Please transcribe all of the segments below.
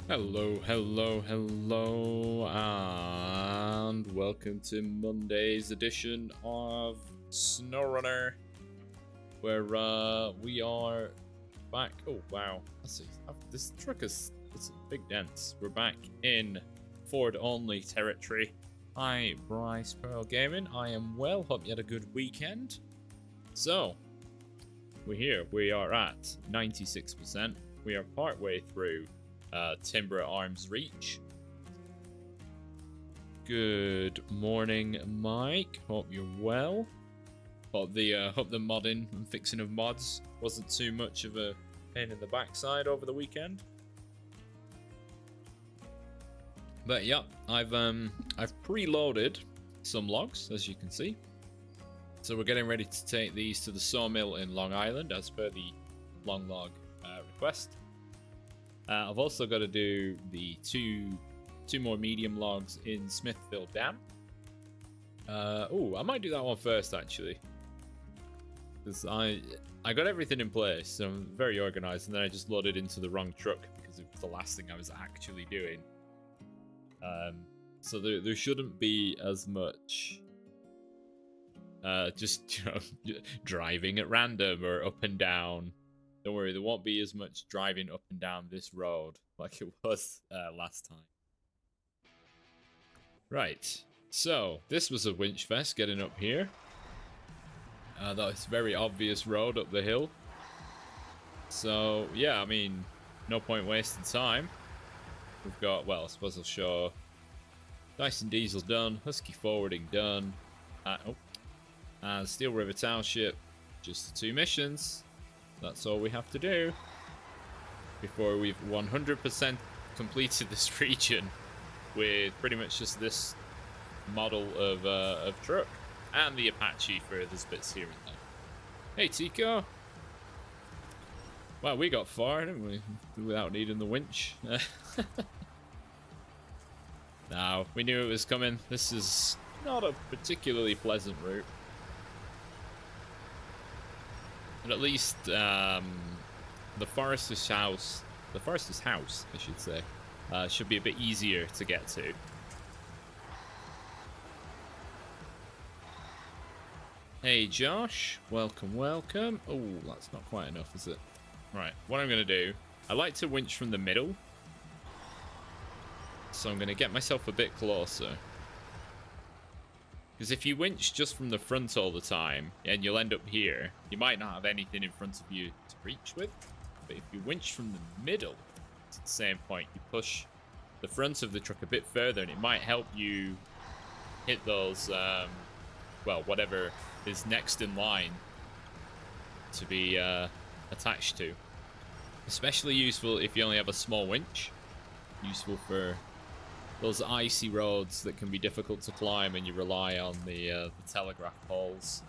Hello, hello, hello, and welcome to Monday's edition of Snowrunner, where we are back. Oh wow, let's see. This truck is it's a big dents. We're back in Ford only territory. Hi, Bryce Pearl Gaming. I am well. Hope you had a good weekend. So we're here. We are at 96%. We are partway through Timber at Arm's Reach. Good morning, Mike. Hope you're well. Hope the modding and fixing of mods wasn't too much of a pain in the backside over the weekend. But yeah, I've preloaded some logs, as you can see. So we're getting ready to take these to the sawmill in Long Island, as per the long log request. I've also got to do the two more medium logs in Smithville Dam. I might do that one first actually, because I got everything in place, so I'm very organized, and then I just loaded into the wrong truck because it was the last thing I was actually doing. So there shouldn't be as much just driving at random or up and down. Don't worry, there won't be as much driving up and down this road like it was last time. Right, so this was a winch fest getting up here. That's a very obvious road up the hill. So yeah, I mean, no point wasting time. We've got, well, I suppose I'll show Dyson Diesel done, Husky Forwarding done, and Steel River Township, just the 2 missions. That's all we have to do before we've 100% completed this region with pretty much just this model of truck and the Apache for those bits here and there. Hey Tico! Well, we got far, didn't we? Without needing the winch. No, we knew it was coming. This is not a particularly pleasant route. But at least the forester's house, I should say, should be a bit easier to get to. Hey Josh, welcome, welcome. Oh, that's not quite enough, is it? Right, what I'm going to do, I like to winch from the middle. So I'm going to get myself a bit closer. Because if you winch just from the front all the time, and you'll end up here, you might not have anything in front of you to reach with. But if you winch from the middle, to the same point, you push the front of the truck a bit further, and it might help you hit those, well, whatever is next in line to be attached to. Especially useful if you only have a small winch. Useful for those icy roads that can be difficult to climb and you rely on the telegraph poles.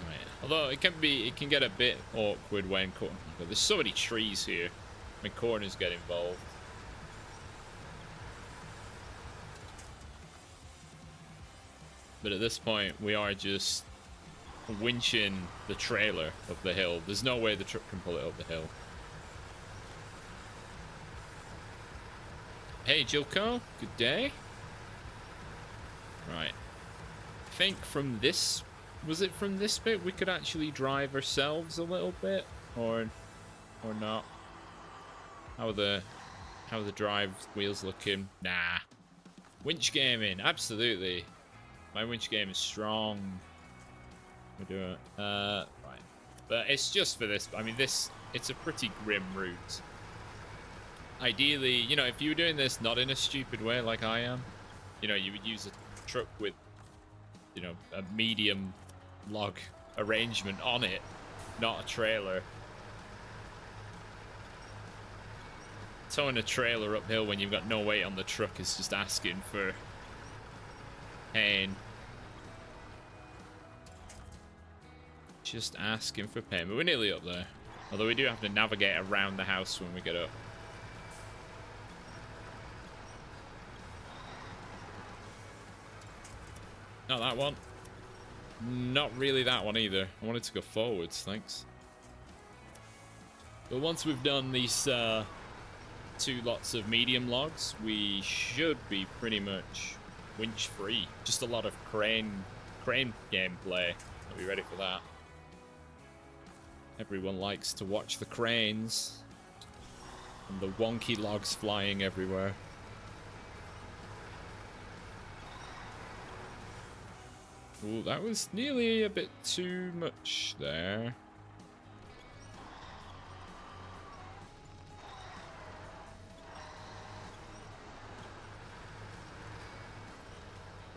Right. Although it can get a bit awkward when there's so many trees here when corners get involved. But at this point we are just winching the trailer up the hill. There's no way the truck can pull it up the hill. Hey Jilko, good day. Right. I think from this, was it from this bit we could actually drive ourselves a little bit, or not? How are the drive wheels looking? Nah. Winch gaming, absolutely. My winch game is strong. We do it. Right. But it's just for this. I mean, it's a pretty grim route. Ideally, you know, if you were doing this not in a stupid way like I am, you know, you would use a truck with, you know, a medium log arrangement on it, not a trailer. Towing a trailer uphill when you've got no weight on the truck is just asking for pain. Just asking for pain. But we're nearly up there. Although we do have to navigate around the house when we get up. Not that one. Not really that one either. I wanted to go forwards, thanks. But once we've done these 2 lots of medium logs, we should be pretty much winch free. Just a lot of crane gameplay. I'll be ready for that. Everyone likes to watch the cranes and the wonky logs flying everywhere. Ooh, that was nearly a bit too much there.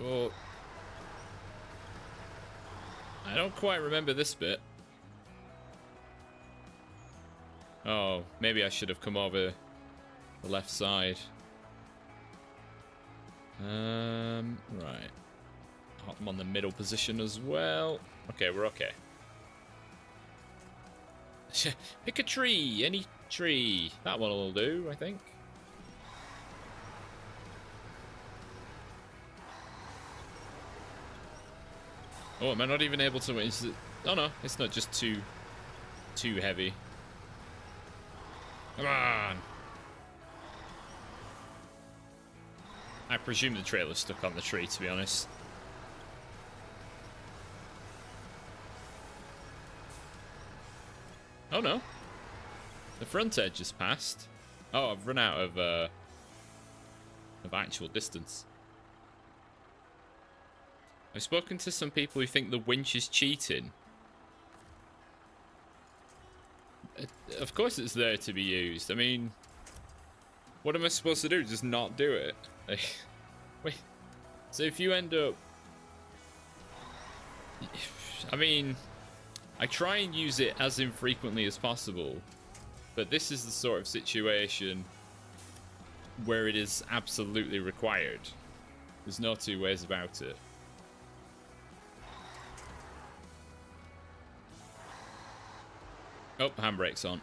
Oh, I don't quite remember this bit. Oh, maybe I should have come over the left side. Right. I'm on the middle position as well. Okay, we're okay. Pick a tree, any tree. That one will do, I think. Oh, am I not even able to? Is it, oh no, it's not just too heavy. Come on. I presume the trailer's stuck on the tree, to be honest. Oh no. The front edge is passed. Oh, I've run out of actual distance. I've spoken to some people who think the winch is cheating. Of course it's there to be used. I mean, what am I supposed to do? Just not do it? Wait. So if you end up... I mean, I try and use it as infrequently as possible, but this is the sort of situation where it is absolutely required. There's no two ways about it. Oh, handbrake's on.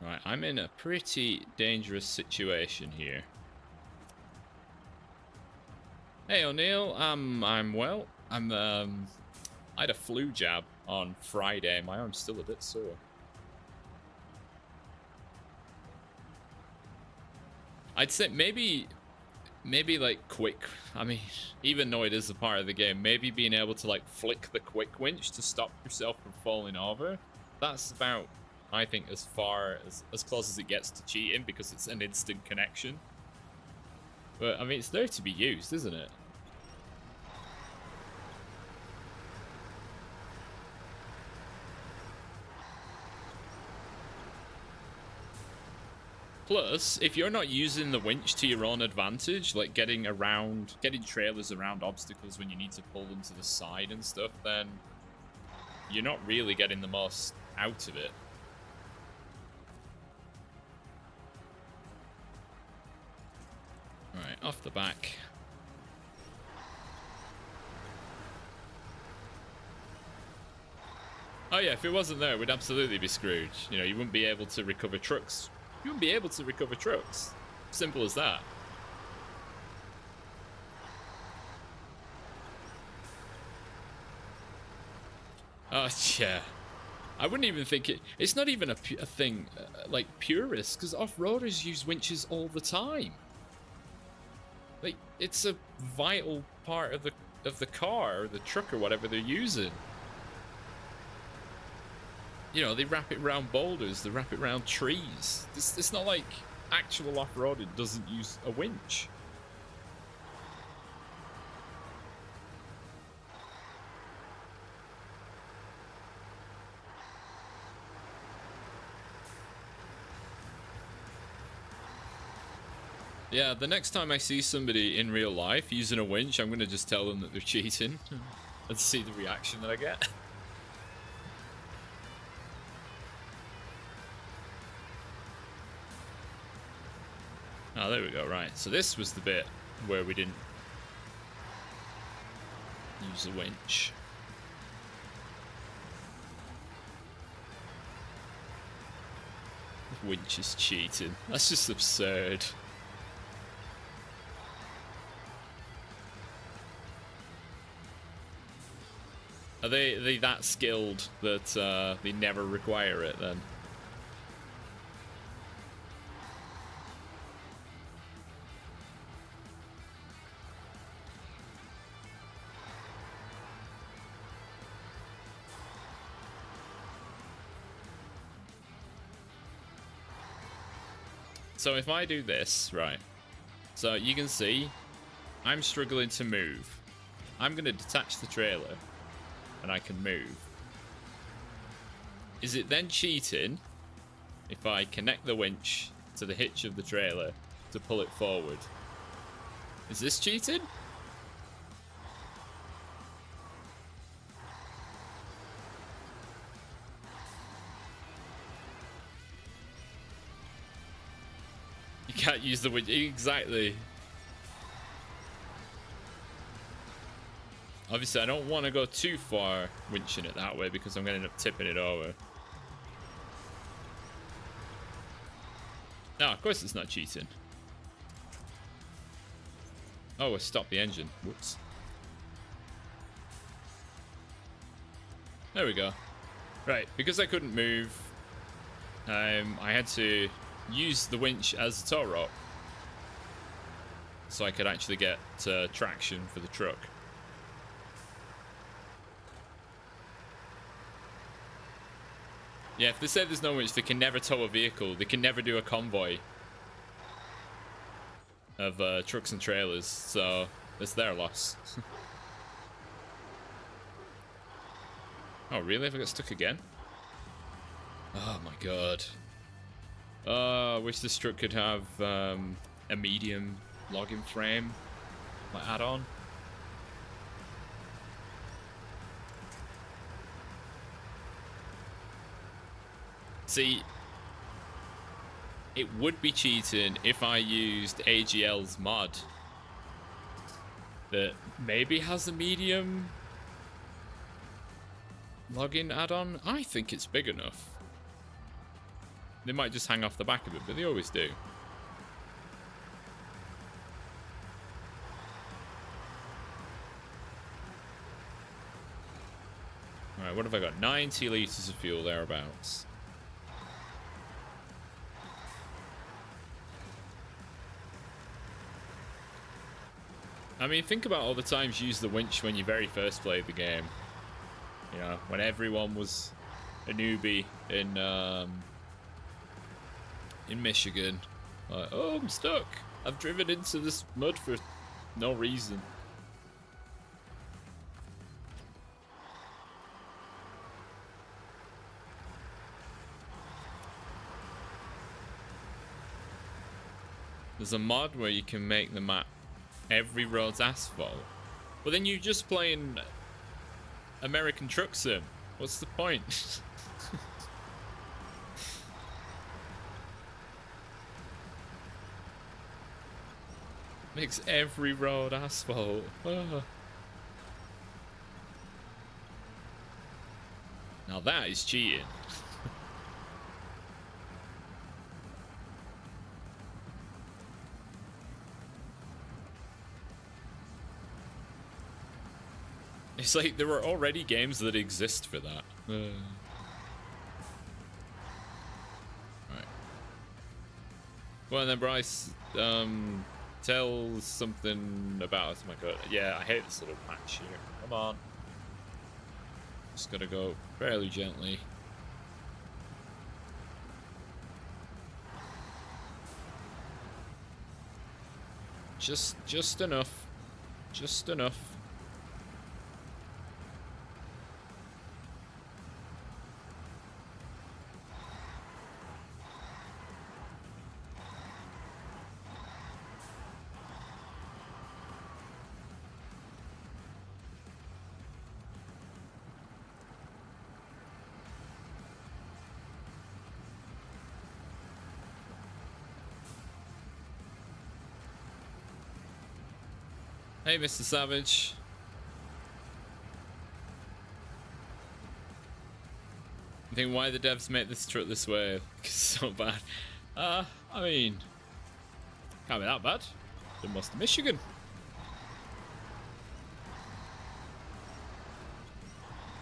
Right, I'm in a pretty dangerous situation here. Hey O'Neill, I'm well. I had a flu jab on Friday. My arm's still a bit sore. I'd say maybe like quick. I mean, even though it is a part of the game, maybe being able to like flick the quick winch to stop yourself from falling over. That's about, I think, as close as it gets to cheating, because it's an instant connection. But I mean, it's there to be used, isn't it? Plus, if you're not using the winch to your own advantage, like getting trailers around obstacles when you need to pull them to the side and stuff, then you're not really getting the most out of it. Alright, off the back. Oh yeah, if it wasn't there, we'd absolutely be screwed. You know, you wouldn't be able to recover trucks. You wouldn't be able to recover trucks. Simple as that. Oh, yeah. I wouldn't even think it's not even a thing like purists, because off-roaders use winches all the time. Like, it's a vital part of the car or the truck or whatever they're using. You know, they wrap it around boulders, they wrap it around trees. It's not like actual off-roading doesn't use a winch. Yeah, the next time I see somebody in real life using a winch, I'm going to just tell them that they're cheating and see the reaction that I get. Oh, there we go, right. So this was the bit where we didn't use the winch. The winch is cheating. That's just absurd. Are they that skilled that they never require it then? So if I do this, right, so you can see I'm struggling to move. I'm going to detach the trailer and I can move. Is it then cheating if I connect the winch to the hitch of the trailer to pull it forward? Is this cheating? You can't use the winch. Exactly. Obviously, I don't want to go too far winching it that way because I'm going to end up tipping it over. No, of course it's not cheating. Oh, I stopped the engine. Whoops. There we go. Right, because I couldn't move, I had to use the winch as a tow rope so I could actually get traction for the truck. Yeah, if they say there's no winch, they can never tow a vehicle. They can never do a convoy of trucks and trailers, so it's their loss. Oh, really? Have I got stuck again? Oh my god. I wish this truck could have a medium logging frame, like add-on. See, it would be cheating if I used AGL's mod that maybe has a medium login add-on. I think it's big enough. They might just hang off the back of it, but they always do. Alright, what have I got? 90 litres of fuel thereabouts. I mean, think about all the times you used the winch when you very first played the game. You know, when everyone was a newbie in Michigan. Like, oh, I'm stuck. I've driven into this mud for no reason. There's a mod where you can make the map every road's asphalt. But then you're just playing American Truck Sim. What's the point? Makes every road asphalt. Oh. Now that is cheating. It's like there were already games that exist for that. Right. Well then, Bryce, tell something about... Oh my god, yeah, I hate this little patch here. Come on. Just gotta go fairly gently. Just enough. Just enough. Hey, Mr. Savage. I think why the devs make this truck this way? It's so bad. I mean, can't be that bad. They're most of Michigan.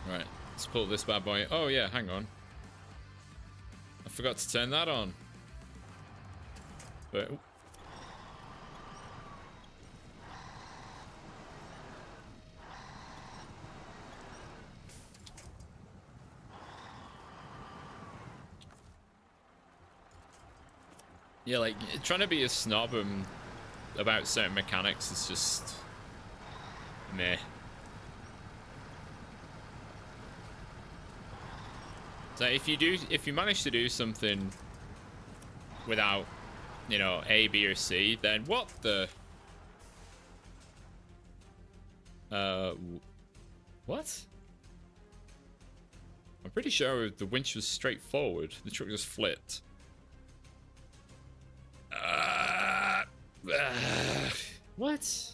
Right, let's pull this bad boy. Oh yeah, hang on. I forgot to turn that on. But yeah, like trying to be a snob about certain mechanics is just meh. So if you manage to do something without, you know, A, B, or C, then what the? What? I'm pretty sure the winch was straightforward. The truck just flipped. What?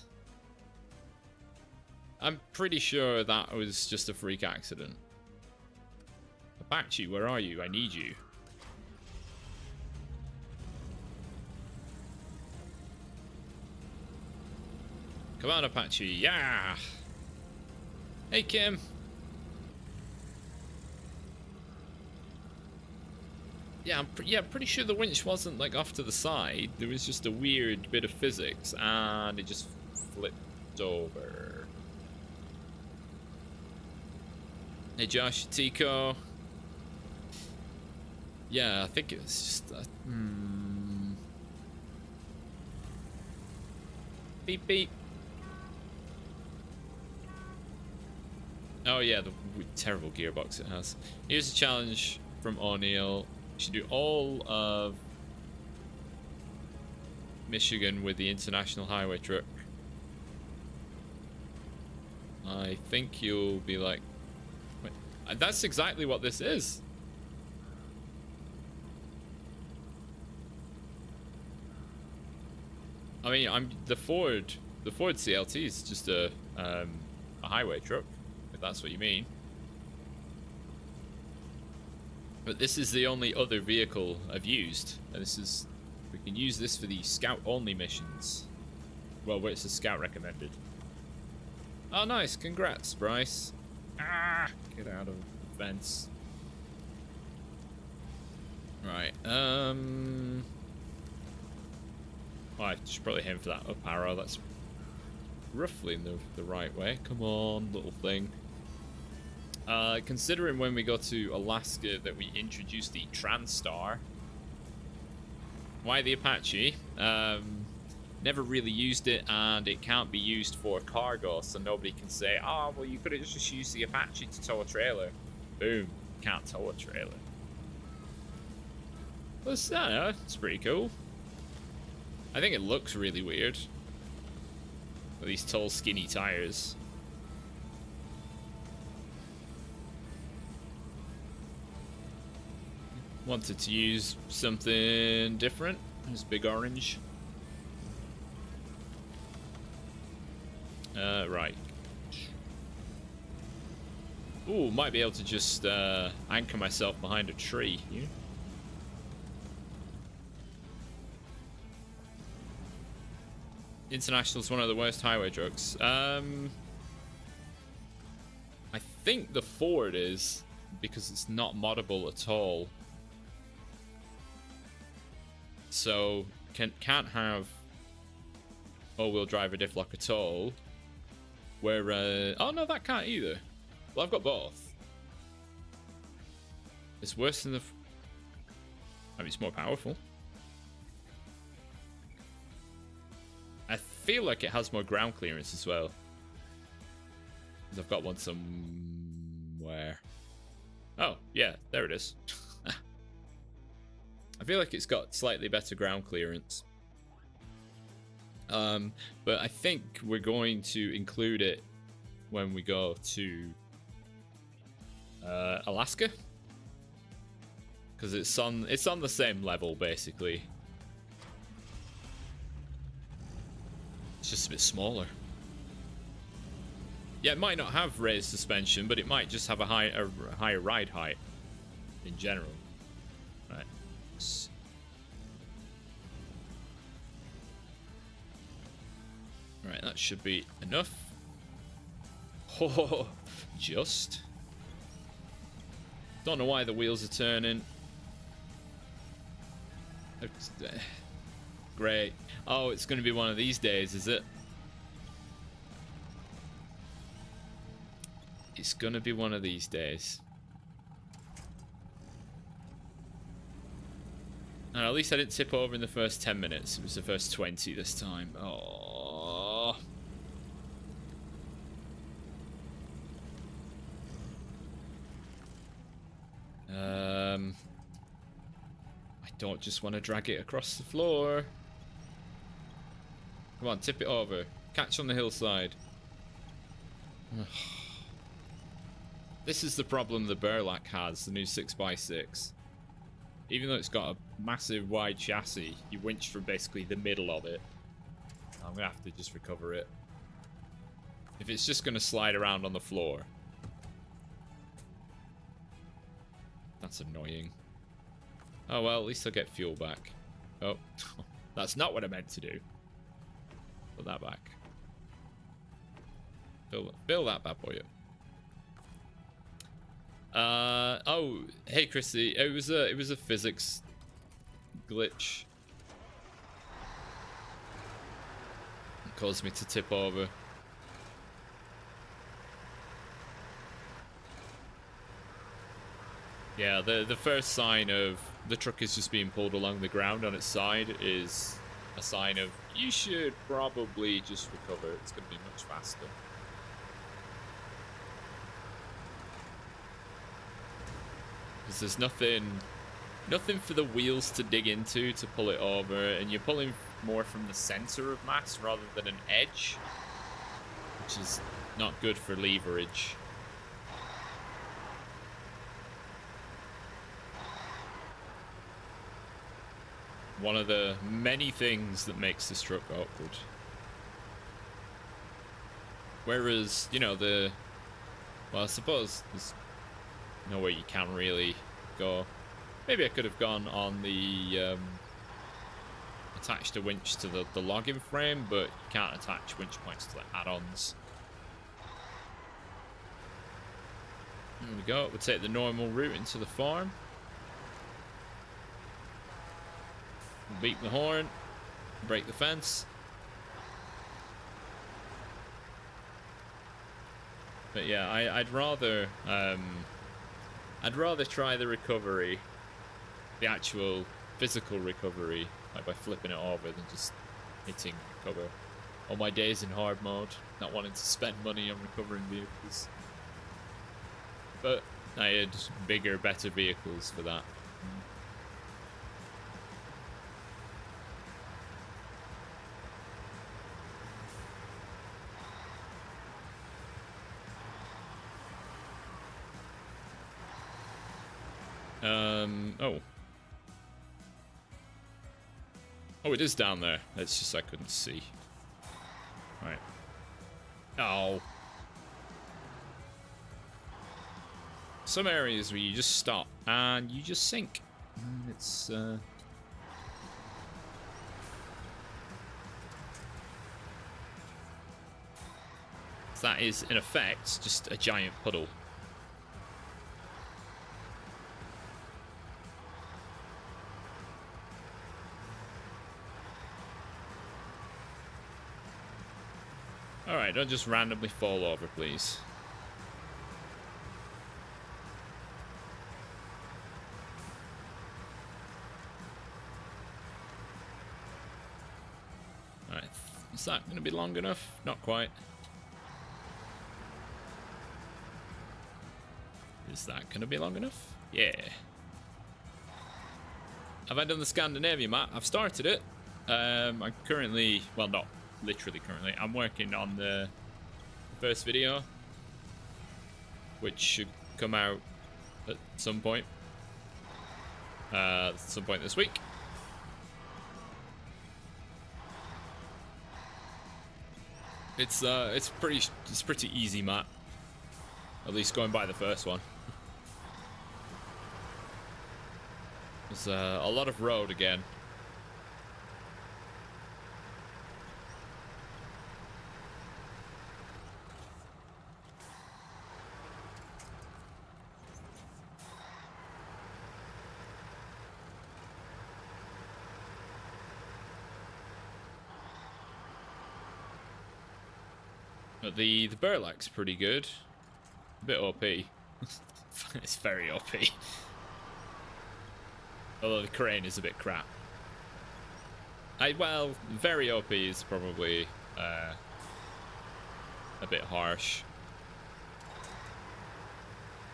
I'm pretty sure that was just a freak accident. Apache, where are you? I need you. Come on, Apache. Yeah. Hey, Kim. Yeah, I'm pretty sure the winch wasn't like off to the side. There was just a weird bit of physics, and it just flipped over. Hey, Josh, Tico. Yeah, I think it was just. Beep beep. Oh yeah, the terrible gearbox it has. Here's a challenge from O'Neill. You should do all of Michigan with the International Highway truck. I think you'll be like, wait, that's exactly what this is. I mean, the Ford CLT is just a highway truck, if that's what you mean. But this is the only other vehicle I've used, and we can use this for the scout only missions. Well, where it's a scout recommended. Oh, nice! Congrats, Bryce. Ah, get out of the fence. Right. Oh, I should probably aim for that up arrow. That's roughly in the right way. Come on, little thing. Considering when we go to Alaska that we introduced the Transtar. Why the Apache? Never really used it, and it can't be used for cargo, so nobody can say, oh, well, you could have just used the Apache to tow a trailer. Boom. Can't tow a trailer. What's that? It's pretty cool. I think it looks really weird. With these tall, skinny tires. Wanted to use something different. There's big orange. Right. Ooh, might be able to just anchor myself behind a tree here. International's one of the worst highway trucks. I think the Ford is, because it's not moddable at all. So can't have all-wheel drive or diff lock at all. Where oh no, that can't either. Well, I've got both. It's worse than the. I mean, it's more powerful. I feel like it has more ground clearance as well. I've got one somewhere. Oh yeah, there it is. I feel like it's got slightly better ground clearance. But I think we're going to include it when we go to Alaska, because it's on the same level basically. It's just a bit smaller. Yeah, it might not have raised suspension, but it might just have a higher ride height in general. Right. Right, that should be enough. Oh, just. Don't know why the wheels are turning. Great. Oh, it's going to be one of these days, is it? It's going to be one of these days. And at least I didn't tip over in the first 10 minutes. It was the first 20 this time. Oh. I don't just want to drag it across the floor. Come on, tip it over. Catch on the hillside. This is the problem the Burlak has, the new 6x6. Even though it's got a massive wide chassis, you winch from basically the middle of it. I'm going to have to just recover it. If it's just going to slide around on the floor. That's annoying. Oh well, at least I'll get fuel back. Oh, that's not what I meant to do. Put that back. Fill that bad boy up. Oh, hey Chrissy, it was a physics glitch. It caused me to tip over. Yeah, the first sign of the truck is just being pulled along the ground on its side is a sign of you should probably just recover. It's going to be much faster. Because there's nothing for the wheels to dig into to pull it over, and you're pulling more from the center of mass rather than an edge, which is not good for leverage. One of the many things that makes this truck awkward. Whereas, you know, well, I suppose there's nowhere you can really go. Maybe I could have gone on the attached a winch to the logging frame, but you can't attach winch points to the add-ons. There we go. We'll take the normal route into the farm. Beat the horn, break the fence. But yeah, I'd rather try the recovery, the actual physical recovery, like by flipping it over, than just hitting recover. All my days in hard mode, not wanting to spend money on recovering vehicles. But I had bigger, better vehicles for that. Oh. Oh, it is down there. It's just I couldn't see. Right. Oh. Some areas where you just stop and you just sink. It's, that is, in effect, just a giant puddle. Alright, don't just randomly fall over, please. Alright, is that going to be long enough? Not quite. Is that going to be long enough? Yeah. Have I done the Scandinavia map? I've started it. I'm currently, well, not literally currently, I'm working on the first video, which should come out at some point this week. It's pretty easy map, at least going by the first one. There's a lot of road again. But the Burlak's pretty good. A bit OP. It's very OP. Although the crane is a bit crap. Well, very OP is probably a bit harsh.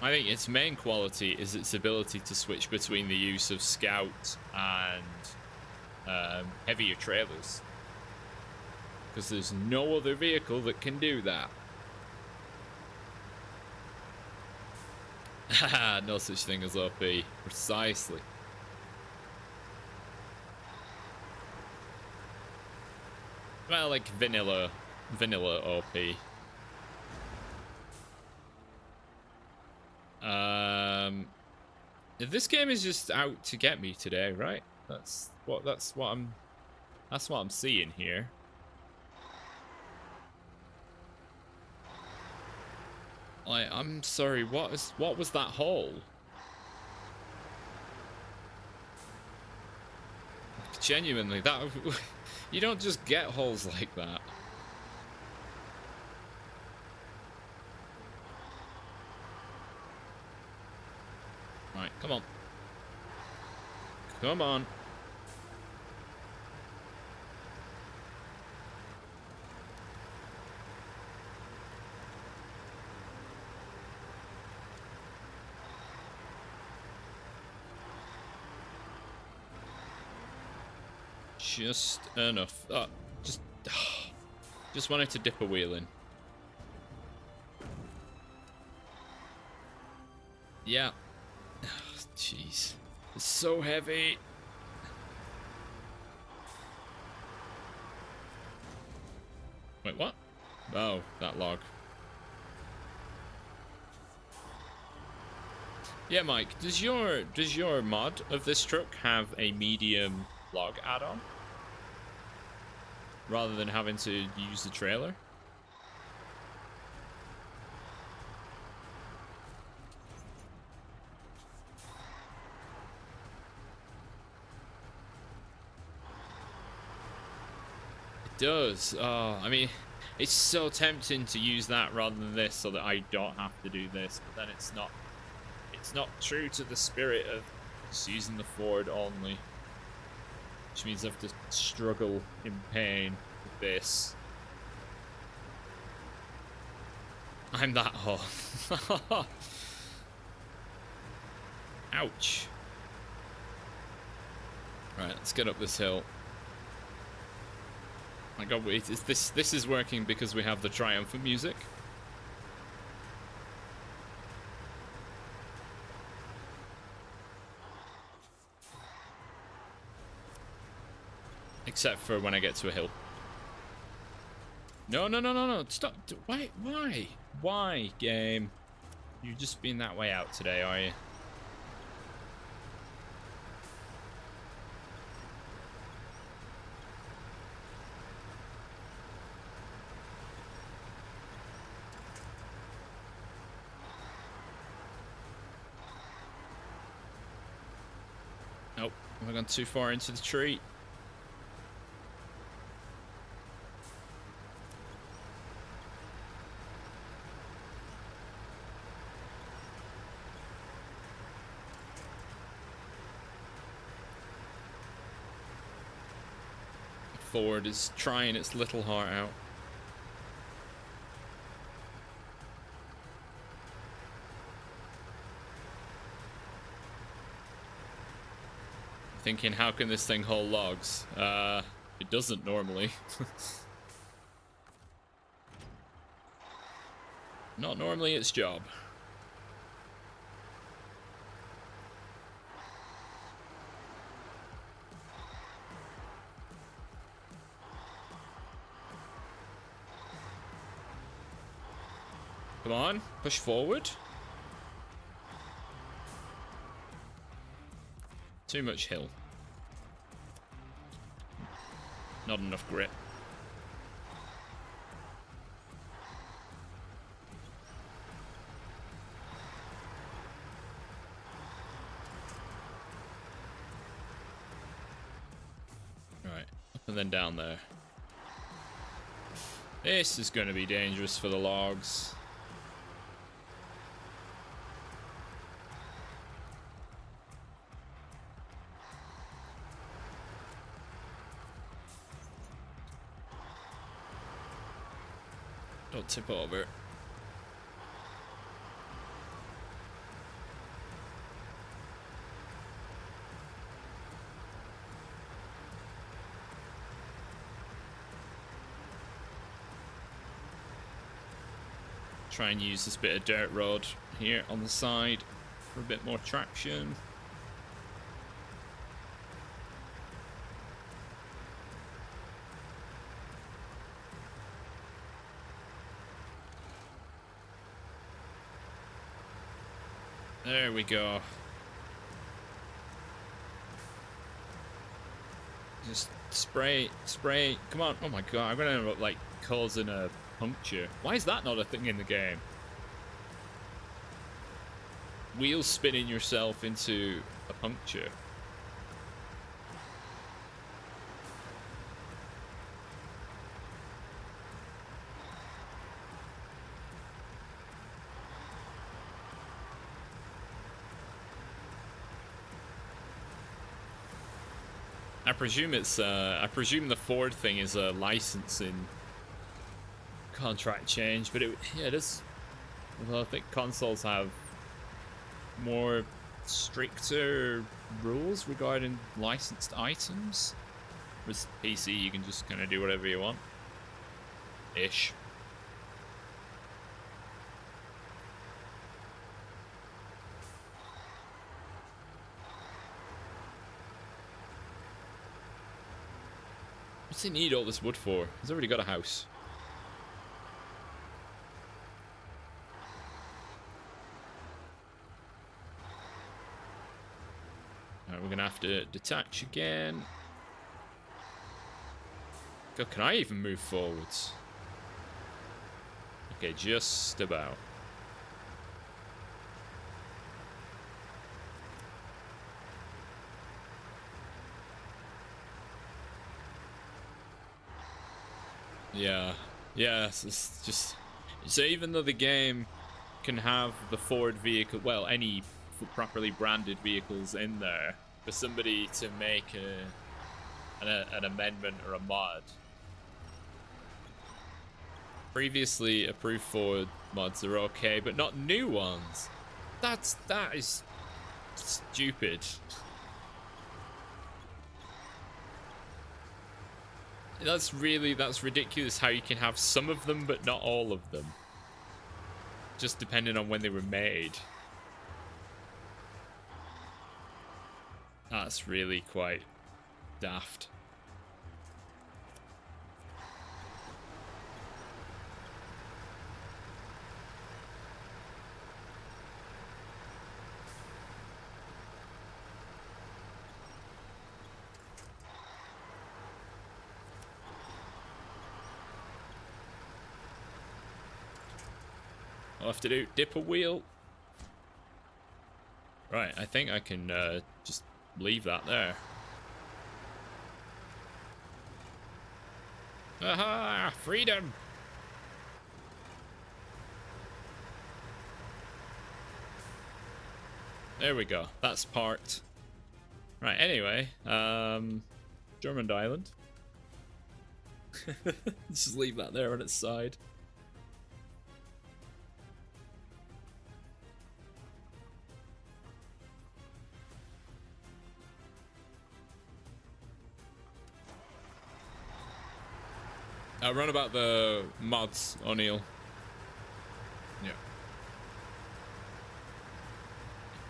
I think its main quality is its ability to switch between the use of scout and heavier trailers. Because there's no other vehicle that can do that. Haha, no such thing as OP. Precisely. Well, like vanilla OP. This game is just out to get me today, right? That's what I'm seeing here. I'm sorry, what was that hole? Genuinely, that you don't just get holes like that. Right, come on. Come on. Just enough. Oh, just wanted to dip a wheel in. Yeah. Jeez. It's so heavy. Wait, what? Oh, that log. Yeah, Mike, does your mod of this truck have a medium log add-on? Rather than having to use the trailer? It does. Oh, I mean, it's so tempting to use that rather than this so that I don't have to do this, but then it's not true to the spirit of just using the Ford only. Which means I have to struggle in pain with this. I'm that hot. Ouch. Right, let's get up this hill. My god, wait, this is working because we have the triumphant music? Except for when I get to a hill. No, stop. Why, game? You've just been that way out today, are you? Nope, I've gone too far into the tree. Ford is trying its little heart out. Thinking, how can this thing haul logs? It doesn't normally. Not normally its job. Come on, push forward. Too much hill. Not enough grip. Right, up and then down there. This is going to be dangerous for the logs. Don't tip over. Try and use this bit of dirt road here on the side for a bit more traction. There we go. Just spray, spray. Come on. Oh my god, I'm gonna end up like causing a puncture. Why is that not a thing in the game? Wheel spinning yourself into a puncture. I presume it's I presume the Ford thing is a licensing contract change, but it is. Well, I think consoles have more stricter rules regarding licensed items. With PC, you can just kind of do whatever you want. Ish. What's he need all this wood for? He's already got a house. Alright, we're gonna have to detach again. God, can I even move forwards? Okay, just about. Yeah, it's just so even though the game can have the Ford vehicle, well, any properly branded vehicles in there, for somebody to make an amendment or a mod, previously approved Ford mods are okay, but not new ones. That is stupid. That's ridiculous how you can have some of them but not all of them. Just depending on when they were made. That's really quite daft. I'll have to do dip a wheel. Right, I think I can just leave that there. Aha! Freedom! There we go. That's parked. Right, anyway, German Island. Just leave that there on its side. Run about the mods, O'Neill. Yeah.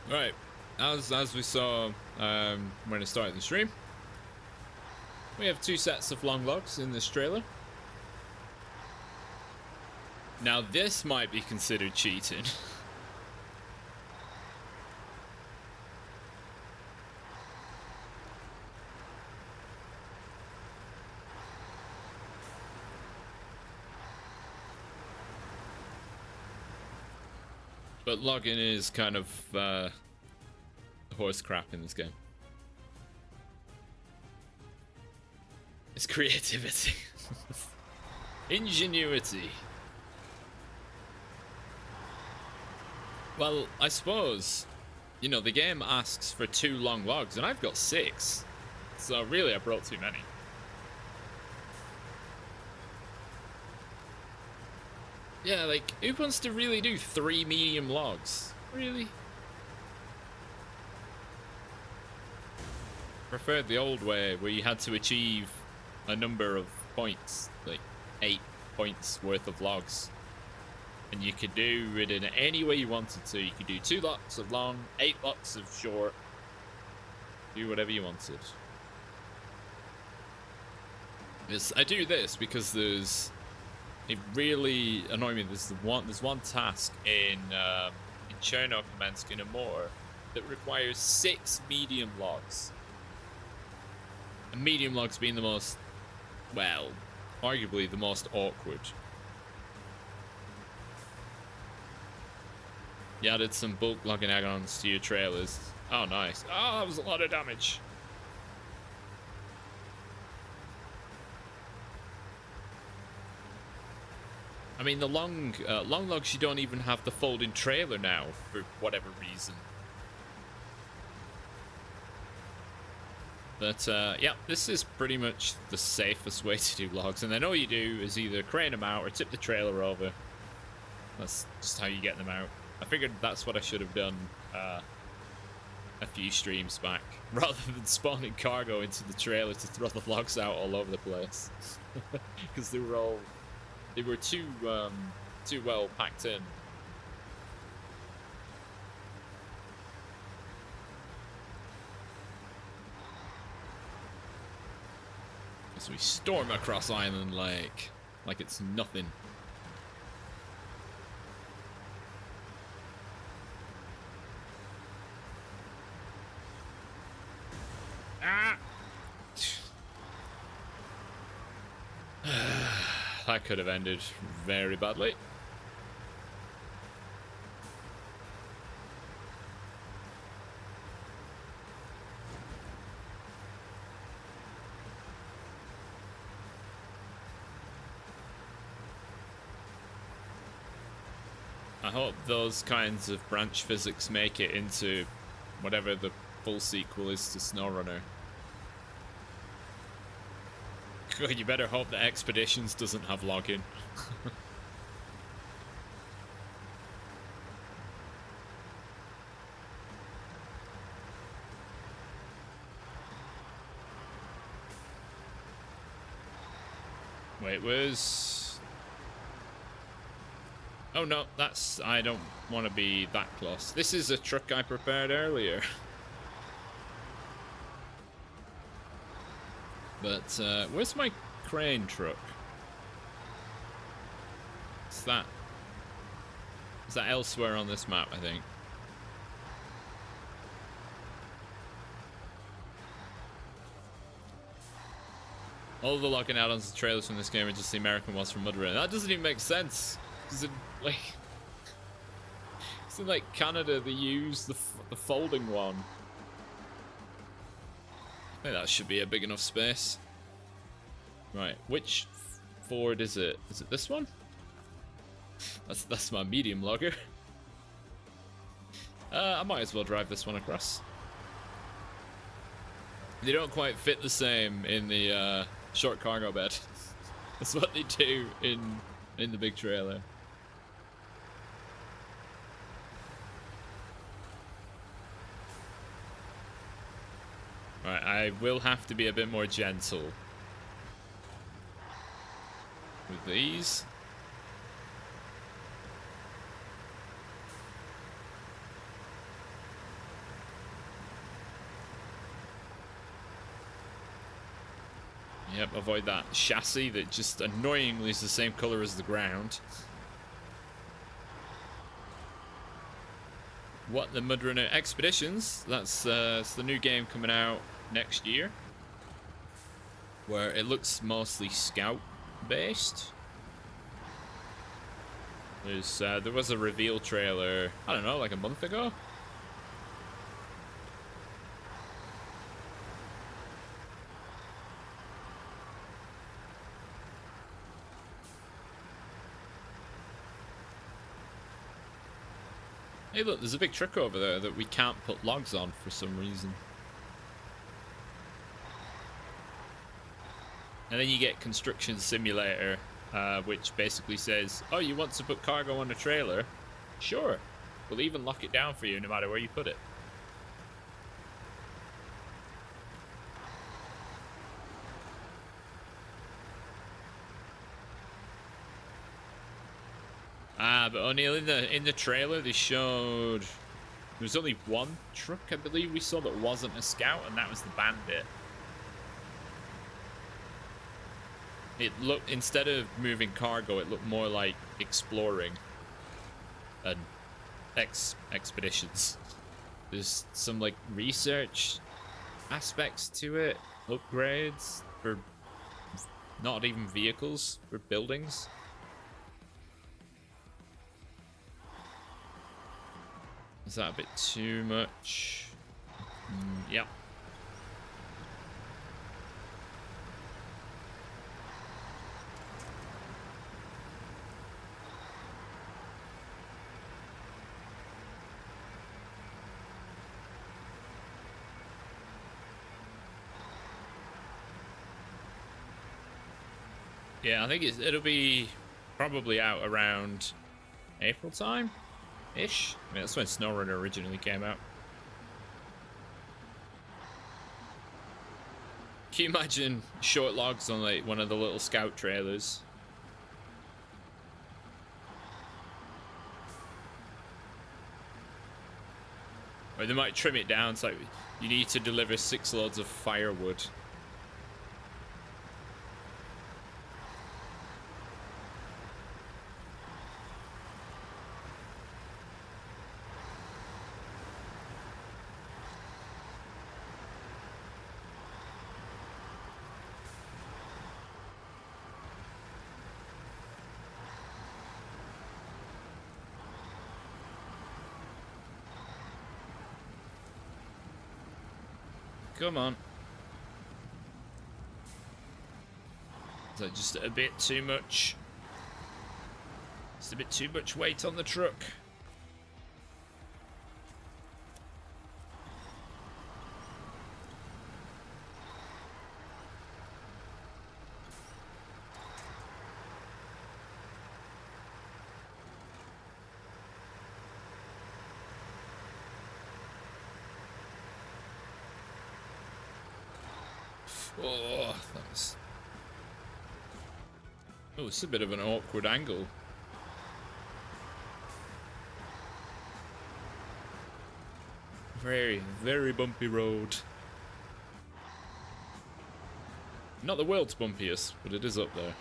Right. As we saw when I started the stream, we have 2 sets of long logs in this trailer. Now this might be considered cheating. But logging is kind of horse crap in this game. It's creativity. Ingenuity. Well, I suppose, you know, the game asks for 2 long logs, and I've got 6. So really, I brought too many. Yeah, like, who wants to really do 3 medium logs? Really? Preferred the old way, where you had to achieve a number of points, like 8 points worth of logs. And you could do it in any way you wanted to. You could do 2 lots of long, 8 lots of short. Do whatever you wanted. Yes, I do this because it really annoyed me. There's one task in Chernobyl in Amor that requires 6 medium logs. And medium logs being the most, well, arguably the most awkward. You added some bulk logging add-ons to your trailers. Oh, nice. Oh, that was a lot of damage. I mean, the long logs, you don't even have the folding trailer now, for whatever reason. But, yeah, this is pretty much the safest way to do logs. And then all you do is either crane them out or tip the trailer over. That's just how you get them out. I figured that's what I should have done a few streams back, rather than spawning cargo into the trailer to throw the logs out all over the place. Because they were too well packed in. As we storm across Island Lake like it's nothing. Ah! That could have ended very badly. I hope those kinds of branch physics make it into whatever the full sequel is to Snowrunner. God, you better hope that Expeditions doesn't have login. Wait, where's... Oh no, that's... I don't want to be that close. This is a truck I prepared earlier. But, where's my crane truck? Is that elsewhere on this map, I think? All the logging out on the trailers from this game are just the American ones from Mudrunner. That doesn't even make sense. Because it's in like Canada, they use the folding one. I think that should be a big enough space. Right, which Ford is it? Is it this one? That's my medium logger. I might as well drive this one across. They don't quite fit the same in the short cargo bed. That's what they do in the big trailer. Right, I will have to be a bit more gentle with these. Yep, avoid that chassis that just annoyingly is the same color as the ground. What, the Mudrunner Expeditions? That's it's the new game coming out next year, where it looks mostly scout based. There was a reveal trailer, I don't know, like a month ago. Hey look, there's a big truck over there that we can't put logs on for some reason. And then you get Construction Simulator, which basically says, oh, you want to put cargo on a trailer? Sure. We'll even lock it down for you no matter where you put it. But only in the trailer they showed there was only one truck, I believe, we saw that wasn't a scout, and that was the Bandit. It looked, instead of moving cargo, it looked more like exploring and expeditions. There's some like research aspects to it, upgrades for not even vehicles, for buildings. Is that a bit too much? Yep. Yeah, I think it'll be probably out around April time-ish. I mean, that's when Snowrunner originally came out. Can you imagine short logs on like one of the little scout trailers? Or they might trim it down. It's like you need to deliver 6 loads of firewood. Come on. Is that just a bit too much? Just a bit too much weight on the truck. Oh, that was... Oh, it's a bit of an awkward angle. Very, very bumpy road. Not the world's bumpiest, but it is up there.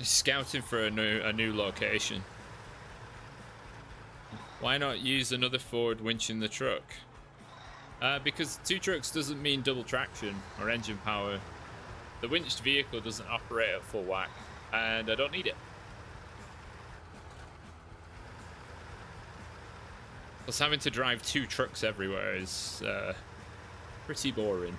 Scouting for a new location. Why not use another Ford winch in the truck? Because 2 trucks doesn't mean double traction or engine power. The winched vehicle doesn't operate at full whack, and I don't need it. Plus, having to drive 2 trucks everywhere is pretty boring.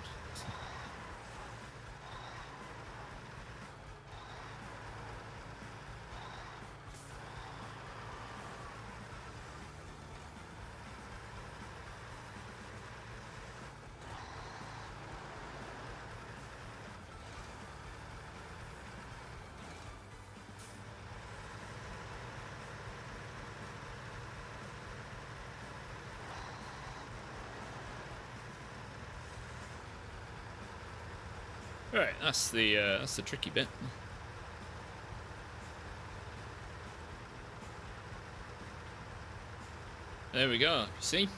Right, that's the tricky bit. There we go. See,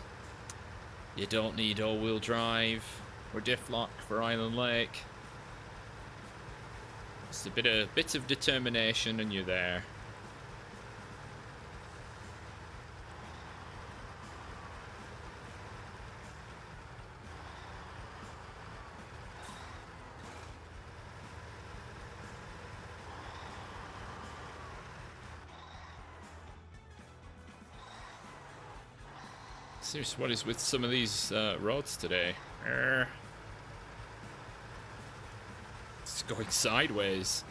you don't need all-wheel drive or diff lock for Island Lake. Just a bit of determination, and you're there. Seriously, what is with some of these roads today? It's going sideways.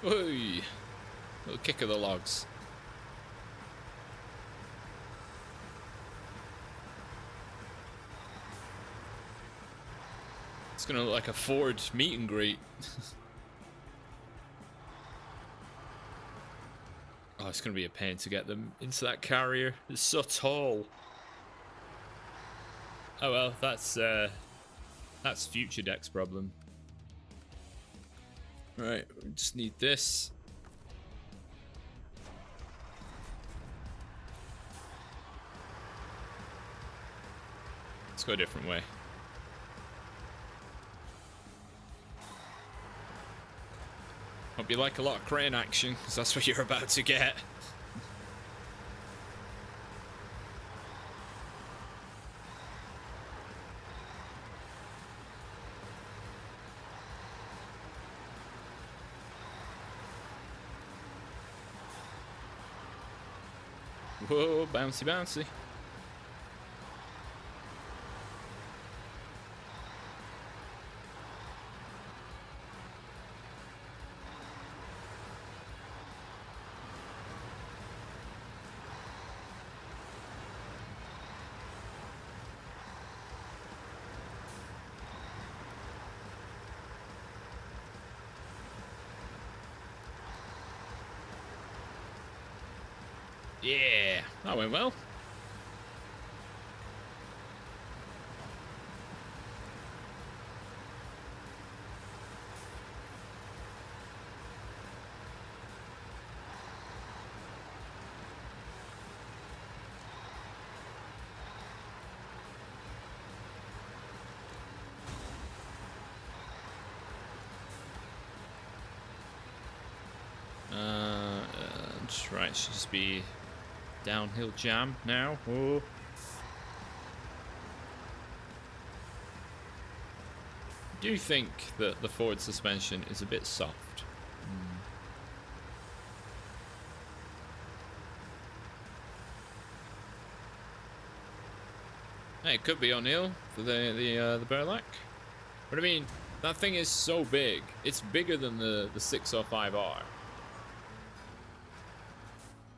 Oy. Little kick of the logs. It's gonna look like a Ford meet and greet. Oh, it's gonna be a pain to get them into that carrier. It's so tall. Oh well, that's future deck's problem. Right, we just need this. Let's go a different way. Hope you like a lot of crane action, because that's what you're about to get. Whoa, bouncy, bouncy. Yeah, that went well. Right, should just be downhill jam now. Oh. Do you think that the forward suspension is a bit soft? Hey, it could be O'Neill for the Burlak. But I mean, that thing is so big. It's bigger than the 605R.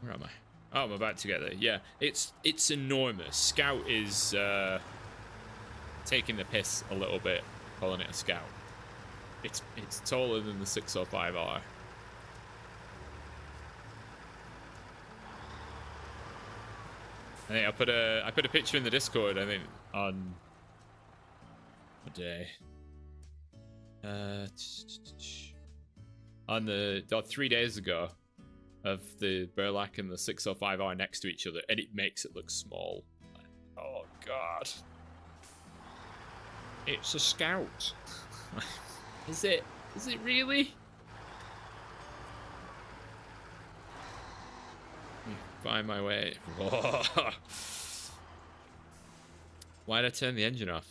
Where am I? Oh, I'm about to get there. Yeah, it's enormous. Scout is taking the piss a little bit, calling it a Scout. It's taller than the 605R. I think I put a picture in the Discord. I think on what day? On 3 days ago. Of the Burlak and the 605R next to each other, and it makes it look small. Oh god. It's a Scout. Is it? Is it really? Find my way. Why'd I turn the engine off?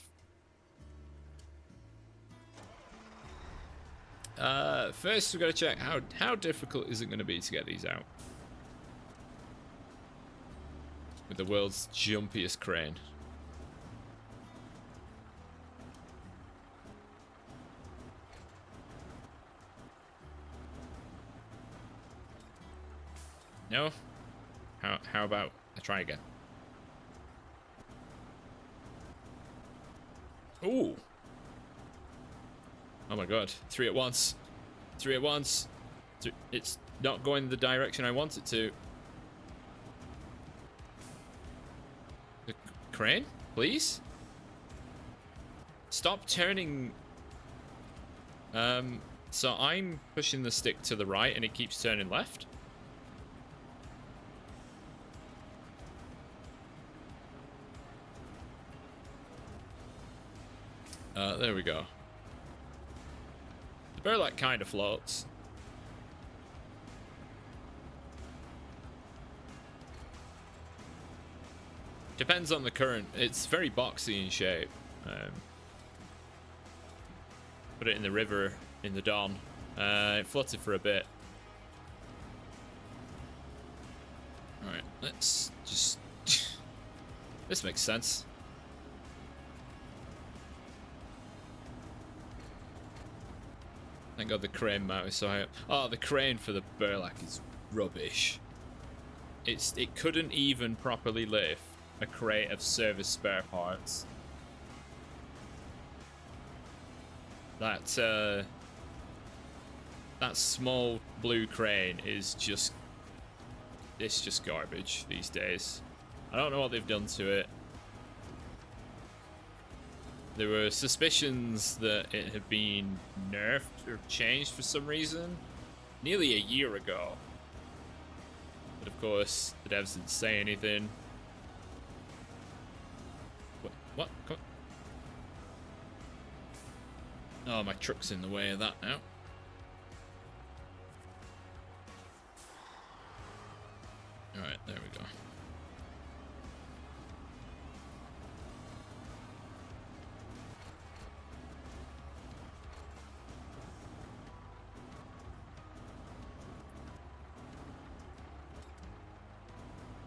First we've got to check how difficult is it going to be to get these out with the world's jumpiest crane. No? How about I try again? Ooh. Oh my god, 3 at once. 3 at once. It's not going the direction I want it to. The crane, please? Stop turning. So I'm pushing the stick to the right and it keeps turning left. There we go. The Burlak kind of floats. Depends on the current. It's very boxy in shape. Put it in the river in the Don. It floated for a bit. Alright, let's just... This makes sense. Thank God the crane mount is so high up. Oh, the crane for the burlap is rubbish. It couldn't even properly lift a crate of service spare parts. That small blue crane is just... It's just garbage these days. I don't know what they've done to it. There were suspicions that it had been nerfed or changed for some reason nearly a year ago. But of course, the devs didn't say anything. What? Come on. Oh, my truck's in the way of that now. Alright, there we go.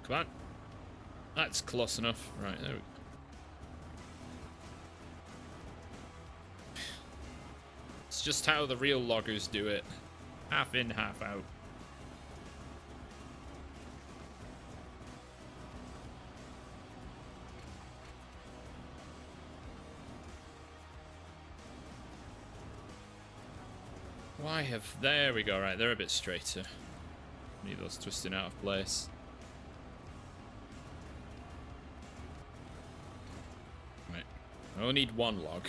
Come on. That's close enough. Right, there we go. It's just how the real loggers do it. Half in, half out. Why have... There we go, right, they're a bit straighter. Need those twisting out of place. Right, I only need one log.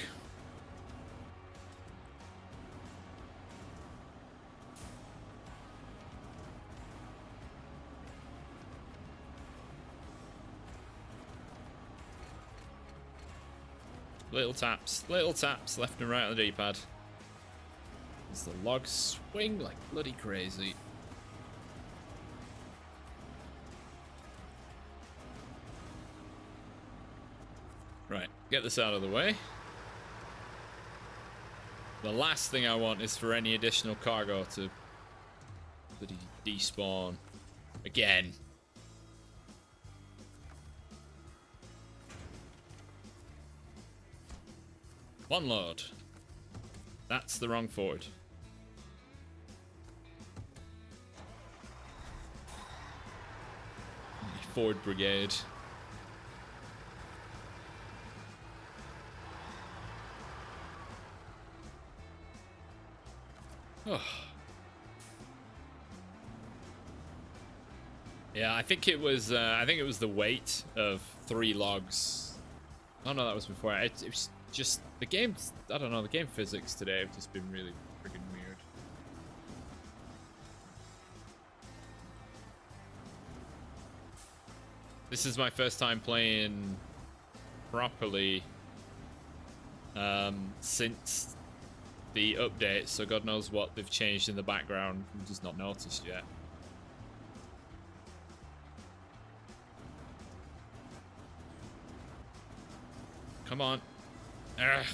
Little taps left and right on the D-pad. As the logs swing like bloody crazy. Right, get this out of the way. The last thing I want is for any additional cargo to bloody despawn again. One load. That's the wrong Ford. Ford Brigade. Oh. Yeah, I think it was the weight of 3 logs. Oh no, that was before. It was just the game's, I don't know, the game physics today have just been really freaking weird. This is my first time playing properly since the update, so God knows what they've changed in the background. I've just not noticed yet. Come on. Ugh.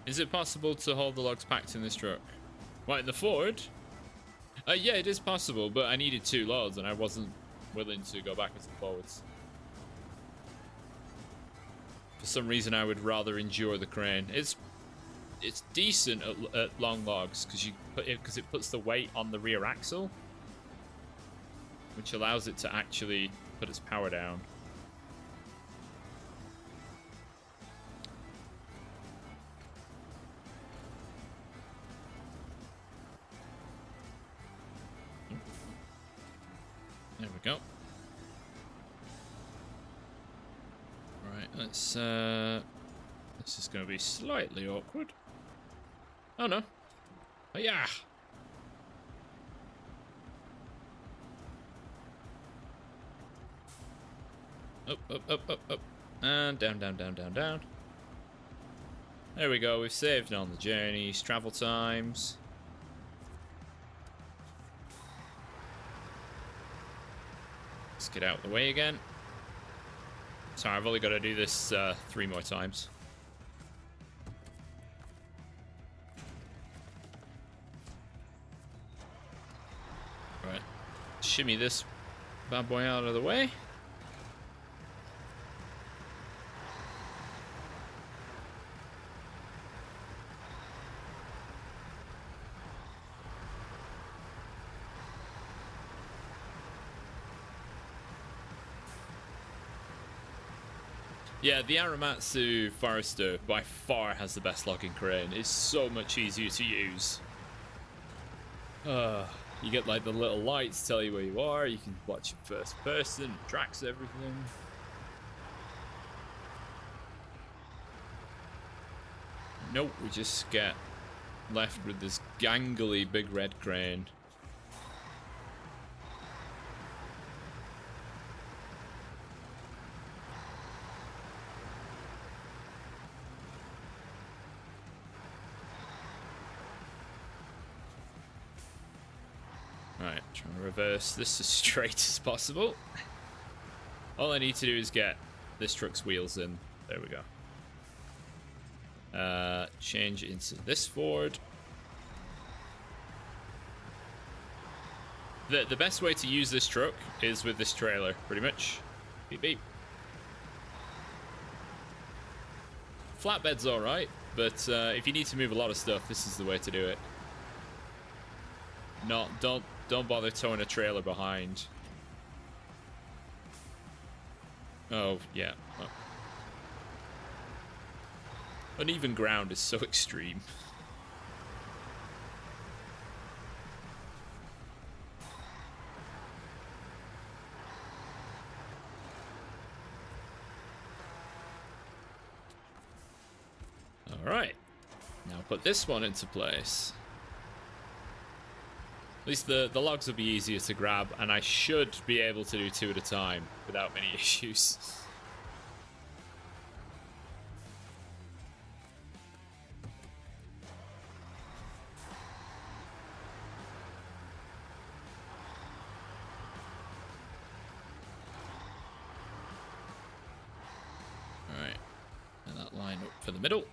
Is it possible to hold the logs packed in this truck? What, in the Ford? Yeah, it is possible, but I needed 2 loads and I wasn't willing to go backwards and forwards. For some reason, I would rather endure the crane. It's decent at long logs because it puts the weight on the rear axle, which allows it to actually put its power down. There we go. Right, let's this is going to be slightly awkward. Oh no. Oh yeah. Up, up, up, up, up. And down, down, down, down, down. There we go. We've saved on the journeys, travel times. get out of the way again. Sorry, I've only got to do this 3 more times. Right. Shimmy this bad boy out of the way. Yeah, the Aramatsu Forester by far has the best logging crane. It's so much easier to use. You get like the little lights tell you where you are. You can watch it first person. It tracks everything. Nope, we just get left with this gangly big red crane. Right, trying to reverse this as straight as possible. All I need to do is get this truck's wheels in. There we go. Change into this Ford. The best way to use this truck is with this trailer, pretty much. Beep beep. Flatbed's alright, but if you need to move a lot of stuff, this is the way to do it. Don't bother towing a trailer behind. Oh, yeah. Oh. Uneven ground is so extreme. Alright. Now put this one into place. At least the logs will be easier to grab, and I should be able to do 2 at a time without many issues. Alright, and that line up for the middle.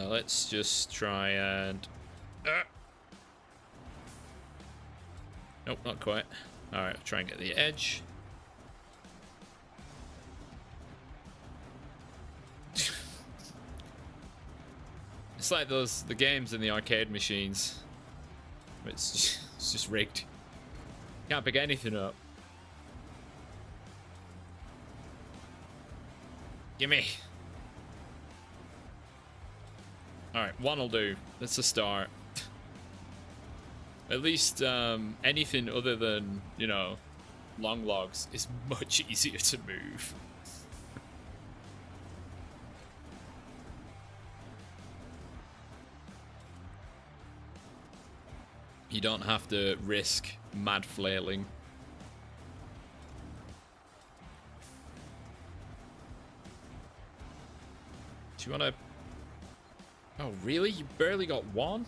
Let's just try and... Nope, not quite. Alright, try and get the edge. It's like the games in the arcade machines. It's just rigged. Can't pick anything up. Gimme. Alright, one will do. That's a start. At least anything other than, you know, long logs is much easier to move. You don't have to risk mad flailing. Do you want to... Oh, really? You barely got one?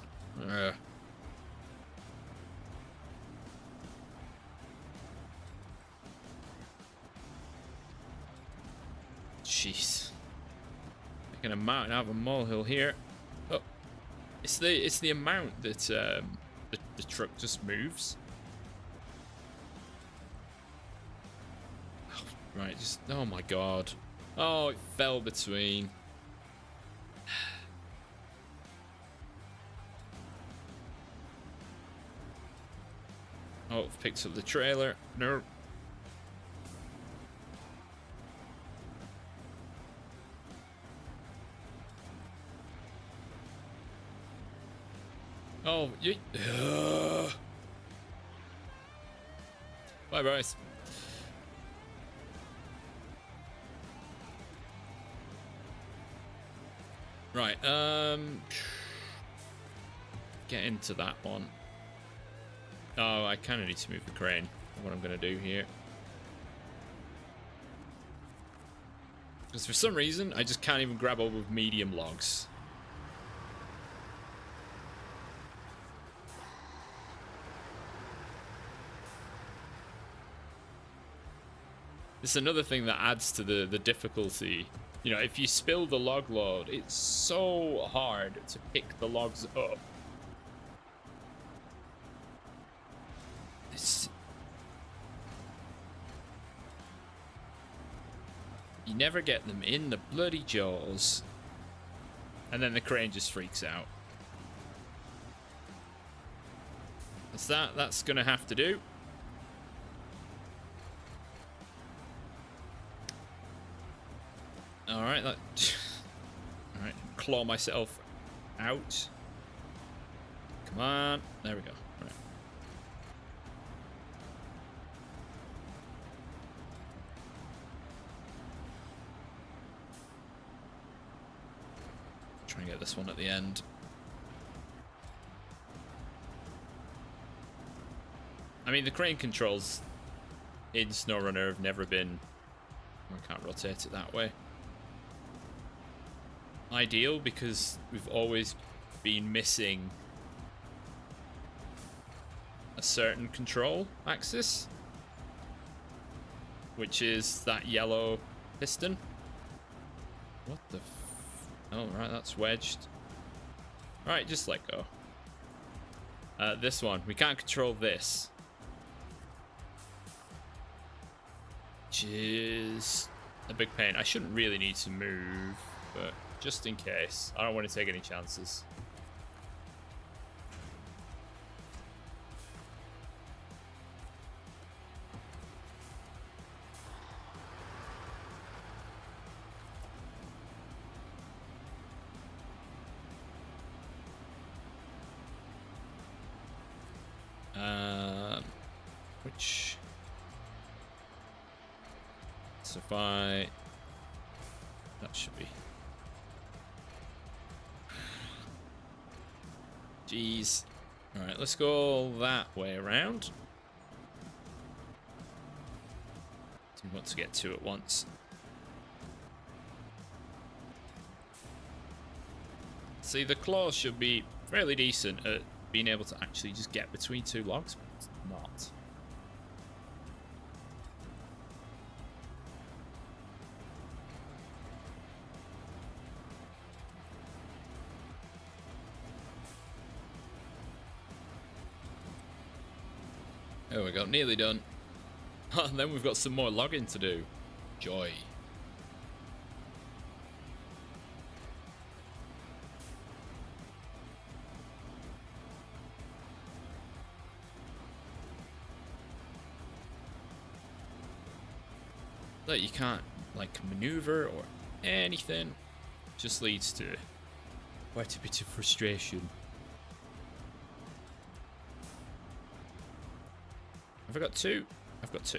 Jeez. Making a mountain out of a molehill here. Oh, it's the amount that the truck just moves. Oh, right, just oh my god. Oh, it fell between. Oh, it picks up the trailer. No. Oh, you. Bye, Bryce. Right. Get into that one. Oh, I kind of need to move the crane. What I'm going to do here. Because for some reason, I just can't even grab over with medium logs. This is another thing that adds to the difficulty. You know, if you spill the log load, it's so hard to pick the logs up. You never get them in the bloody jaws. And then the crane just freaks out. That's gonna have to do. Alright, alright, claw myself out. Come on. There we go. Right. Try and get this one at the end. I mean, the crane controls in Snowrunner have never been... I can't rotate it that way. Ideal, because we've always been missing a certain control axis, which is that yellow piston. What the oh, right, that's wedged. Alright, just let go. This one, we can't control this, which is a big pain. I shouldn't really need to move, but just in case. I don't want to take any chances. Which... So if I... That should be... Jeez. Alright, let's go that way around. We want to get two at once. See, the claw should be fairly decent at being able to actually just get between two logs, but it's not. There we go, nearly done. And then we've got some more logging to do. Joy. That you can't, like, maneuver or anything. Just leads to quite a bit of frustration. Have I got two? I've got two.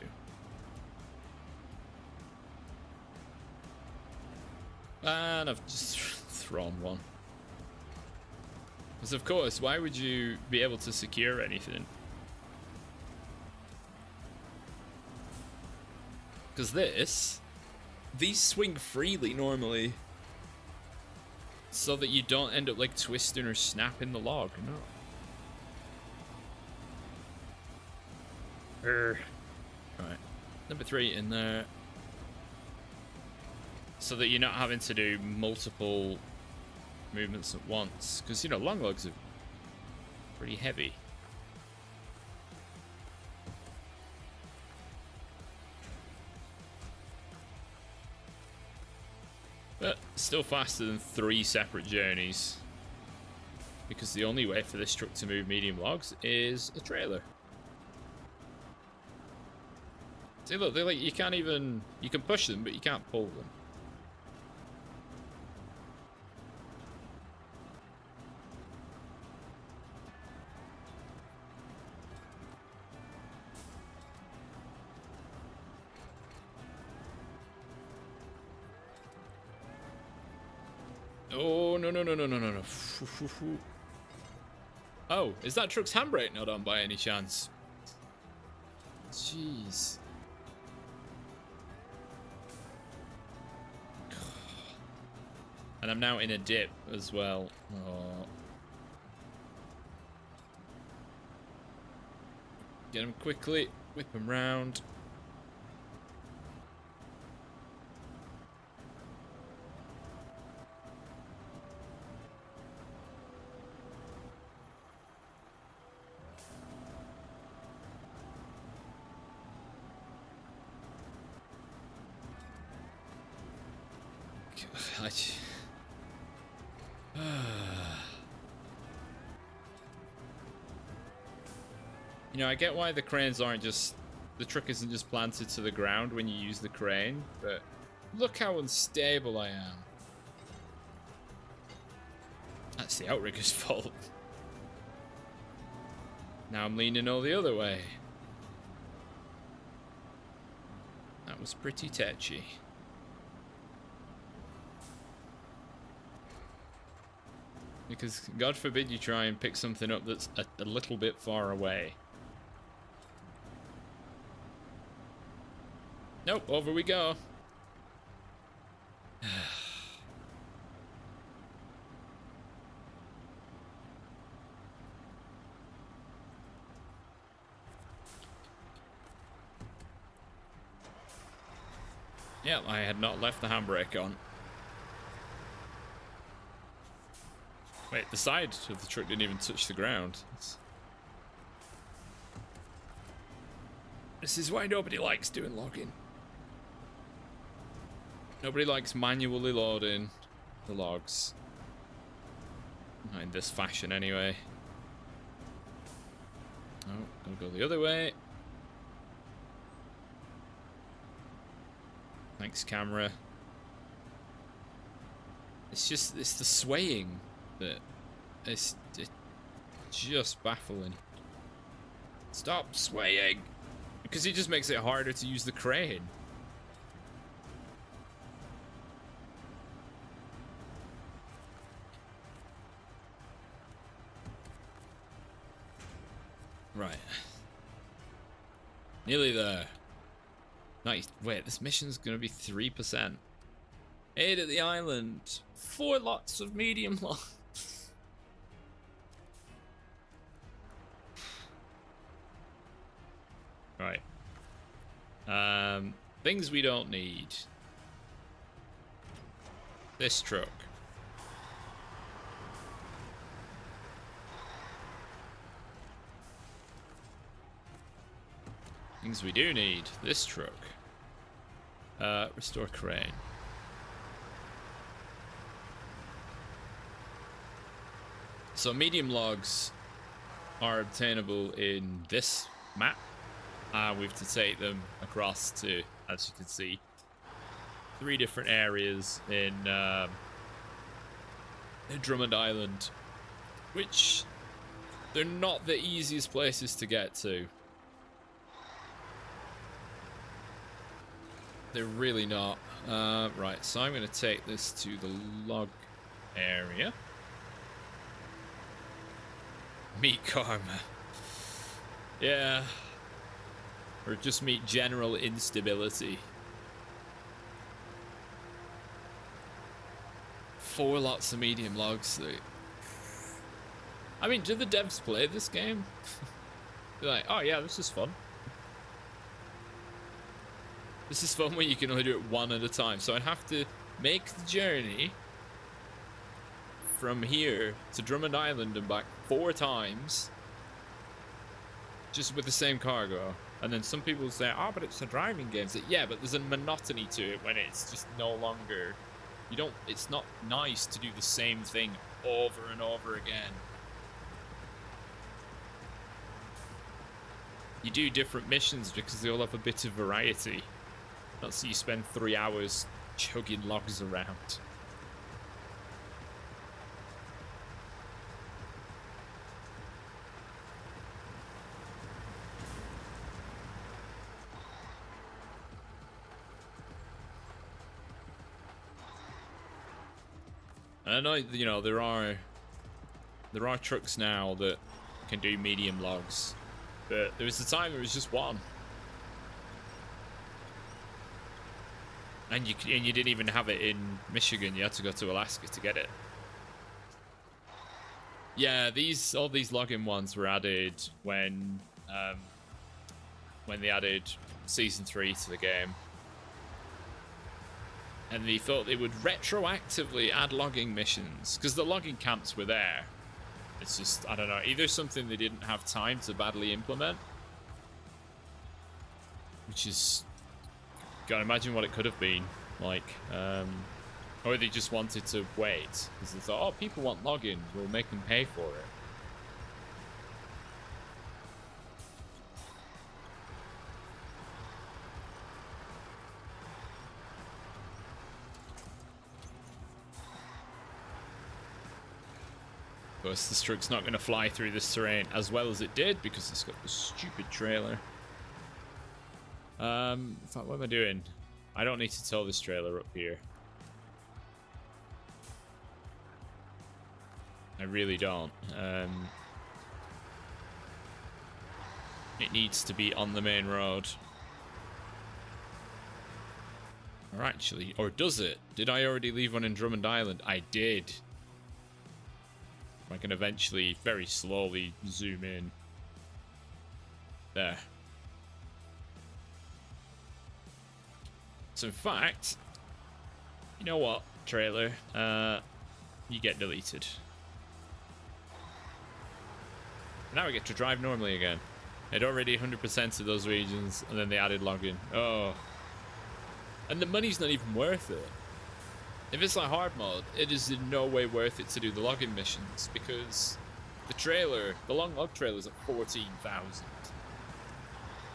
And I've just thrown one. Because of course, why would you be able to secure anything? Because these swing freely normally. So that you don't end up like twisting or snapping the log, no. Right, number 3 in there, so that you're not having to do multiple movements at once, because you know long logs are pretty heavy. But still faster than 3 separate journeys, because the only way for this truck to move medium logs is a trailer. See, look, they're like, you can't even... You can push them, but you can't pull them. Oh, no, no, no, no, no, no, no. Oh, is that truck's handbrake not on by any chance? Jeez. And I'm now in a dip as well. Oh. Get him quickly. Whip him round. You know, I get why the cranes aren't just... The truck isn't just planted to the ground when you use the crane, but look how unstable I am. That's the outrigger's fault. Now I'm leaning all the other way. That was pretty touchy. Because God forbid you try and pick something up that's a little bit far away. Nope, over we go. Yep, I had not left the handbrake on. Wait, the side of the truck didn't even touch the ground. This is why nobody likes doing logging. Nobody likes manually loading the logs. Not in this fashion, anyway. Oh, gonna go the other way. Thanks, camera. It's the swaying that it's just baffling. Stop swaying! Because it just makes it harder to use the crane. Right. Nearly there. Nice. Wait, this mission's gonna be 3%. Aid at the island. 4 lots of medium logs. Right. Things we don't need. This truck. Things we do need. This truck. Restore crane. So medium logs are obtainable in this map. We've to take them across to, as you can see, 3 different areas in Drummond Island, which they're not the easiest places to get to. They're really not. Right, so I'm going to take this to the log area. Meet karma. Yeah. Or just meet general instability. 4 lots of medium logs. I mean, do the devs play this game? They're like, oh yeah, this is fun. This is fun when you can only do it 1 at a time. So I'd have to make the journey from here to Drummond Island and back 4 times. Just with the same cargo. And then some people say, oh, but it's a driving game. So, yeah, but there's a monotony to it when it's just no longer... It's not nice to do the same thing over and over again. You do different missions because they all have a bit of variety. Not so you spend 3 hours chugging logs around. And I know, you know, there are trucks now that can do medium logs, but there was a time it was just 1. And you didn't even have it in Michigan. You had to go to Alaska to get it. Yeah, all these login ones were added when they added Season 3 to the game. And they thought they would retroactively add logging missions, because the logging camps were there. It's just, I don't know, either something they didn't have time to badly implement, which is, gotta imagine what it could have been like. Or they just wanted to wait because they thought, oh, people want login, we'll make them pay for it. Of course, this truck's not going to fly through this terrain as well as it did because it's got the stupid trailer. In fact, what am I doing? I don't need to tow this trailer up here. I really don't. It needs to be on the main road. Or actually, or does it? Did I already leave one in Drummond Island? I did. I can eventually, very slowly, zoom in. There. So in fact, you know what, trailer? You get deleted. Now we get to drive normally again. It already 100%ed those regions, and then they added login. Oh. And the money's not even worth it. If it's like hard mode, it is in no way worth it to do the login missions, because the trailer, the long log trailer is at 14,000.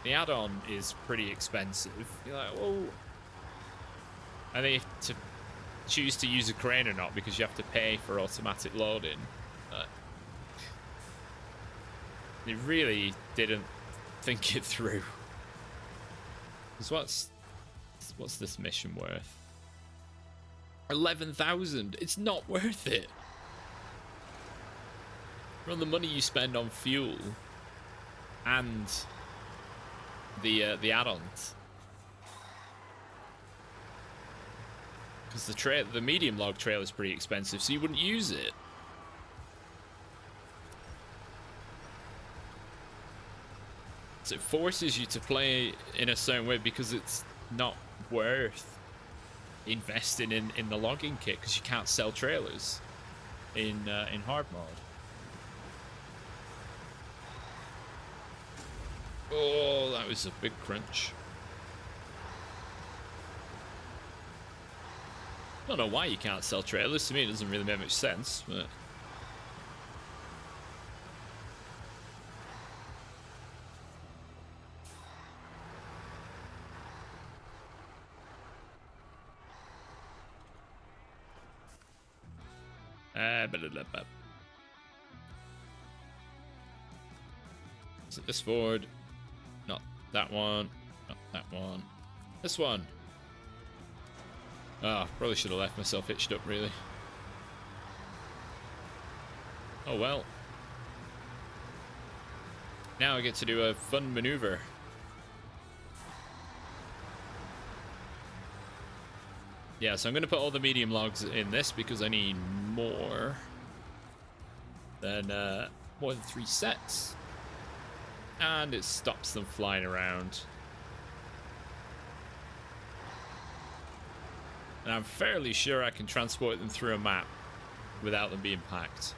The add-on is pretty expensive. You're like, well, I think to choose to use a crane or not because you have to pay for automatic loading. They really didn't think it through. Because what's this mission worth? 11,000. It's not worth it. From the money you spend on fuel and the add-ons. Because the medium log trail is pretty expensive, so you wouldn't use it. So it forces you to play in a certain way because it's not worth investing in the logging kit because you can't sell trailers in hard mode. Oh, that was a big crunch. I don't know why you can't sell trailers. To me, it doesn't really make much sense, but... Is it this Ford? Not that one. Not that one. This one. Oh, probably should have left myself hitched up, really. Oh well. Now I get to do a fun maneuver. Yeah, so I'm going to put all the medium logs in this because I need more than 3 sets. And it stops them flying around. And I'm fairly sure I can transport them through a map without them being packed.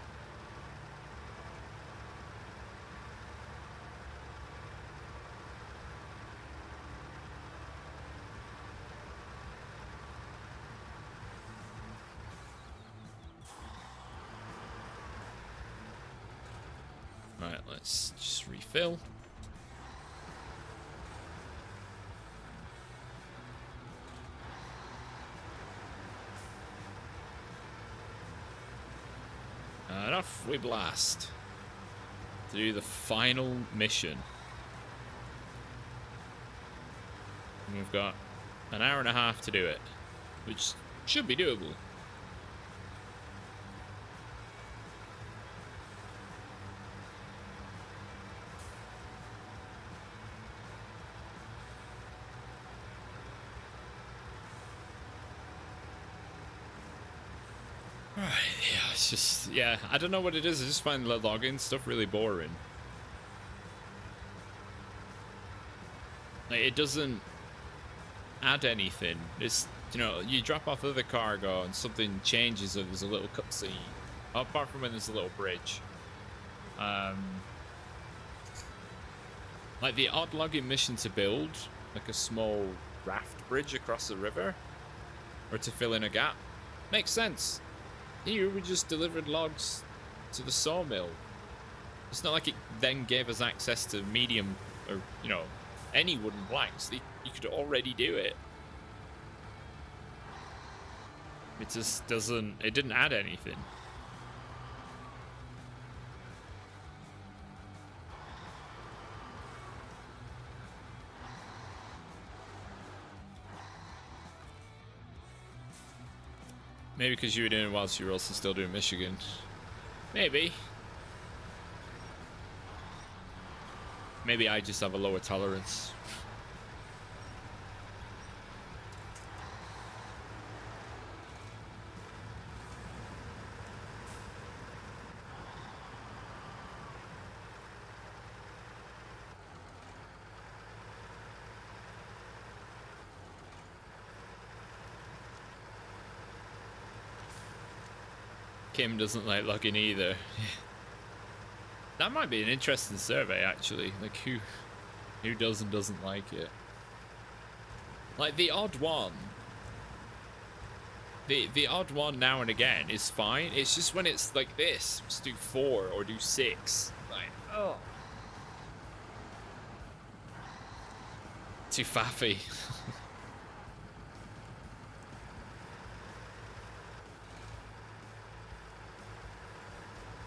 Right, let's just refill. And off we blast to do the final mission. And we've got an hour and a half to do it, which should be doable. Right, yeah, it's just, yeah, I don't know what it is. I just find the login stuff really boring. Like, it doesn't add anything. It's, you know, you drop off other cargo and something changes and there's a little cutscene. Apart from when there's a little bridge. Like the odd login mission to build, like a small raft bridge across the river, or to fill in a gap. Makes sense. Here we just delivered logs to the sawmill. It's not like it then gave us access to medium or, you know, any wooden planks. You could already do it. It just doesn't, it didn't add anything. Maybe because you were doing it whilst you were also still doing Michigan. Maybe. Maybe I just have a lower tolerance. Kim doesn't like logging either. That might be an interesting survey, actually. Like, who does and doesn't like it? Like, the odd one. The odd one now and again is fine. It's just when it's like this. Just do 4 or do 6. Like, oh. Too faffy.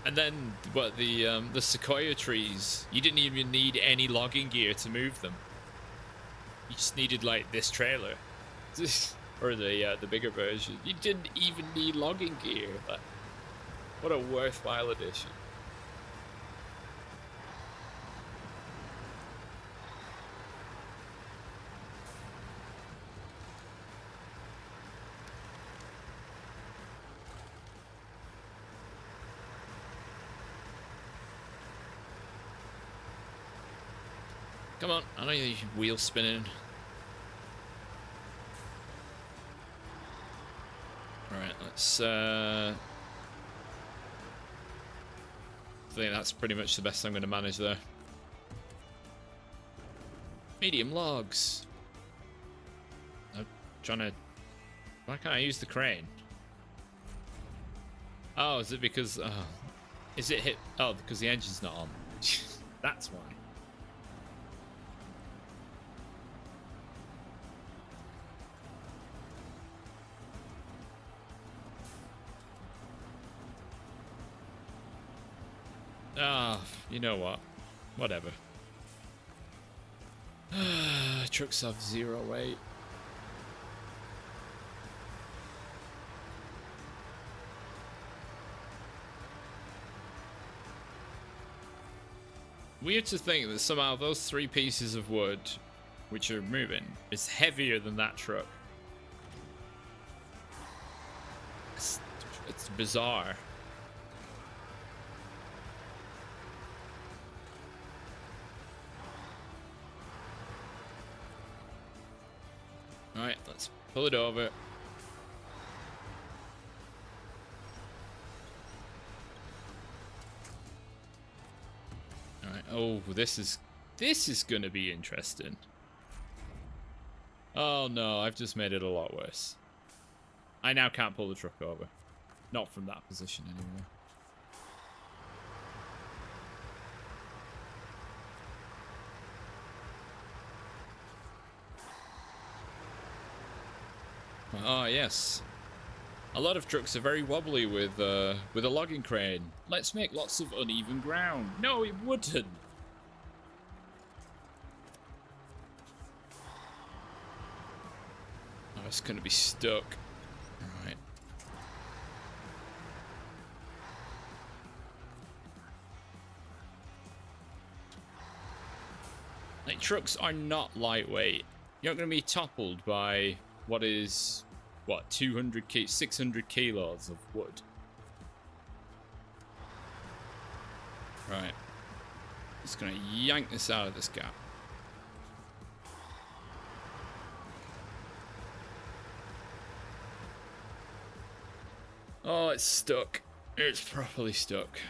And then, what, the sequoia trees, you didn't even need any logging gear to move them. You just needed, like, this trailer. Or the bigger version. You didn't even need logging gear. Like, what a worthwhile addition. Come on, I know you're wheel spinning. Alright, let's I think that's pretty much the best I'm going to manage there. Medium logs. I'm trying to... Why can't I use the crane? Oh, is it because... Oh, is it hit... Oh, because the engine's not on. That's why. Ah, you know what? Whatever. Trucks have 0 weight. Weird to think that somehow those 3 pieces of wood, which are moving, is heavier than that truck. It's bizarre. Alright, let's pull it over. Alright, oh, this is gonna be interesting. Oh no, I've just made it a lot worse. I now can't pull the truck over. Not from that position anymore. Ah, yes. A lot of trucks are very wobbly with a logging crane. Let's make lots of uneven ground. No, it wouldn't. Oh, it's gonna be stuck. Alright. Like, trucks are not lightweight. You're not gonna be toppled by what is, what, 600 kilos of wood. Right. Just gonna yank this out of this gap. Oh, it's stuck. It's properly stuck.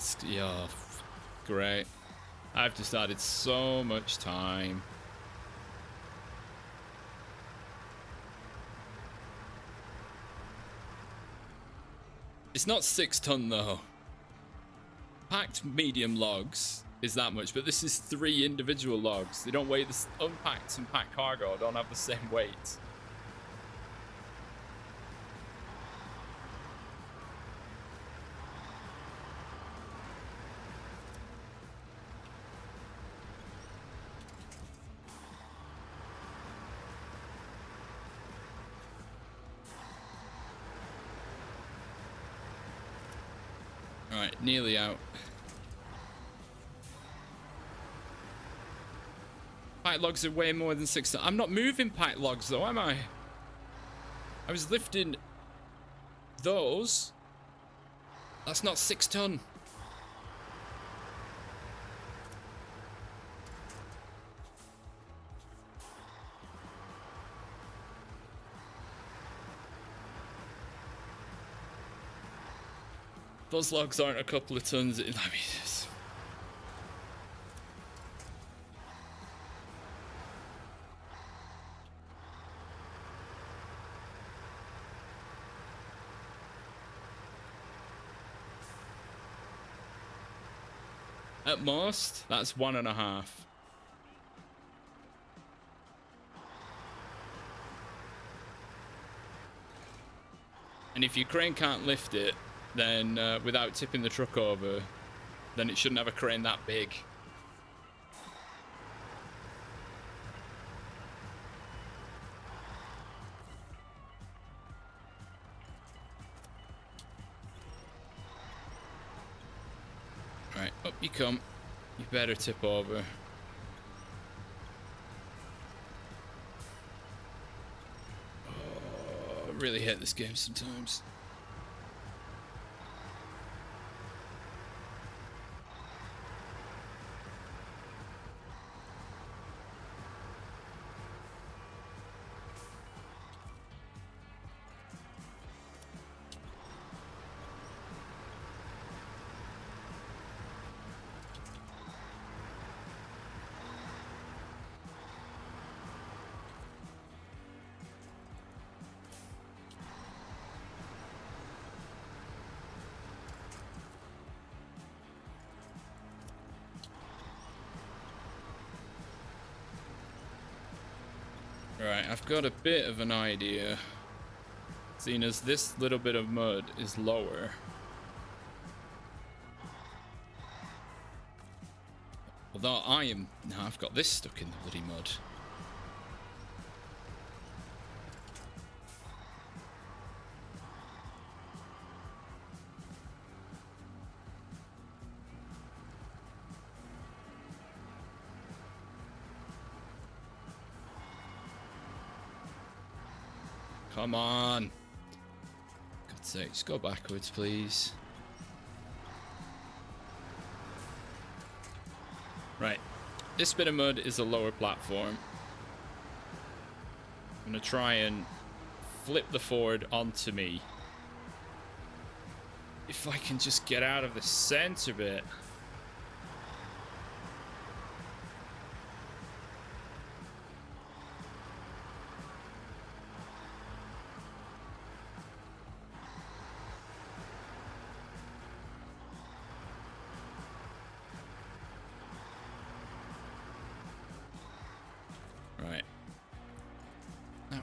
It's, yeah, great. I've just added so much time. It's not 6 ton though. Packed medium logs is that much, but this is 3 individual logs. They don't weigh this. Unpacked and packed cargo don't have the same weight. Alright, nearly out. Packed logs are way more than 6 ton. I'm not moving packed logs though, am I? I was lifting those. That's not 6 ton. Those logs aren't a couple of tons. I mean, at most, that's 1.5. And if your crane can't lift it, then without tipping the truck over, then it shouldn't have a crane that big. Right, up you come. You better tip over. Oh, I really hate this game sometimes. Right, I've got a bit of an idea. Seeing as this little bit of mud is lower. Although I've got this stuck in the bloody mud. Come on. God's sake, just go backwards, please. Right. This bit of mud is a lower platform. I'm going to try and flip the Ford onto me. If I can just get out of the center bit.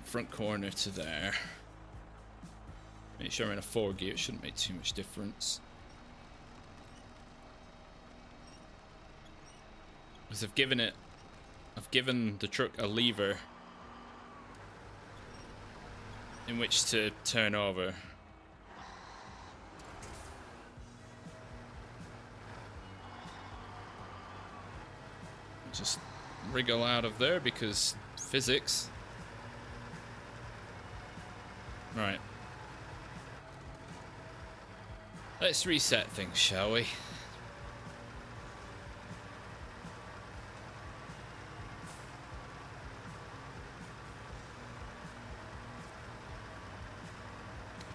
Front corner to there. Make sure I'm in a 4 gear, it shouldn't make too much difference. Because I've given the truck a lever in which to turn over. Just wriggle out of there because physics. Right. Let's reset things, shall we?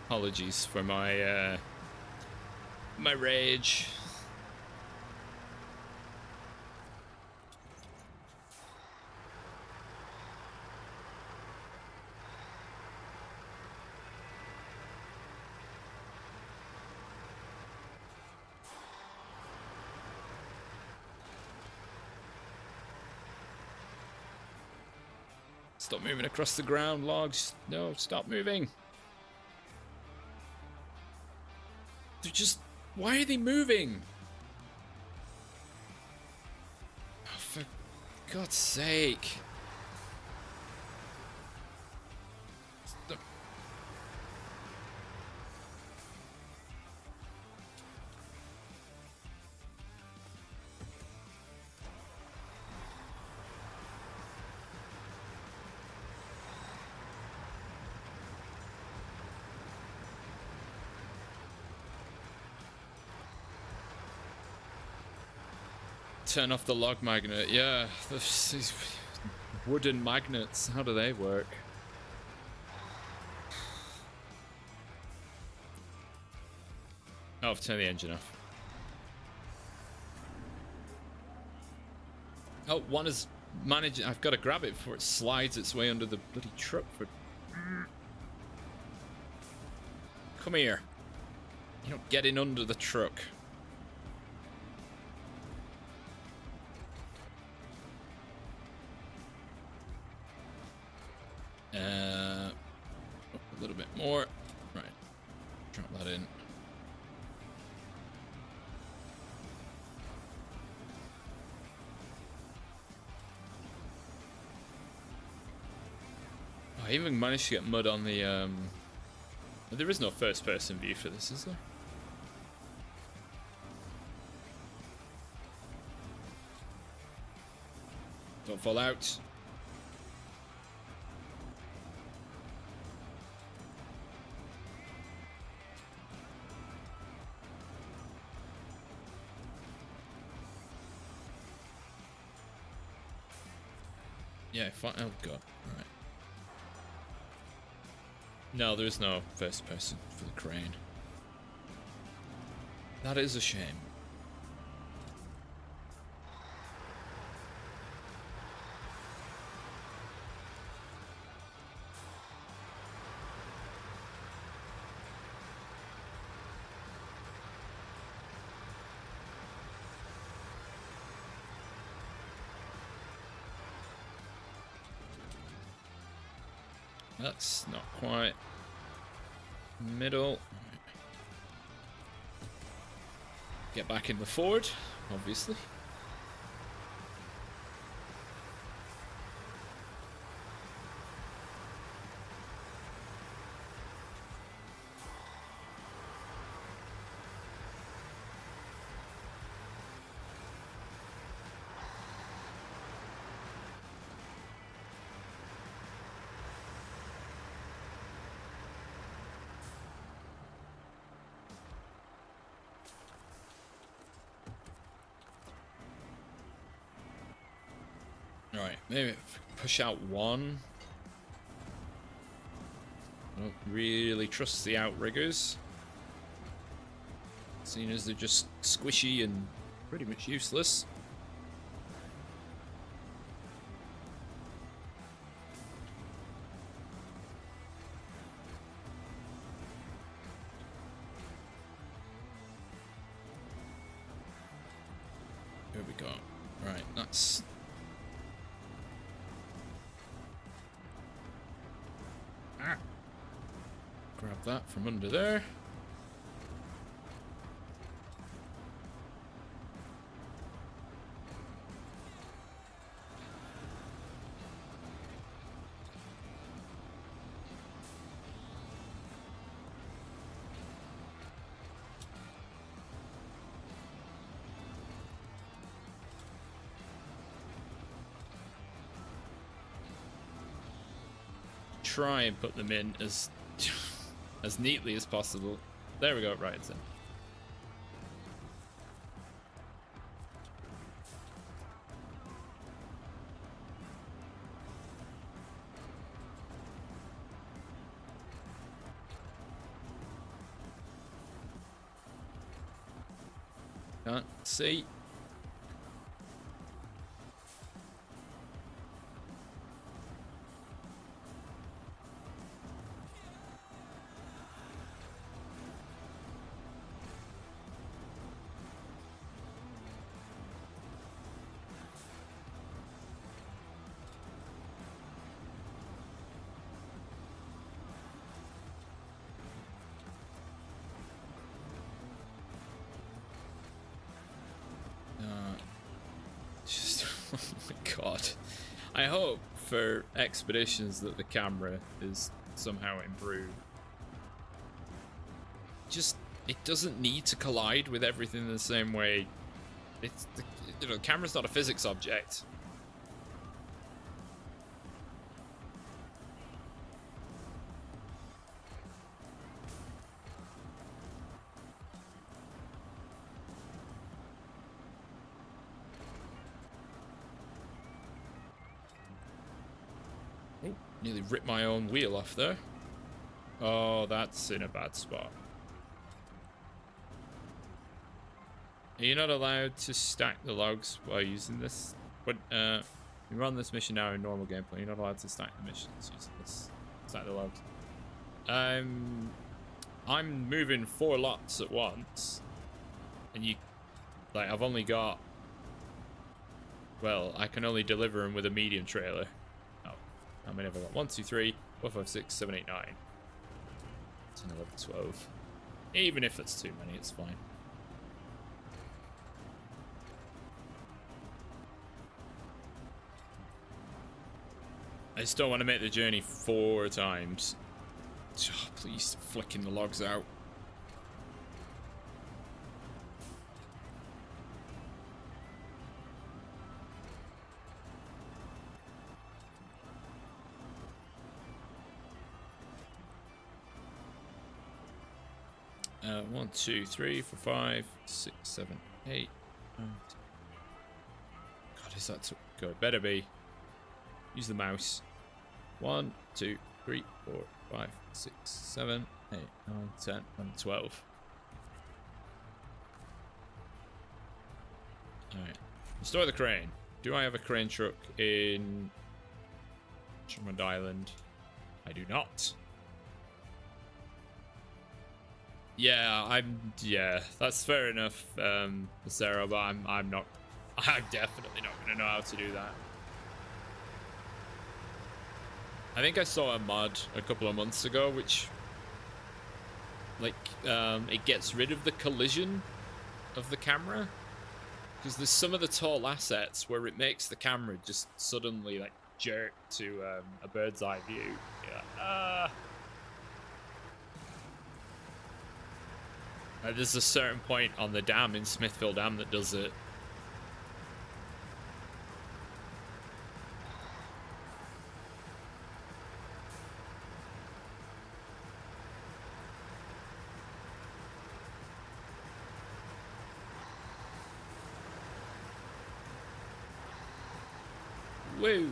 Apologies for my my rage. Stop moving across the ground, logs. No, stop moving. They're just... Why are they moving? Oh, for God's sake. Stop. Turn off the log magnet. Yeah, these wooden magnets. How do they work? Oh, I've turned the engine off. Oh, one is managing. I've got to grab it before it slides its way under the bloody truck. Come here. You're not getting under the truck. A little bit more. Right. Drop that in. I even managed to get mud on the there is no first person view for this, is there? Don't fall out. Yeah, fine. Oh god. Alright. No, there is no first person for the crane. That is a shame. That's not quite middle. Get back in the Ford, obviously. Alright, maybe push out one. I don't really trust the outriggers, seeing as they're just squishy and pretty much useless. Here we go. Right, that's... Grab that from under there. Try and put them in as as neatly as possible. There we go, right, it's in. Can't see. I hope for expeditions that the camera is somehow improved. Just, it doesn't need to collide with everything the same way. It's the camera's not a physics object. Nearly ripped my own wheel off there. Oh, that's in a bad spot. Are you not allowed to stack the logs while using this? But you run this mission now in normal gameplay. You're not allowed to stack the missions using this. Stack the logs. I'm moving 4 lots at once, and I've only got. Well, I can only deliver them with a medium trailer. How many have I got? 1, 2, 3, 4, 5, 6, 7, 8, 9. 10, 11, 12. Even if it's too many, it's fine. I just don't want to make the journey 4 times. Oh, please, flicking the logs out. One, 2, 3, 4, 5, 6, 7, 8, 9, 10. God, is that to go? It better be. Use the mouse. 1, 2, 3, 4, 5, 6, 7, 8, 9, 10, and 12. Alright. Restore the crane. Do I have a crane truck in Sherman Island? I do not. Yeah, that's fair enough, Sarah, but I'm definitely not gonna know how to do that. I think I saw a mod a couple of months ago which it gets rid of the collision of the camera, because there's some of the tall assets where it makes the camera just suddenly like jerk to a bird's eye view. Yeah. There's a certain point on the dam in Smithville Dam that does it. Woo!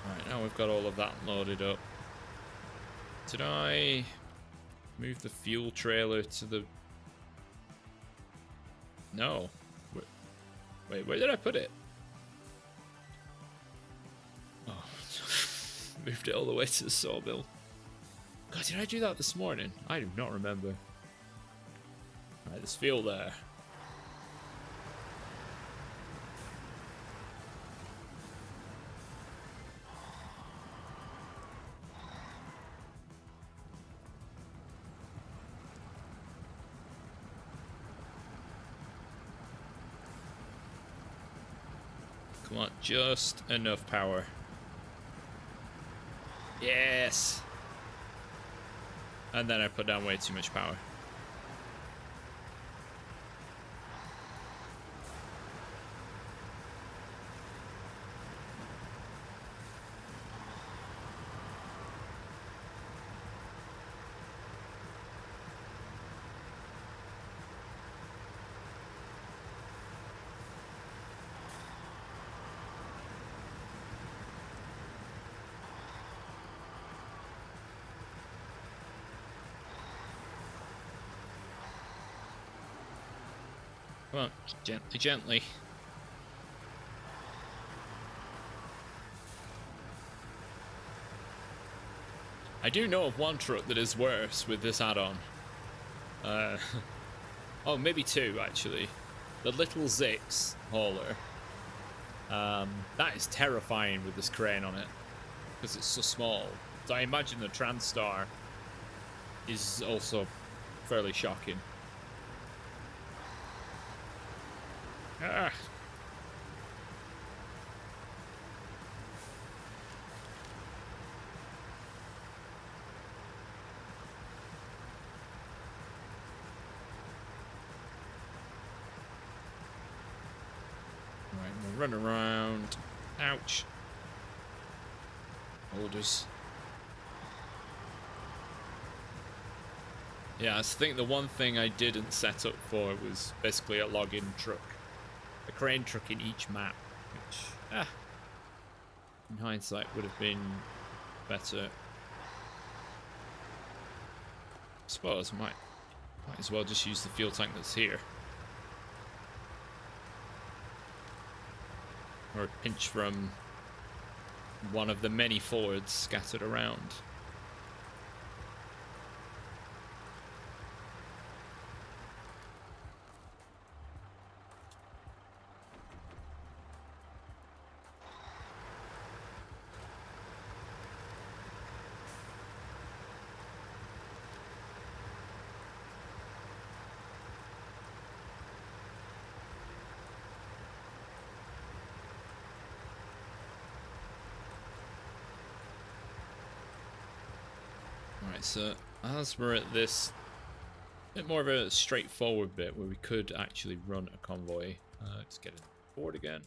Right, now we've got all of that loaded up. Did I move the fuel trailer to the... No. Wait, where did I put it? Oh. Moved it all the way to the sawmill. God, did I do that this morning? I do not remember. Alright, there's fuel there. Come on, just enough power. Yes! And then I put down way too much power. Come on, gently, gently. I do know of one truck that is worse with this add-on. Oh, maybe 2 actually. The Little Zix hauler. That is terrifying with this crane on it, because it's so small. So I imagine the Transstar is also fairly shocking. Ah. Right, we'll run around. Ouch. Holders. Yeah, I think the one thing I didn't set up for was basically a login truck. A crane truck in each map, which, in hindsight would have been better. I suppose I might as well just use the fuel tank that's here. Or pinch from one of the many Fords scattered around. Alright, so as we're at this bit more of a straightforward bit where we could actually run a convoy, let's get it forward again.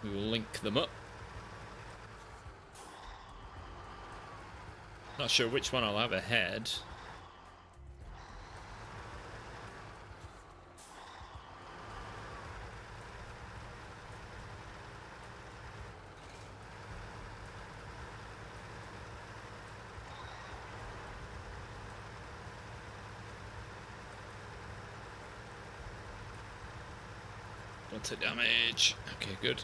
We will link them up. Not sure which one I'll have ahead. Don't take damage. Okay, good.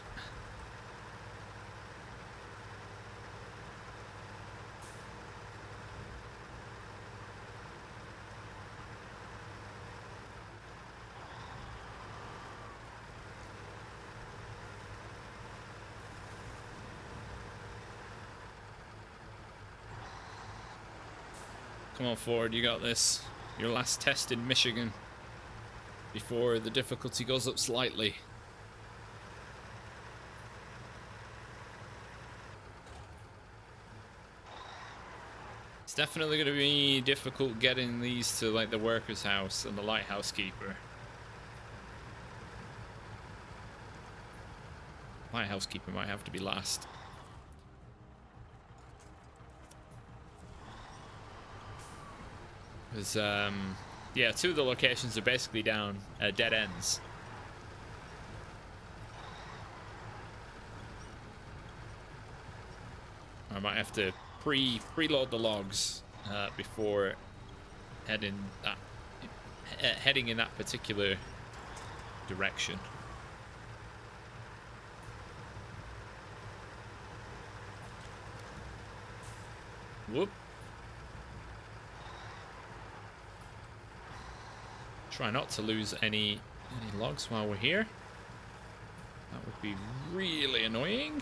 Come on, Ford, you got this. Your last test in Michigan before the difficulty goes up slightly. It's definitely going to be difficult getting these to like the worker's house and the lighthouse keeper. Lighthouse keeper might have to be last. Because, yeah, two of the locations are basically down dead ends. I might have to preload the logs before heading in that particular direction. Whoop. Try not to lose any logs while we're here. That would be really annoying.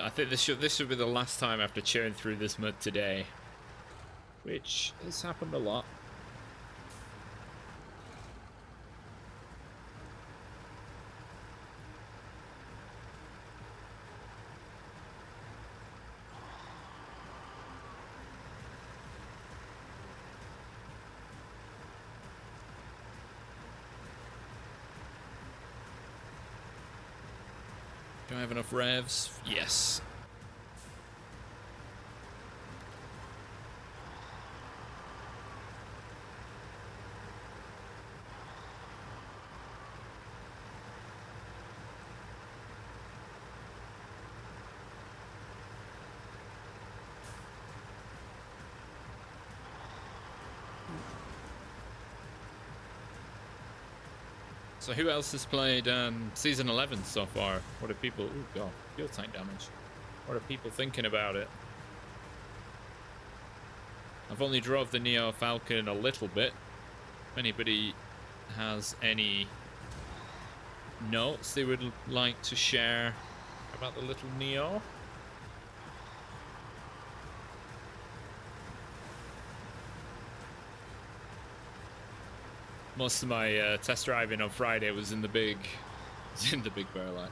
I think this should be the last time after chewing through this mud today, which has happened a lot. Do I have enough revs? Yes. So who else has played Season 11 so far? What are people... Ooh, God, fuel tank damage. What are people thinking about it? I've only drove the Neo Falcon a little bit. If anybody has any notes they would like to share about the little Neo. Most of my test driving on Friday was in the big Burlac.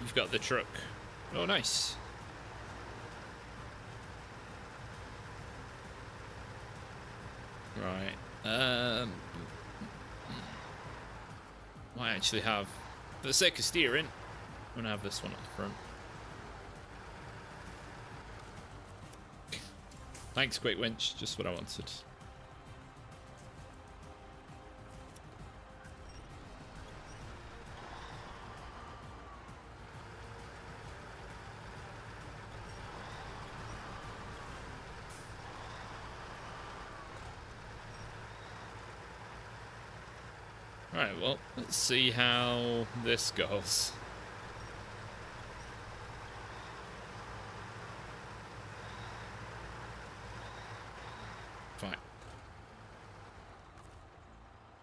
You've got the truck. Oh, nice. Right. Might actually have, for the sake of steering, I'm gonna have this one at the front. Thanks, Quick Winch. Just what I wanted. Right, well, let's see how this goes. Fine.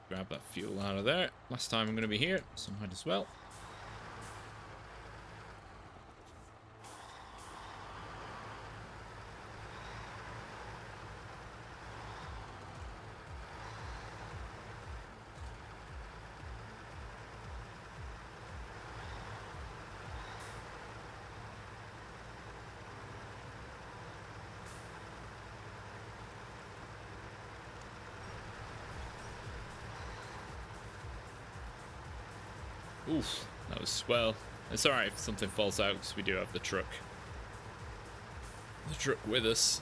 Grab that fuel out of there. Last time I'm going to be here, so might as well. Oof, that was swell. It's alright if something falls out because we do have the truck. The truck with us.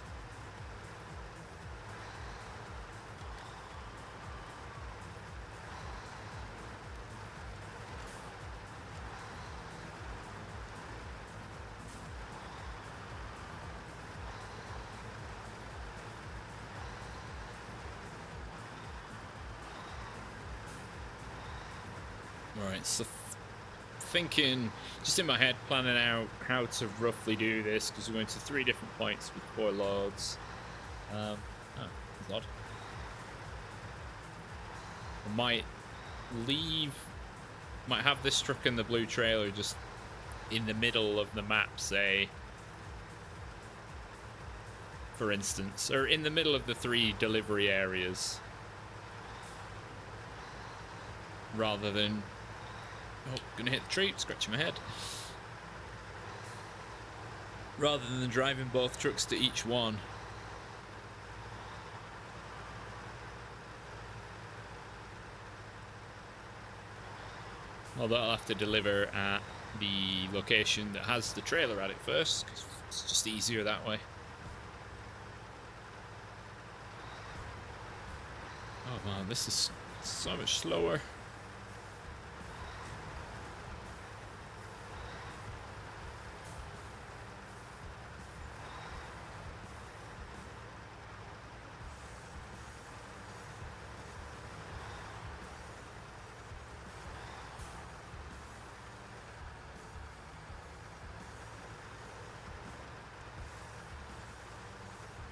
Alright, so thinking, just in my head, planning out how to roughly do this, because we're going to 3 different points with 4 loads. Oh, that's odd. I might have this truck in the blue trailer just in the middle of the map, say, for instance, or in the middle of the 3 delivery areas, rather than... Oh, gonna hit the tree, scratching my head. Rather than driving both trucks to each one. Although I'll have to deliver at the location that has the trailer at it first, because it's just easier that way. Oh man, this is so much slower.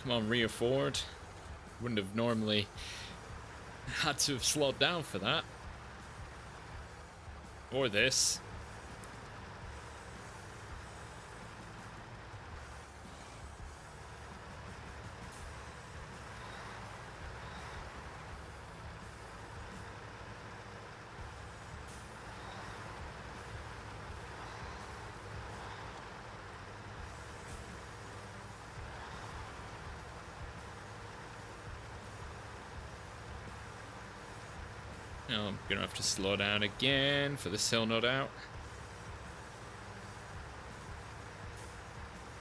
Come on, rear forward. Wouldn't have normally had to have slowed down for that. Or this. Oh, I'm gonna have to slow down again for this hill, no doubt.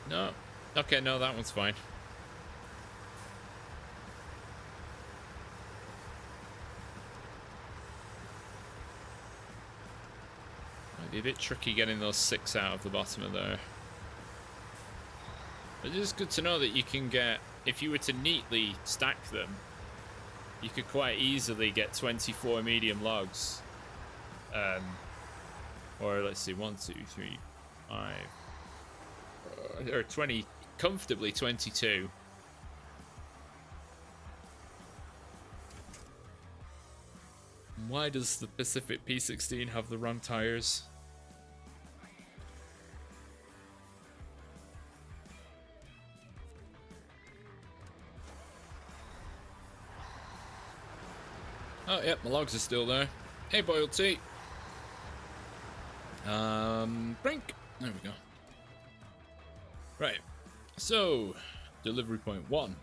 No. Okay, no, that one's fine. Might be a bit tricky getting those 6 out of the bottom of there. But it is good to know that you can get if you were to neatly stack them, you could quite easily get 24 medium logs. Or let's see, 1, 2, 3, 5, or 20, comfortably 22. Why does the Pacific P16 have the wrong tires? Oh, yep, my logs are still there. Hey, boiled tea. Brink. There we go. Right. So, delivery point 1.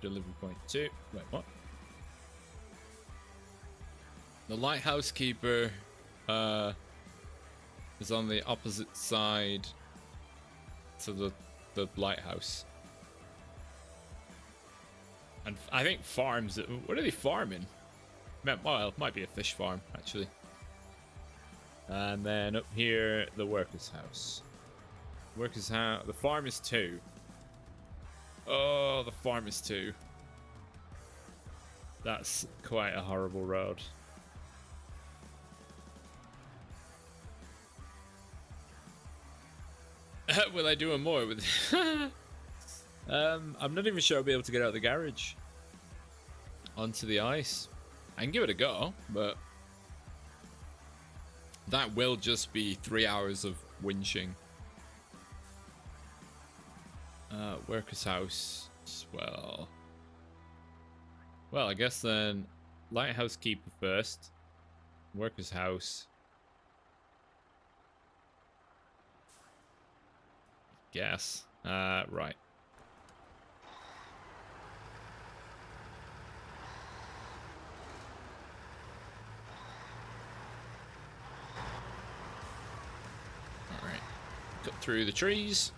Delivery point 2. Wait, what? The lighthouse keeper is on the opposite side to the lighthouse. And I think farms. What are they farming? Well, it might be a fish farm, actually. And then up here, the workers' house. Workers' house. The farm is 2. Oh, the farm is 2. That's quite a horrible road. Will I do more with I'm not even sure I'll be able to get out of the garage onto the ice. I can give it a go, but that will just be 3 hours of winching. Workers' house. Well, I guess then lighthouse keeper first. Workers' house. Guess. Right. Alright. Cut through the trees.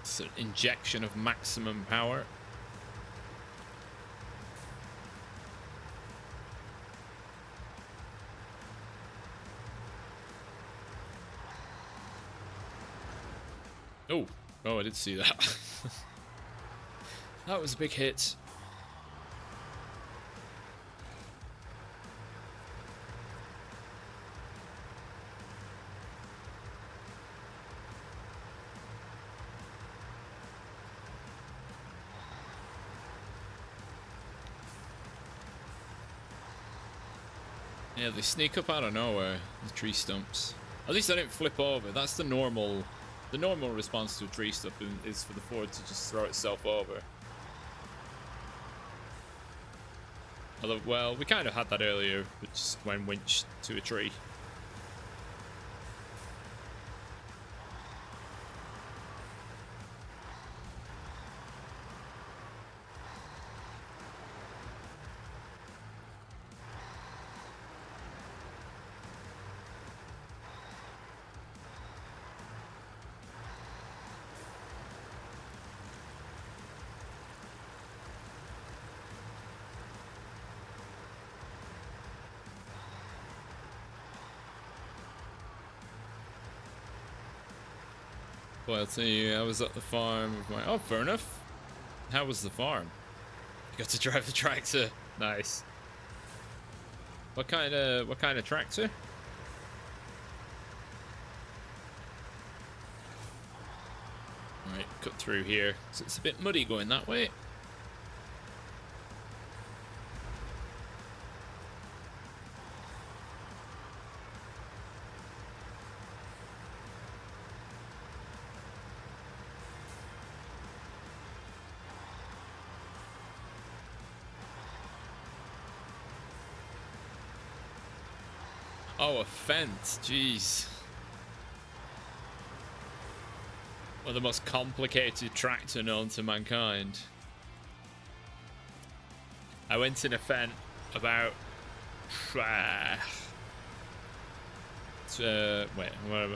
It's an injection of maximum power. Oh, I did see that. That was a big hit. Yeah, they sneak up out of nowhere, the tree stumps. At least I didn't flip over. That's the normal response to a tree stump is for the Ford to just throw itself over. Although, well, we kind of had that earlier, which just went winch to a tree. Well, I'll tell you, I was at the farm with my... Oh, fair enough. How was the farm? You got to drive the tractor. Nice. What kind of tractor? Alright, cut through here. So it's a bit muddy going that way. Oh, a fence, jeez. One of the most complicated tractor known to mankind. I went in a Fendt about...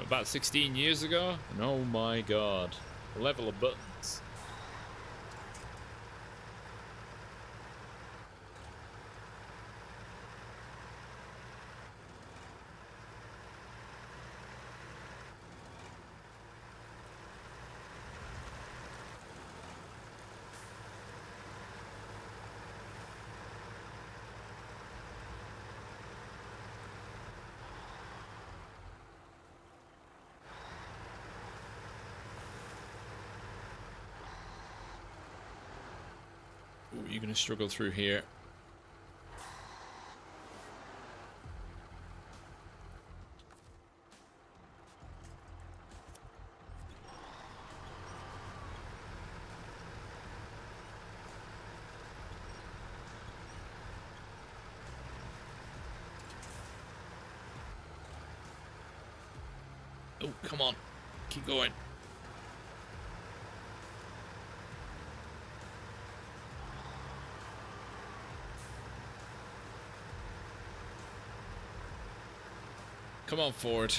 about 16 years ago? And oh my god. level of buttons. Ooh, you're gonna struggle through here. Oh, come on. Keep going. Come on, Ford.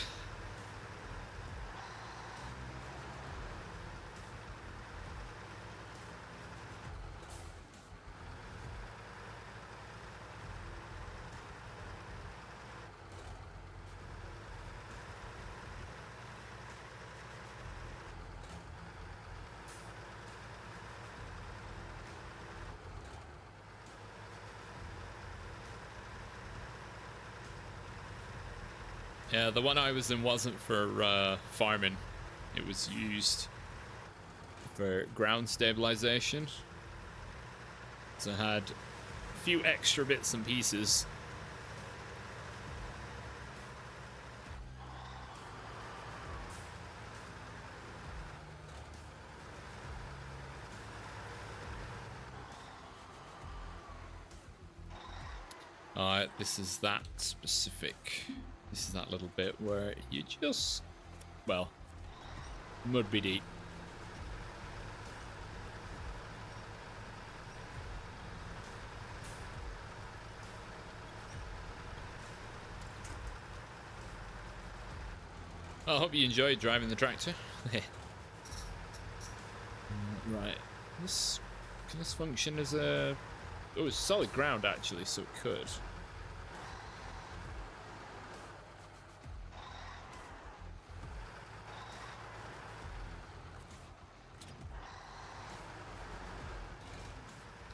Yeah, the one I was in wasn't for farming. It was used for ground stabilization. So I had a few extra bits and pieces. Alright, this is that specific. This is that little bit where you just, well, mud be deep. Well, I hope you enjoyed driving the tractor. Right, can this function as a... Oh, it's solid ground actually, so it could.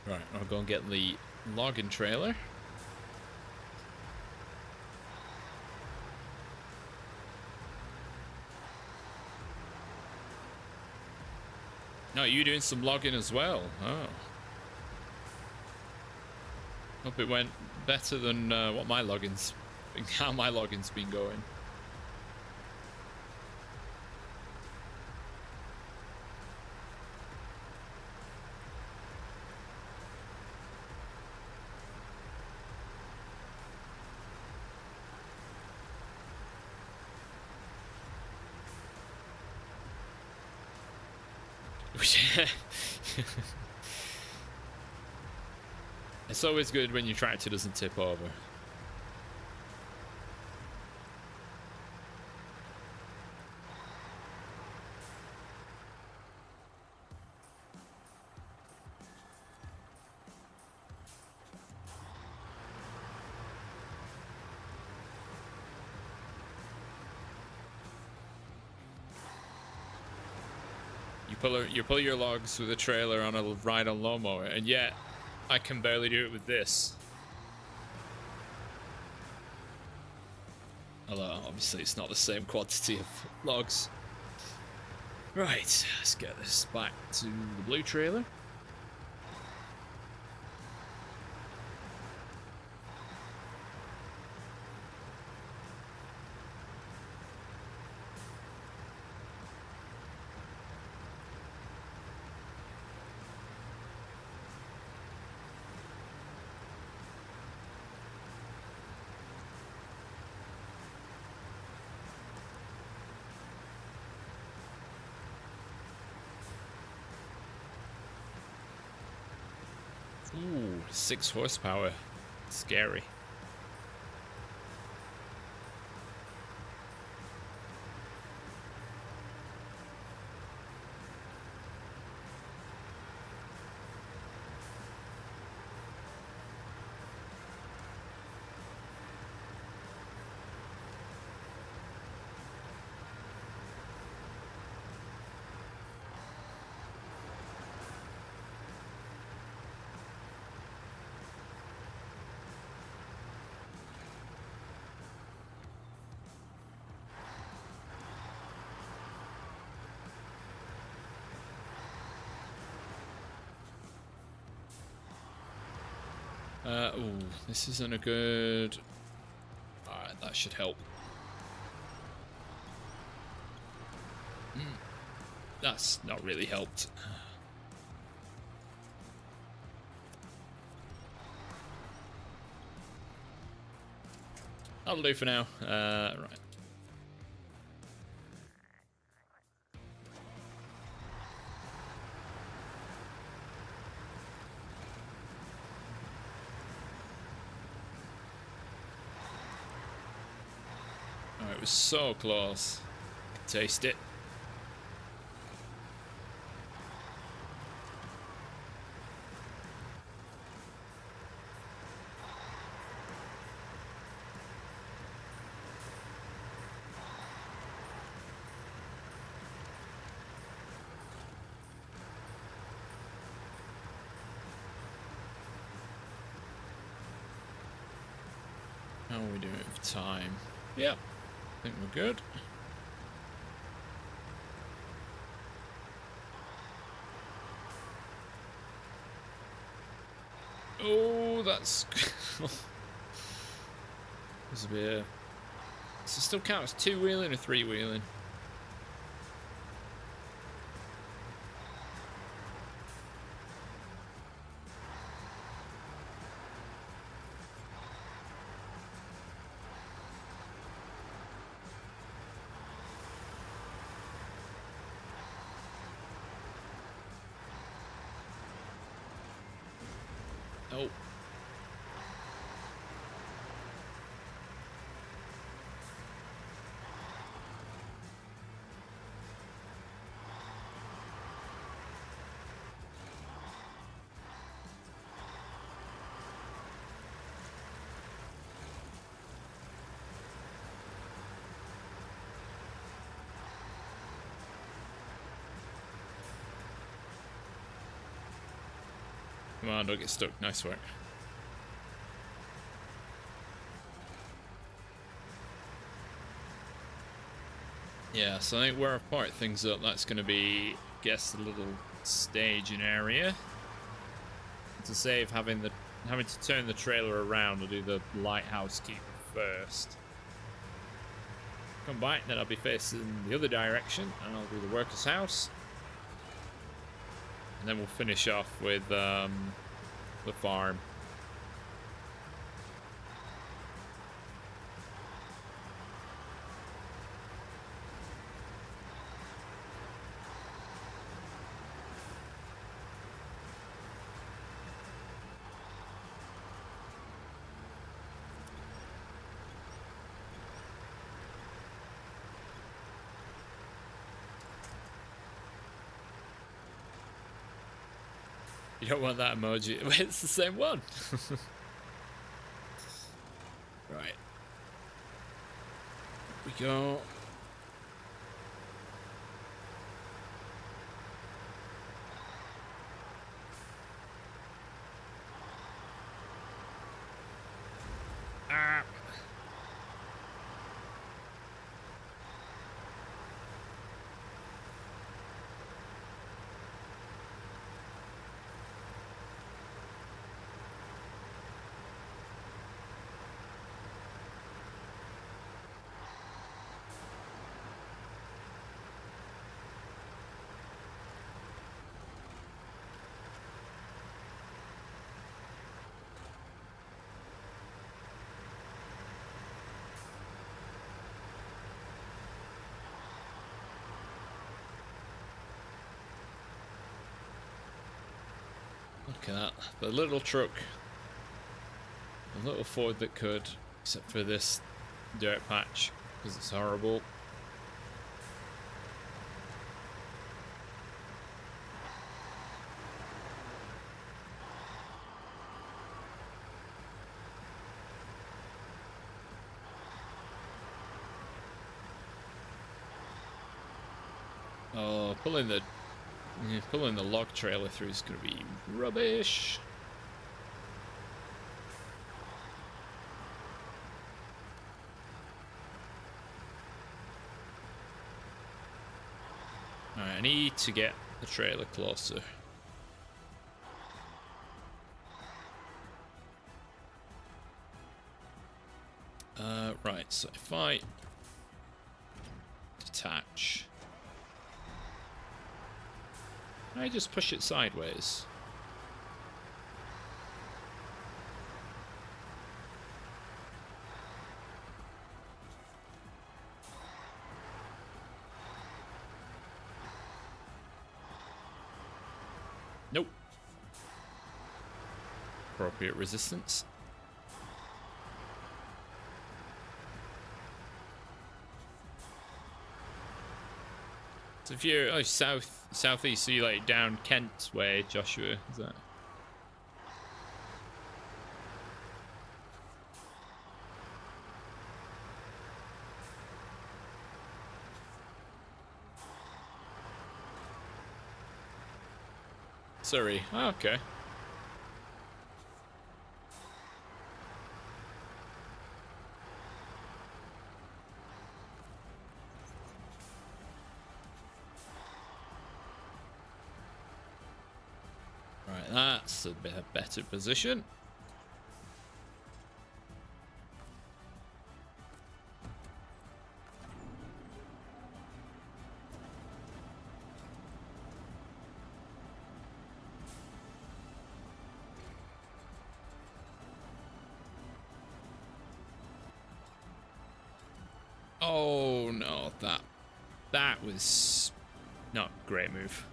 Right, I'll go and get the logging trailer. No, you doing some logging as well? Oh. Hope it went better than what my logging's, how my logging's been going. It's always good when your tractor doesn't tip over. You pull your logs with a trailer on a ride-on lawnmower, and yet I can barely do it with this. Although obviously it's not the same quantity of logs. Right, let's get this back to the blue trailer. Ooh, 6 horsepower. Scary. Oh, this isn't a good... Alright, that should help. That's not really helped. That'll do for now. Right. Oh, it was so close. I could taste it. How are we doing with time? Yeah, I think we're good. Oh, that's... This will be a... Does it still count as two-wheeling or three-wheeling? Oh. Come on, don't get stuck. Nice work. Yeah, so I think where I've parked things up, that's going to be, I guess, a little staging area. To save having to turn the trailer around, I'll do the lighthouse keeper first. Come back, then I'll be facing the other direction, and I'll do the worker's house. And then we'll finish off with the farm. You don't want that emoji. It's the same one. Right. We go. Ah. Look at that. The little truck. A little Ford that could, except for this dirt patch, because it's horrible. Oh, pulling the log trailer through is going to be rubbish. Alright, I need to get the trailer closer. Right, so if I detach, I just push it sideways. Nope. Appropriate resistance. So if you're southeast, so you like down Kent way, Joshua, is that? Surrey. Oh, okay. Right, that's a bit of better position. Oh no, that was not a great move.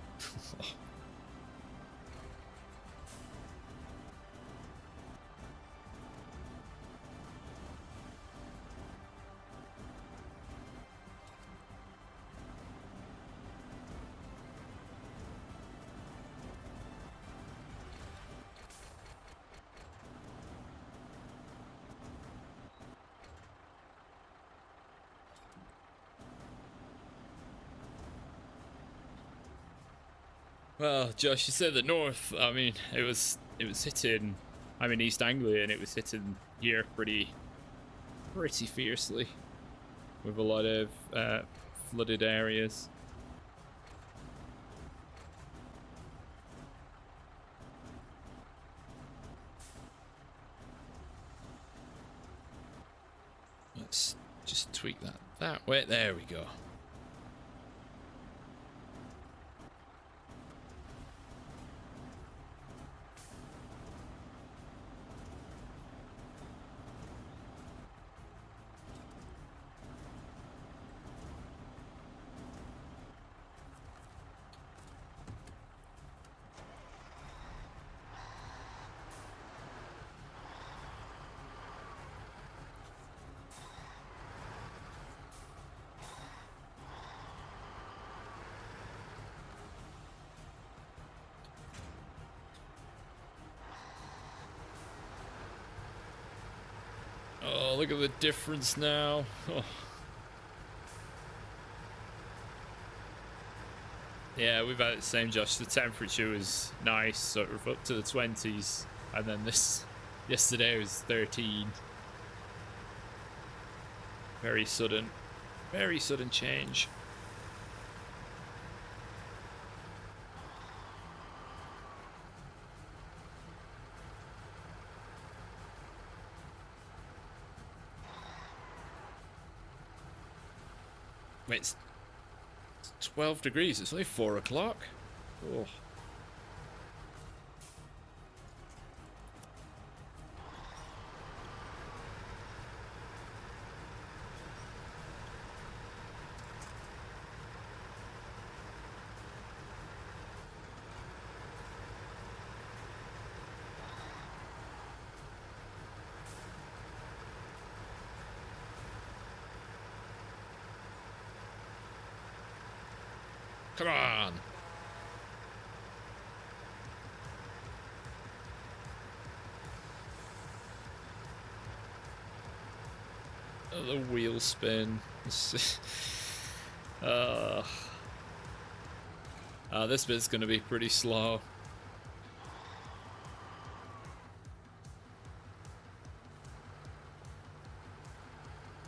Well, Josh, you said the north. I mean, it was hitting. I'm in East Anglia, and it was hitting here pretty fiercely, with a lot of flooded areas. Let's just tweak that way. There we go. Oh, look at the difference now. Oh. Yeah, we've had the same, Josh. The temperature was nice, sort of up to the 20s, and then this yesterday was 13. Very sudden change. Wait, it's 12 degrees. It's only 4 o'clock. Oh. Come on. Oh, the wheel spin. This bit's gonna be pretty slow.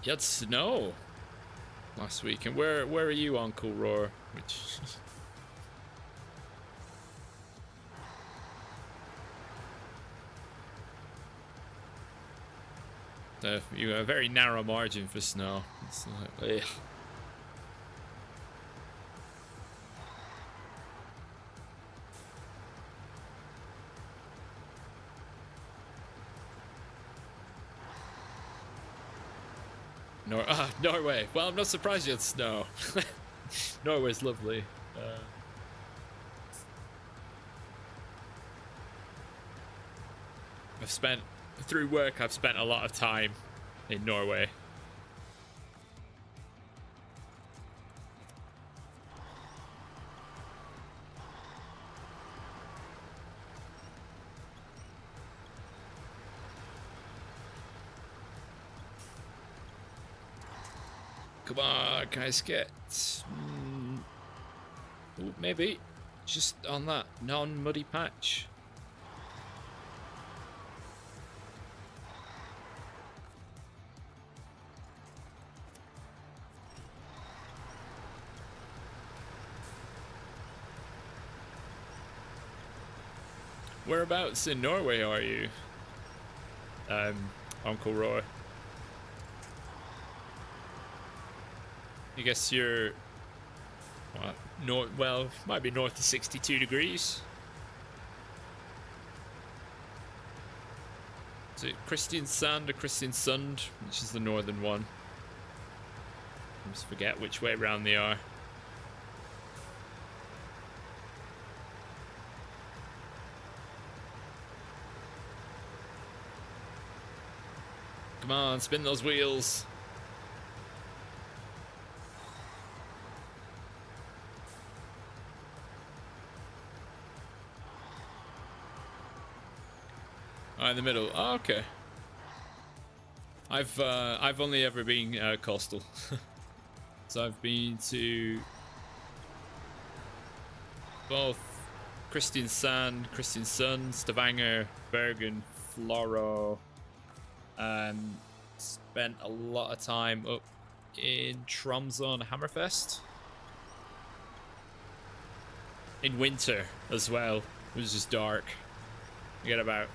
You had snow last week, and where are you, Uncle Roar? Which You have a very narrow margin for snow. It's like, ugh. Norway. Well, I'm not surprised you had snow. Norway's lovely. Through work, I've spent a lot of time in Norway. Come on, can I skate? Ooh, maybe. Just on that non-muddy patch. Whereabouts in Norway are you, Uncle Roy? I guess you're well, might be north of 62 degrees. Is it Kristiansand or Kristiansund, which is the northern one? I just forget which way around they are. Come on, spin those wheels. In the middle. Oh, okay. I've only ever been coastal, so I've been to both Kristiansand, Stavanger, Bergen, Floro, and spent a lot of time up in Tromsø and Hammerfest. In winter as well, it was just dark. You get about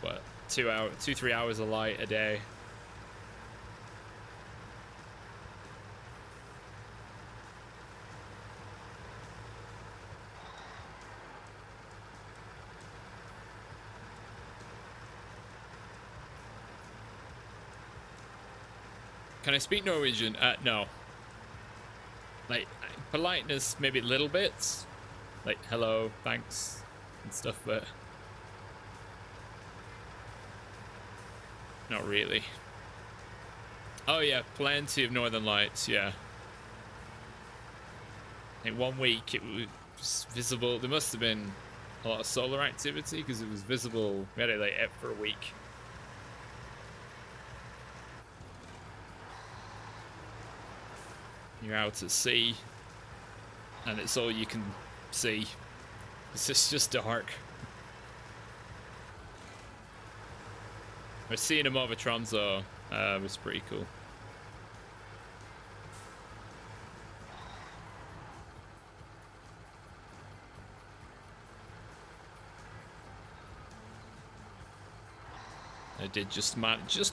what, 2-3 hours of light a day. Can I speak Norwegian? No. Like, politeness, maybe little bits. Like, hello, thanks, and stuff, but not really. Oh yeah, plenty of northern lights, yeah. In 1 week it was visible. There must have been a lot of solar activity because it was visible. We had it like up for a week. You're out at sea and it's all you can see. It's just dark. We're seeing them over Tromsø. Was pretty cool. I did just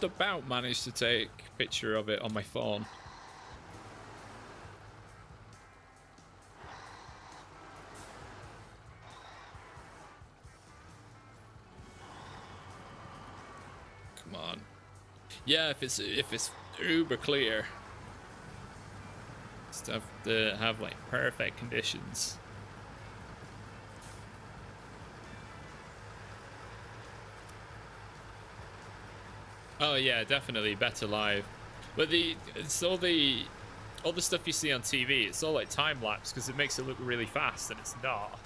about manage to take a picture of it on my phone. Yeah, if it's uber clear, just have to have like perfect conditions. Oh yeah, definitely better live. But it's all the stuff you see on TV. It's all like time lapse because it makes it look really fast, and it's not.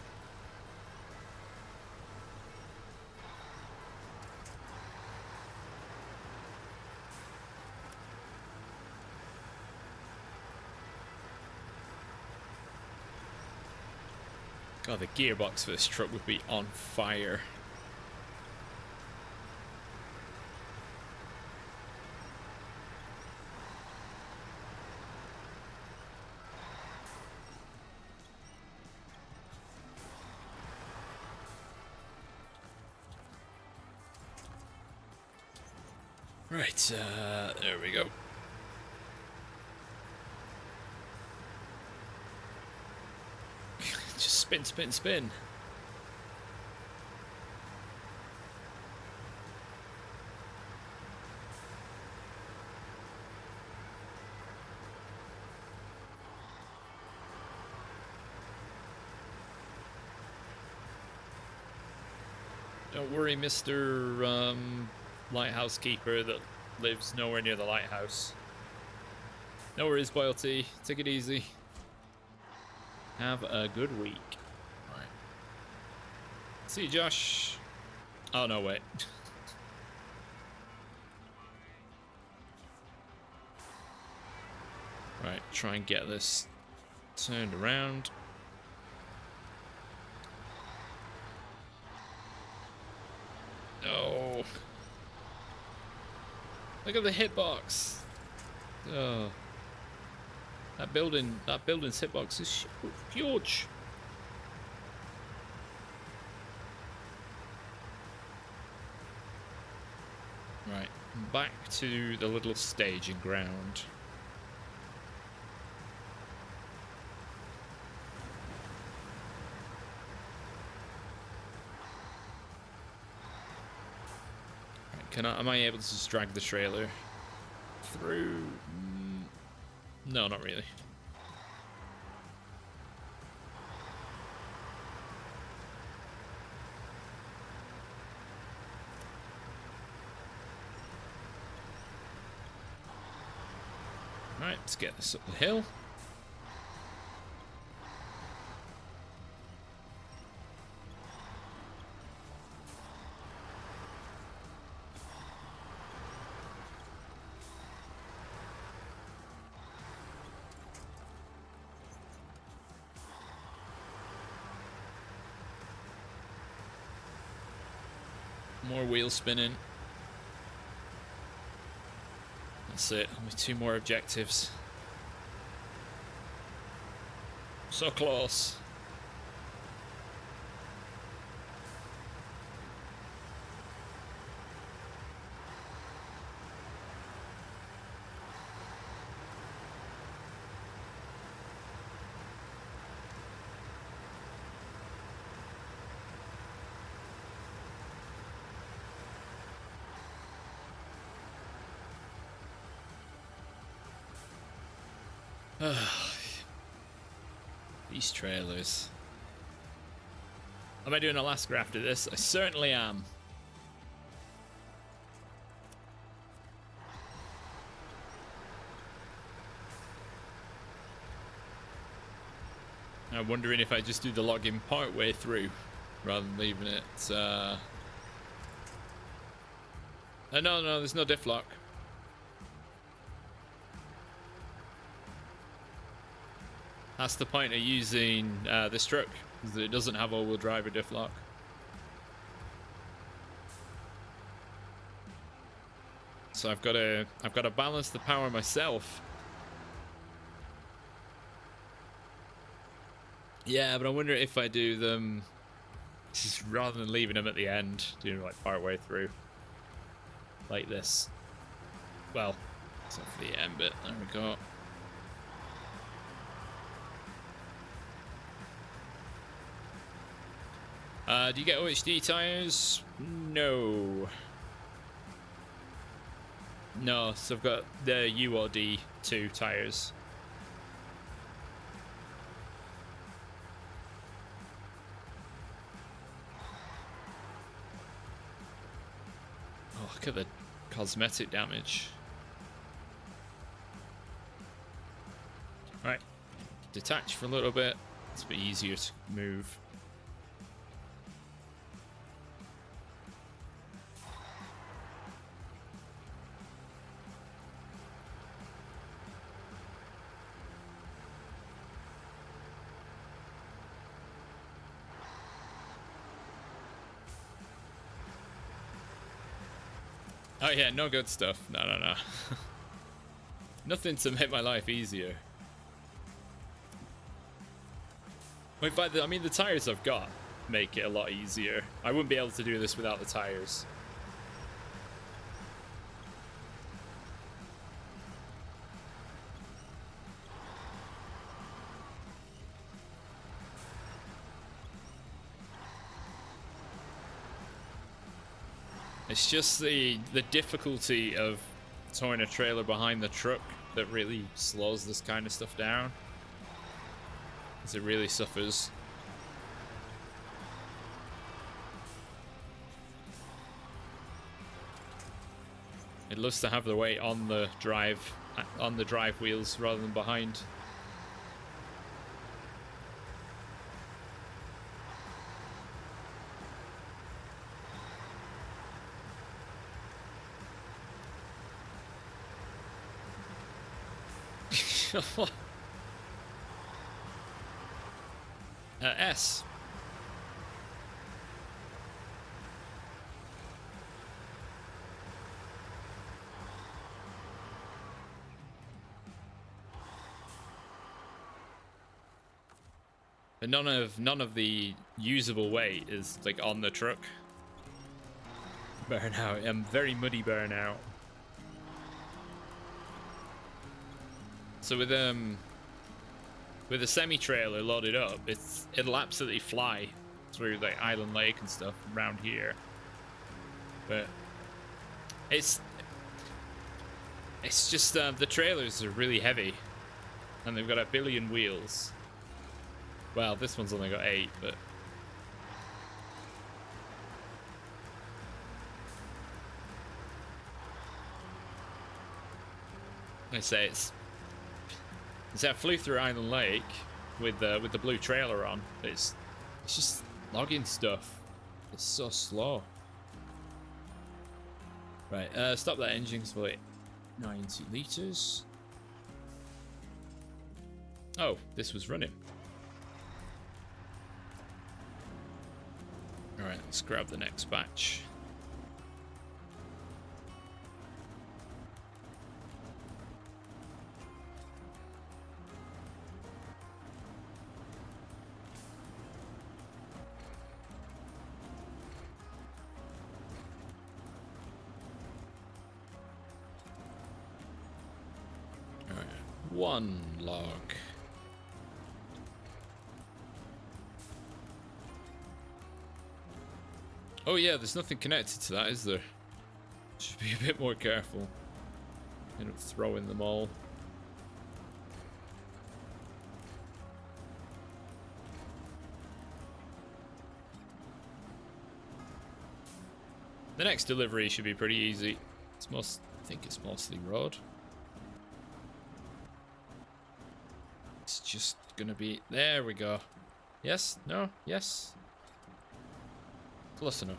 God, the gearbox for this truck would be on fire. Right, there we go. Just spin, spin, spin. Don't worry, Mr. Lighthouse Keeper that lives nowhere near the lighthouse. No worries, Boyalty. Take it easy. Have a good week. Alright. See you, Josh. Oh, no, wait. Right, try and get this turned around. Oh. Look at the hitbox. Oh. That building's hitbox is huge. Right, back to the little staging ground. Am I able to just drag the trailer through? No, not really. Right, let's get this up the hill. More wheel spinning. That's it. Only 2 more objectives. So close. These trailers. Am I doing Alaska after this? I certainly am. I'm wondering if I just do the login part way through rather than leaving it. No, there's no diff lock. That's the point of using this truck, is that it doesn't have all-wheel drive or diff lock. So I've got to balance the power myself. Yeah, but I wonder if I do them just rather than leaving them at the end, doing like part way through, like this. Well, except for the end bit. There we go. Do you get OHD tires? No. No, so I've got the UOD 2 tires. Oh, look at the cosmetic damage. Right, detach for a little bit. It's a bit easier to move. Oh yeah, no good stuff. No. Nothing to make my life easier. In fact, I mean, the tires I've got make it a lot easier. I wouldn't be able to do this without the tires. It's just the difficulty of towing a trailer behind the truck that really slows this kind of stuff down, as it really suffers. It loves to have the weight on the drive wheels rather than behind. S. But none of the usable weight is like on the truck. Burnout. Very muddy burnout. So with a semi-trailer loaded up, it'll absolutely fly through like Island Lake and stuff around here. But it's just the trailers are really heavy, and they've got 1 billion wheels. Well, this one's only got 8, but I say I flew through Island Lake with the blue trailer on. It's just logging stuff. It's so slow. Right, stop that engine because we're 90 liters. Oh, this was running. All right, let's grab the next batch. One log. Oh yeah, there's nothing connected to that, is there? Should be a bit more careful. End up throwing them all. The next delivery should be pretty easy. I think it's mostly road. It's just gonna be, there we go. Yes, no, yes. Close enough.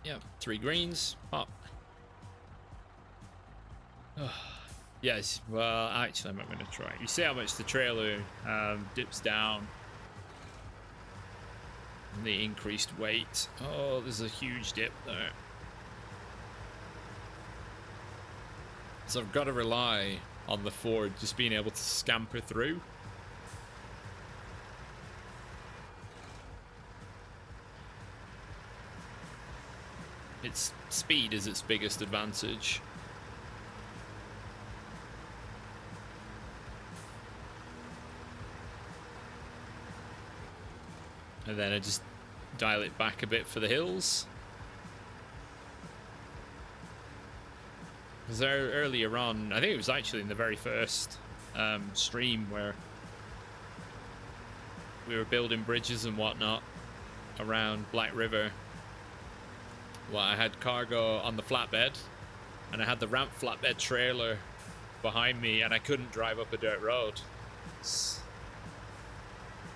Yeah, 3 greens. Pop. Yes, well, actually, I'm not going to try. You see how much the trailer dips down. And the increased weight. Oh, there's a huge dip there. So I've got to rely on the Ford just being able to scamper through. Its speed is its biggest advantage. And then I just dial it back a bit for the hills. Because earlier on, I think it was actually in the very first stream where we were building bridges and whatnot around Black River. Well, I had cargo on the flatbed, and I had the ramp flatbed trailer behind me, and I couldn't drive up a dirt road.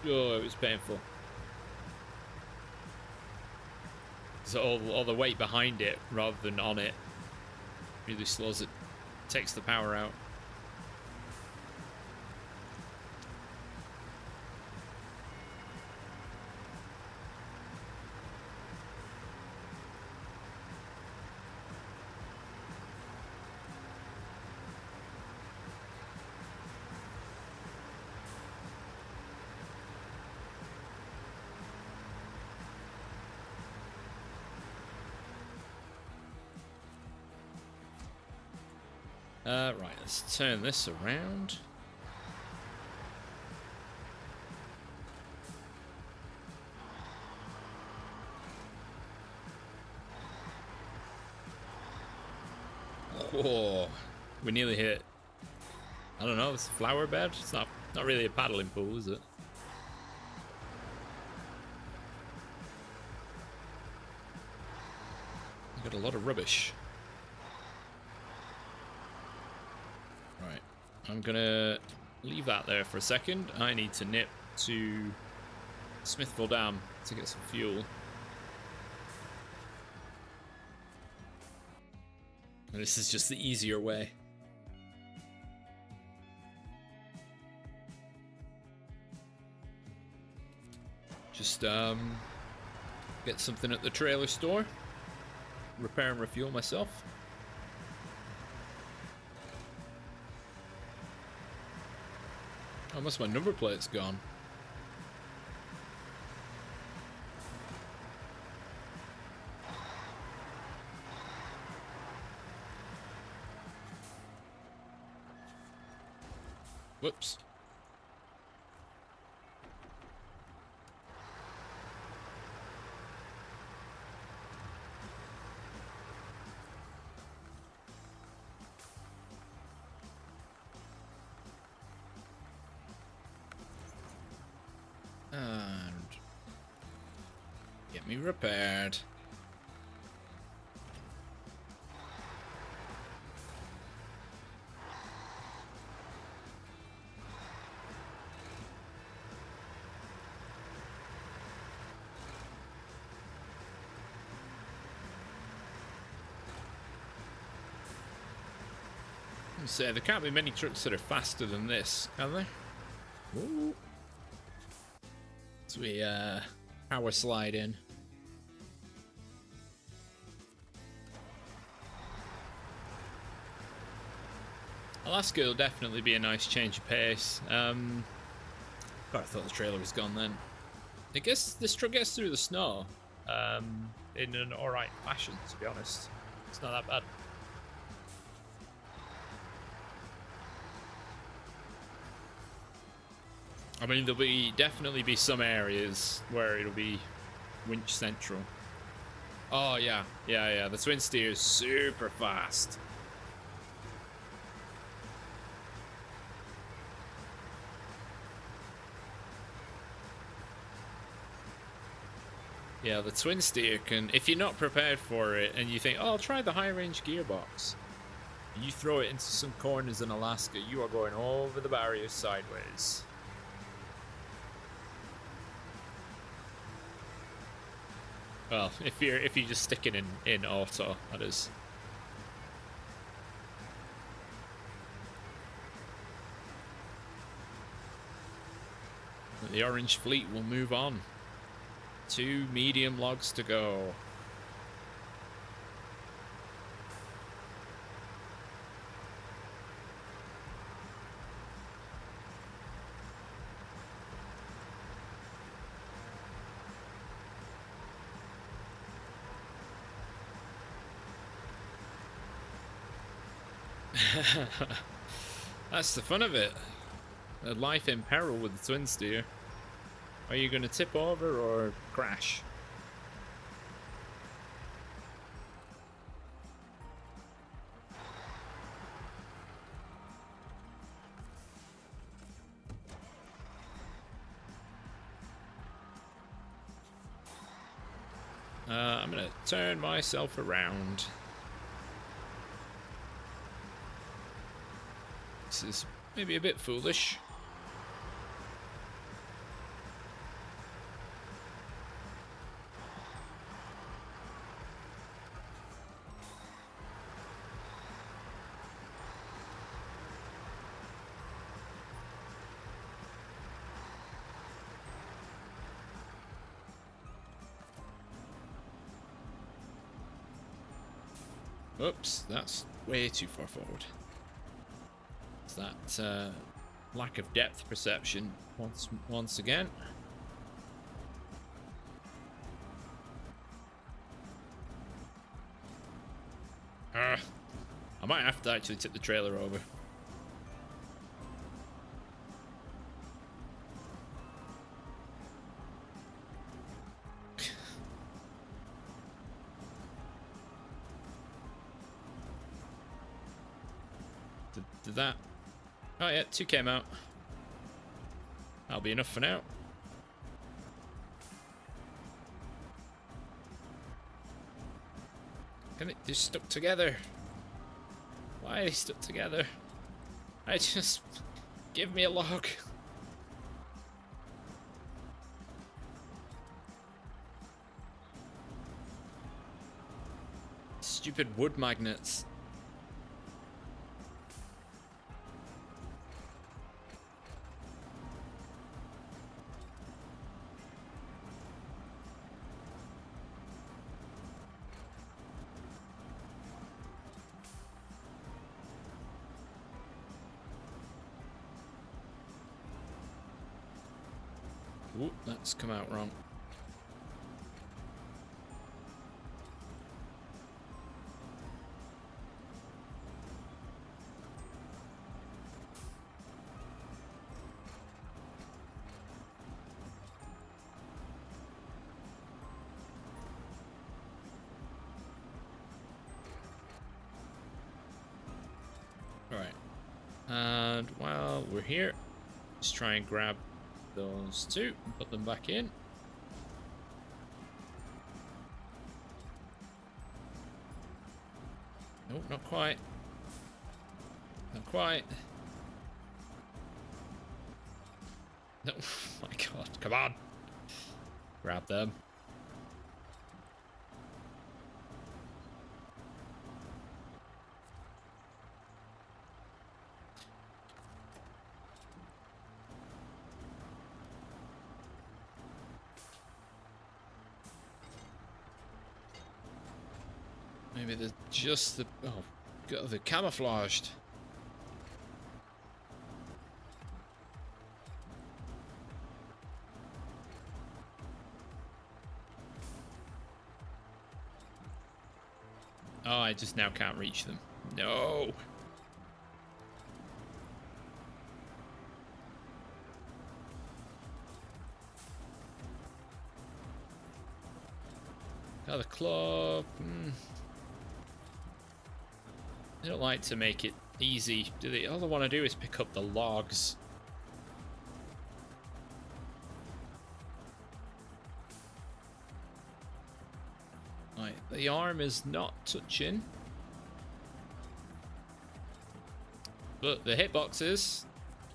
Oh, it was painful. So all the weight behind it, rather than on it, really slows it, takes the power out. Right, let's turn this around. Oh, we nearly hit. I don't know, it's a flower bed. It's not really a paddling pool, is it? Got a lot of rubbish. Right, I'm gonna leave that there for a second. I need to nip to Smithville Dam to get some fuel. And this is just the easier way. Just get something at the trailer store. Repair and refuel myself. Oh, must my number plate's gone. Whoops. And get me repaired. So there can't be many trucks that are faster than this, can there? Ooh. So we power slide in. Alaska will definitely be a nice change of pace. God, I thought the trailer was gone then. I guess this truck gets through the snow in an alright fashion, to be honest. It's not that bad. I mean, there'll definitely be some areas where it'll be winch central. Oh yeah, the twin steer is super fast. Yeah, the twin steer can, if you're not prepared for it and you think, oh, I'll try the high range gearbox, you throw it into some corners in Alaska, you are going over the barriers sideways. Well, if you're just sticking in auto, that is. The orange fleet will move on. 2 medium logs to go. That's the fun of it. A life in peril with the twin steer. Are you going to tip over or crash? I'm going to turn myself around. This is maybe a bit foolish. Oops, that's way too far forward. It's that lack of depth perception once again. I'm might have to actually tip the trailer over. Did that? Oh yeah, 2 came out. That'll be enough for now. They're stuck together. Why are they stuck together? I just... Give me a log. Stupid wood magnets. Ooh, that's come out wrong. Alright. And while we're here, let's try and grab those 2 and put them back in. Nope, not quite. Not quite. No, oh my god, come on. Grab them. Maybe they're just the... Oh, God, they're camouflaged. Oh, I just now can't reach them. No! Oh, the club... They don't like to make it easy, do they? All they want to do is pick up the logs. Right, the arm is not touching. But the hitbox is.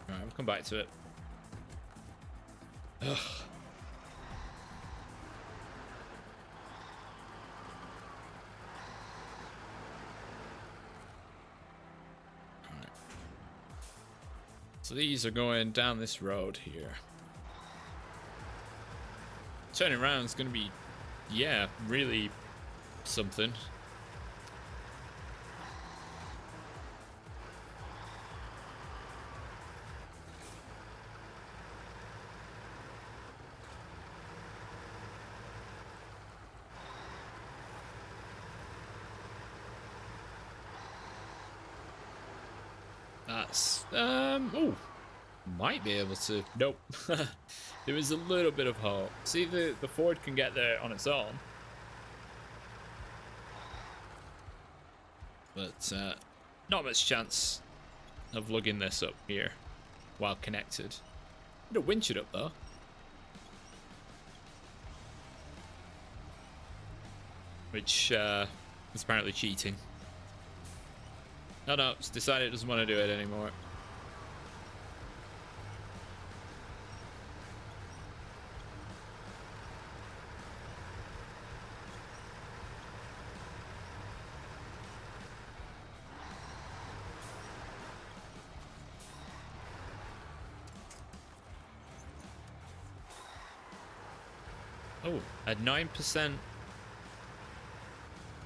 Alright, we'll come back to it. Ugh. So these are going down this road here. Turning around is going to be, yeah, really something. That's, oh, might be able to, nope. There was a little bit of hope. See, the Ford can get there on its own. But, not much chance of lugging this up here while connected. I'm gonna winch it up, though. Which, is apparently cheating. No, it's decided it doesn't want to do it anymore. Oh, at 9%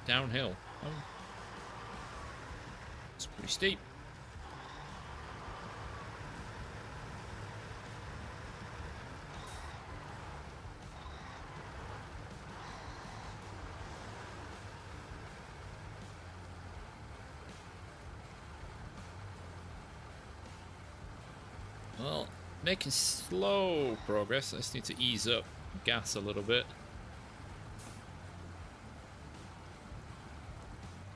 downhill. Oh. It's pretty steep. Well, making slow progress. I just need to ease up gas a little bit.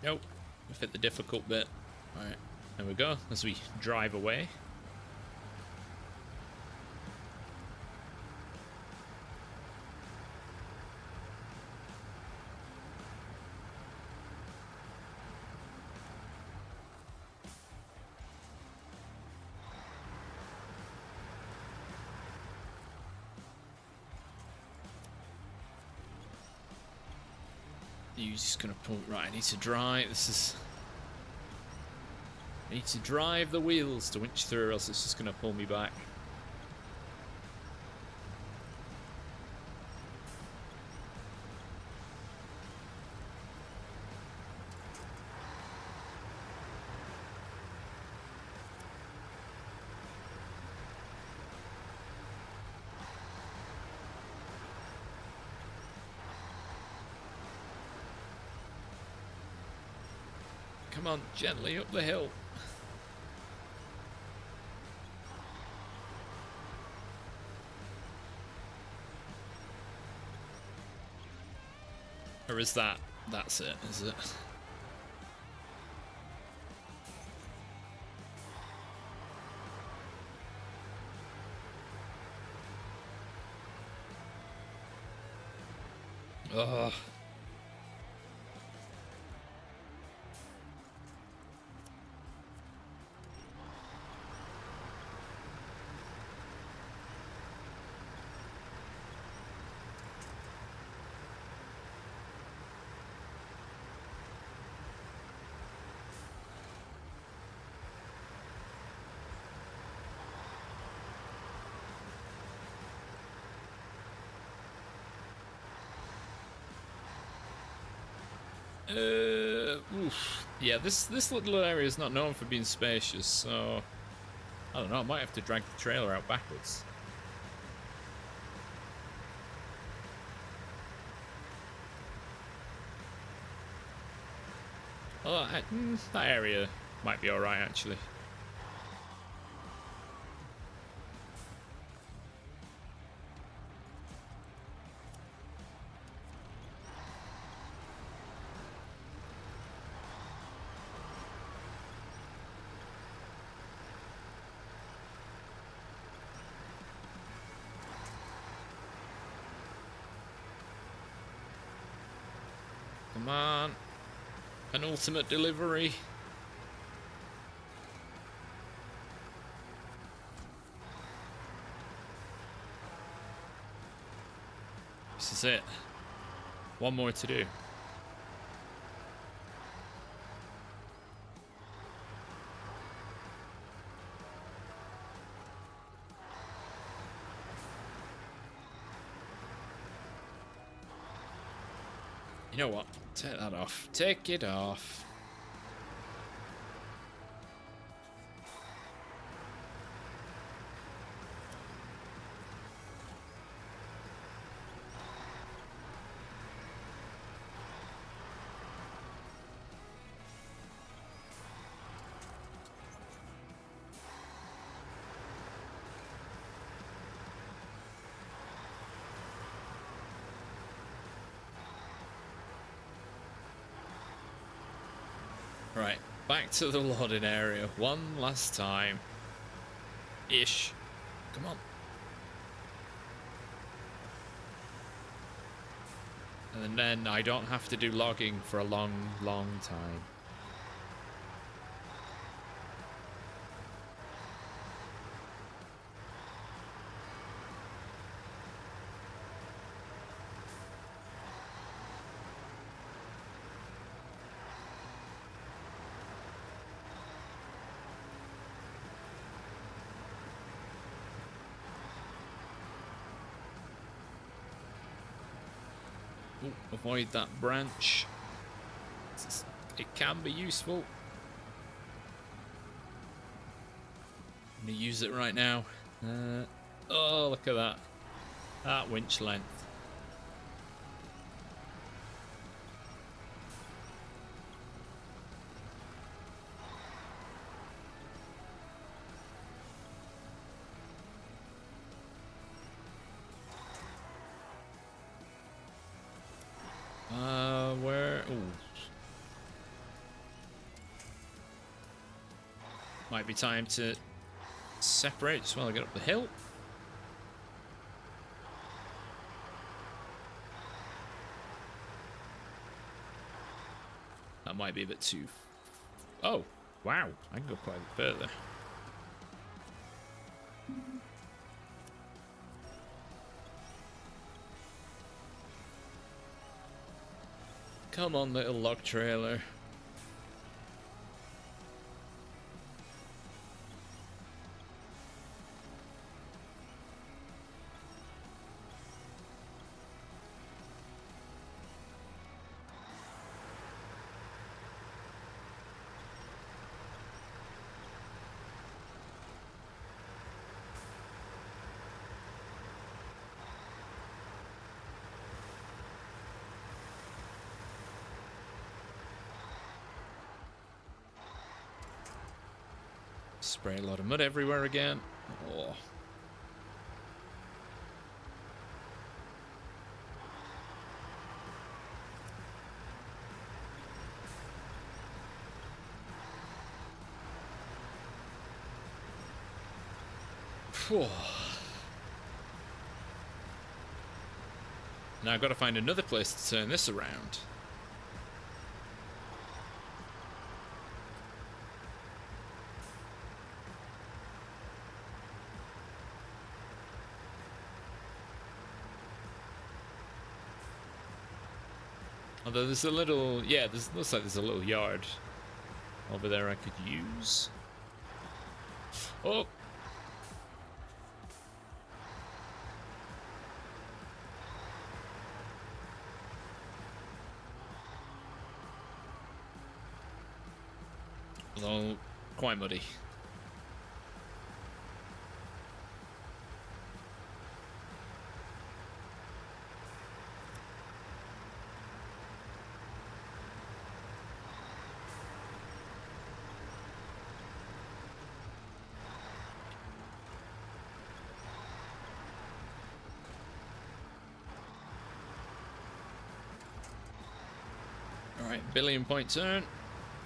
Nope, we've hit the difficult bit. Alright, there we go, as we drive away. You're just gonna pull. Right, I need to drive. I need to drive the wheels to winch through, or else it's just gonna pull me back. Come on, gently up the hill. Or is that... that's it, is it? Ugh. Oof. Yeah, this little area is not known for being spacious, so I don't know, I might have to drag the trailer out backwards. Oh, that area might be alright actually. Come on. An ultimate delivery. This is it. One more to do. You know what? Take that off. Take it off. Right, back to the loading area one last time. Ish. Come on. And then I don't have to do logging for a long, long time. Ooh, avoid that branch. It can be useful. I'm gonna use it right now. Oh, look at that. That winch length. Might be time to separate just while I get up the hill. That might be a bit too... Oh, wow. I can go quite a bit further. Come on, little log trailer. Spray a lot of mud everywhere again. Oh. Whew. Now I've got to find another place to turn this around. Although there's a little, yeah, looks like there's a little yard over there I could use. Oh! Although, quite muddy. Alright, billion point turn.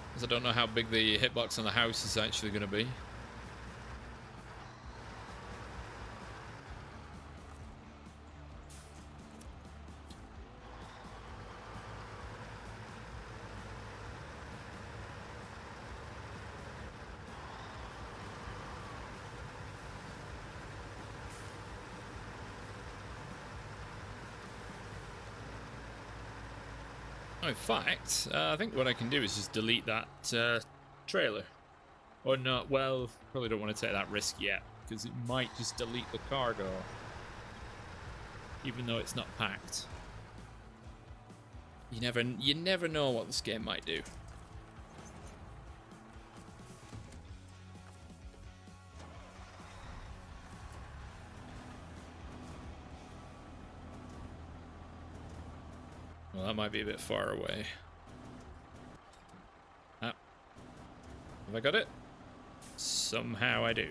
Because I don't know how big the hitbox on the house is actually going to be. Oh, in fact, I think what I can do is just delete that trailer. Or not, well, probably don't want to take that risk yet, because it might just delete the cargo, even though it's not packed. You never know what this game might do. Well, that might be a bit far away. Ah. Have I got it? Somehow I do.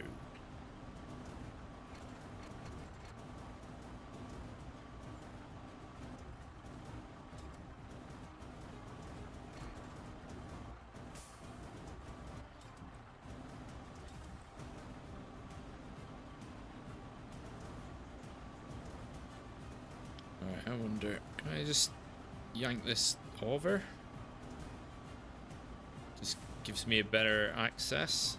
Alright, I wonder, can I just yank this over? Just gives me a better access.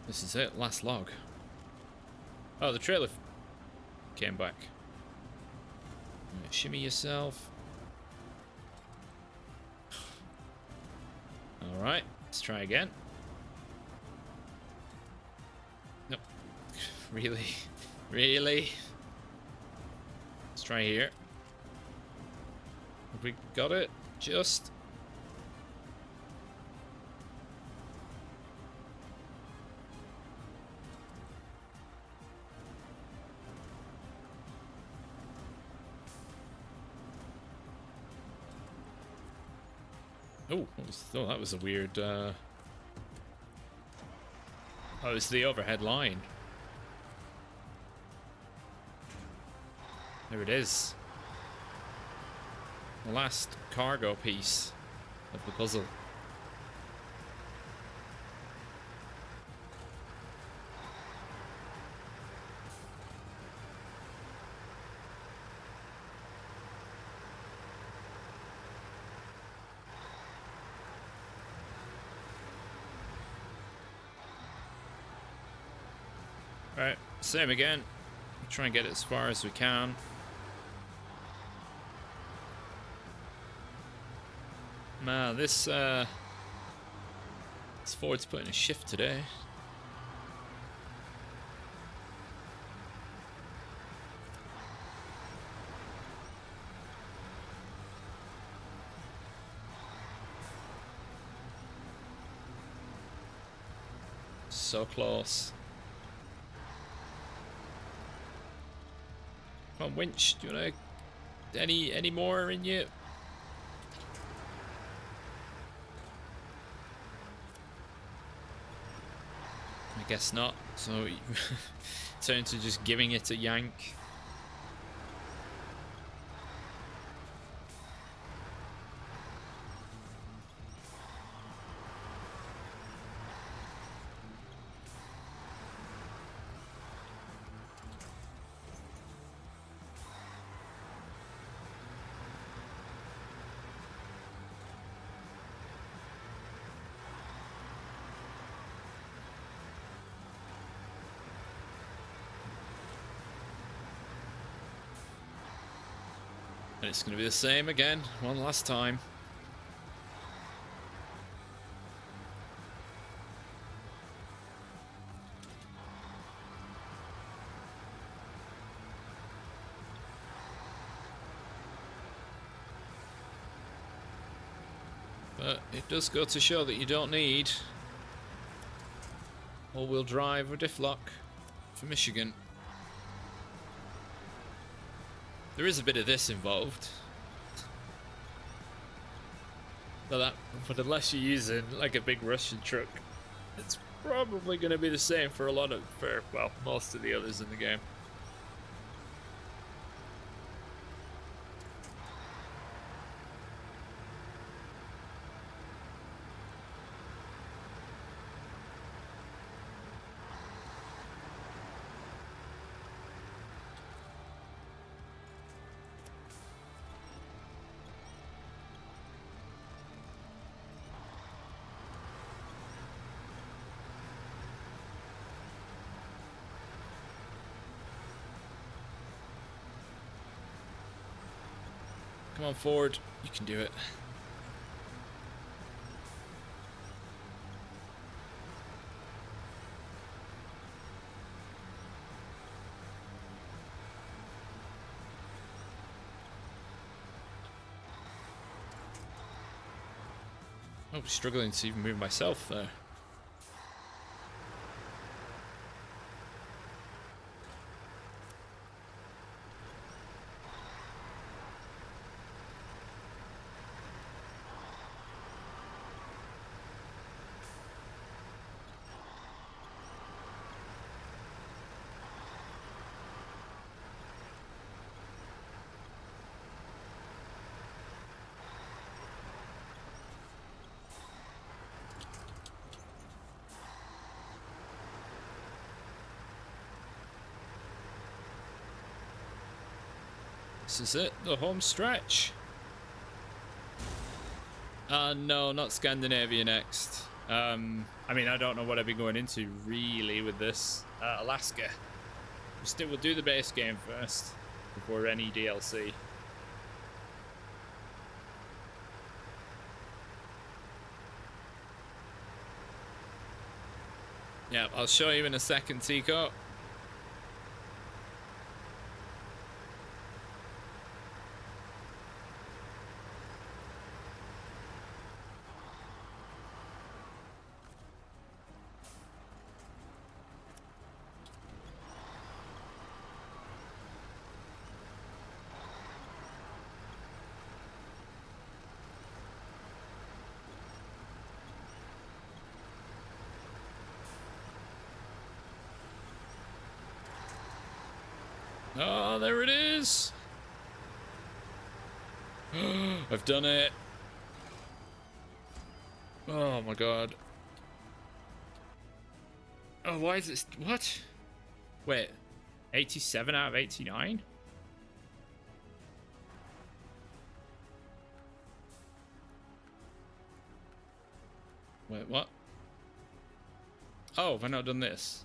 This is it, last log. Oh, the trailer came back. Right, shimmy yourself. Alright, let's try again. Nope. Really? Really? Let's try here. Have we got it? Just... Oh, that was a weird... Oh, it's the overhead line. There it is. The last cargo piece of the puzzle. Right, same again. Try and get it as far as we can. Man, this Ford's putting a shift today. So close. Come on, Winch, do you wanna any more in you? I guess not. So turn to just giving it a yank. And it's going to be the same again, one last time. But it does go to show that you don't need all-wheel drive or diff lock for Michigan. There is a bit of this involved. But unless you're using like a big Russian truck, it's probably going to be the same for well, most of the others in the game. Come on, Ford. You can do it. Oh, struggling to even move myself there. This is it, the home stretch. No, not Scandinavia next. I mean, I don't know what I'd be going into really with this. Alaska. We'll do the base game first before any DLC. Yeah, I'll show you in a second, Tico. Oh, there it is. I've done it. Oh my god. Oh, why is it? What? Wait, 87 out of 89? Wait, what? Oh, have I not done this?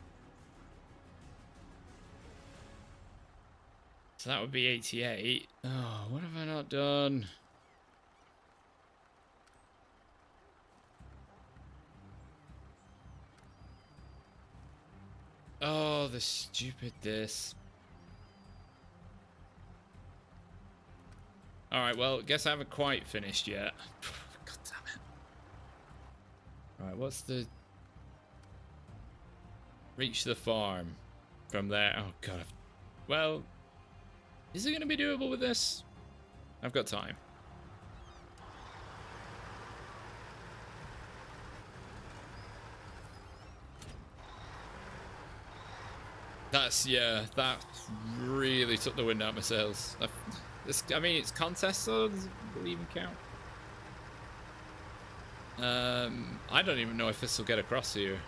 So that would be 88. Oh, what have I not done? Oh, the stupid this. Alright, well, guess I haven't quite finished yet. God damn it. Alright, what's the... Reach the farm. From there. Oh, God. Well, is it going to be doable with this? I've got time. That's, yeah, that really took the wind out of my sails. I mean, it's contest, so does it even count? I don't even know if this will get across here.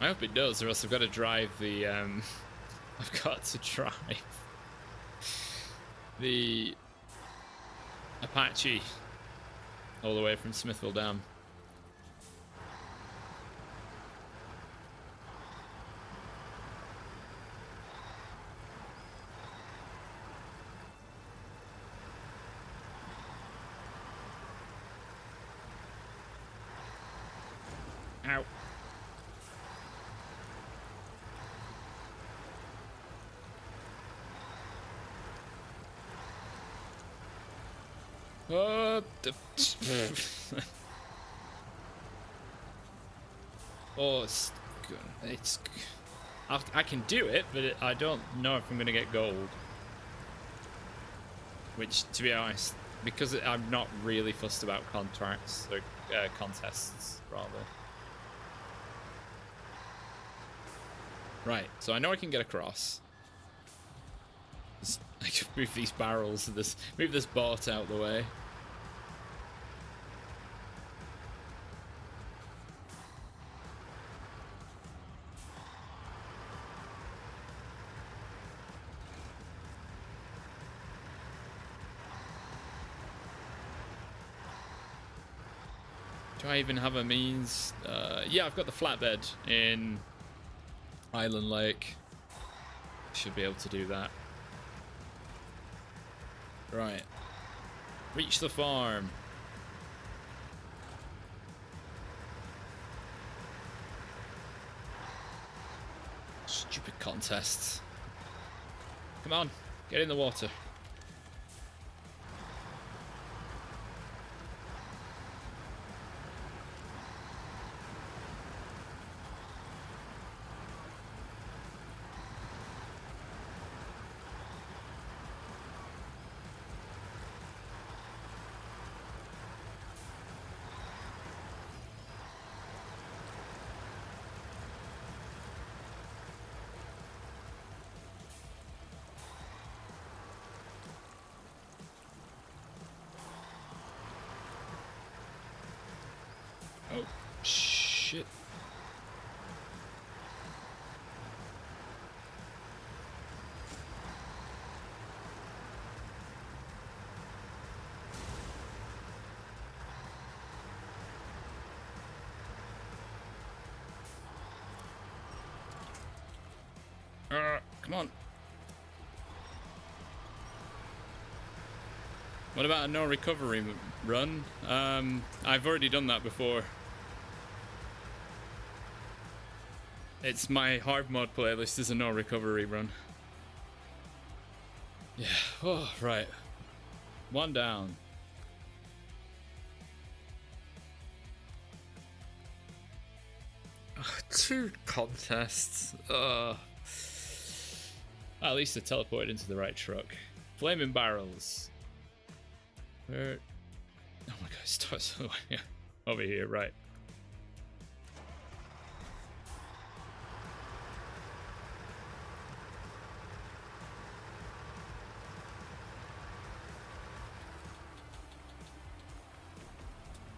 I hope it does, or else I've got to drive the, I've got to drive the Apache all the way from Smithville Dam. Ow. Oh, oh, it's good. I can do it, but I don't know if I'm going to get gold. Which, to be honest, because I'm not really fussed about contracts or contests, rather. Right, so I know I can get across. I can move these barrels, move this boat out of the way. Do I even have a means? Yeah, I've got the flatbed in Island Lake. Should be able to do that. Right. Reach the farm. Stupid contests. Come on, get in the water. Oh, shit. Come on. What about a no recovery run? I've already done that before. It's my hard mode playlist is a no recovery run. Yeah. Oh, right. One down. Oh, 2 contests. At least I teleported into the right truck. Flaming barrels. Where? Oh my god, starts over here, right?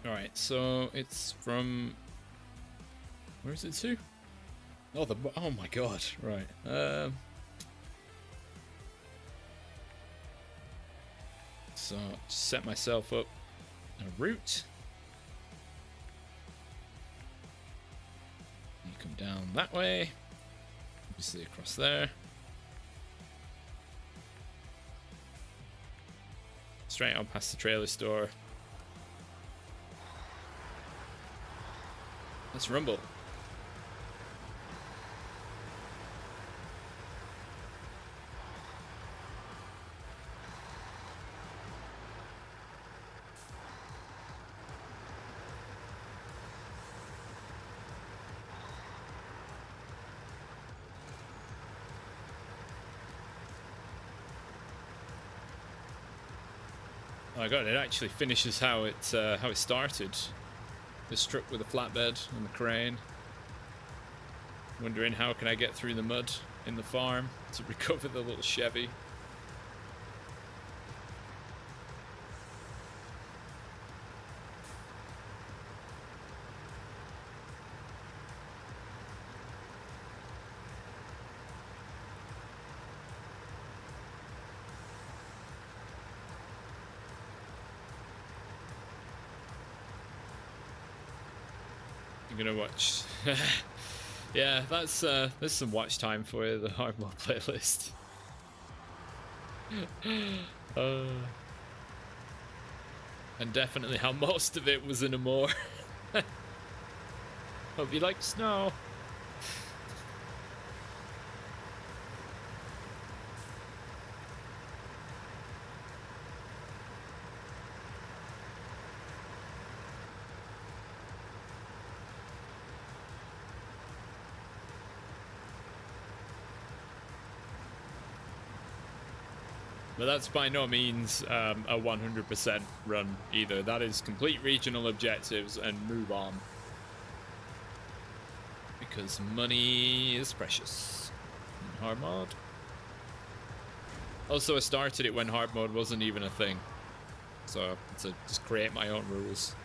Alright, so it's from... Where is it to? Oh, oh my god, right. So, set myself up a route. You come down that way. Obviously across there. Straight on past the trailer store. Let's rumble. Oh my god, it actually finishes how it started. Just struck with a flatbed and the crane. Wondering how can I get through the mud in the farm to recover the little Chevy. I'm gonna watch. Yeah, that's there's some watch time for you, the hard mode playlist. And definitely how most of it was in a moor. Hope you like snow. But that's by no means a 100% run either. That is complete regional objectives and move on. Because money is precious in hard mode. Also, I started it when hard mode wasn't even a thing. So, to just create my own rules.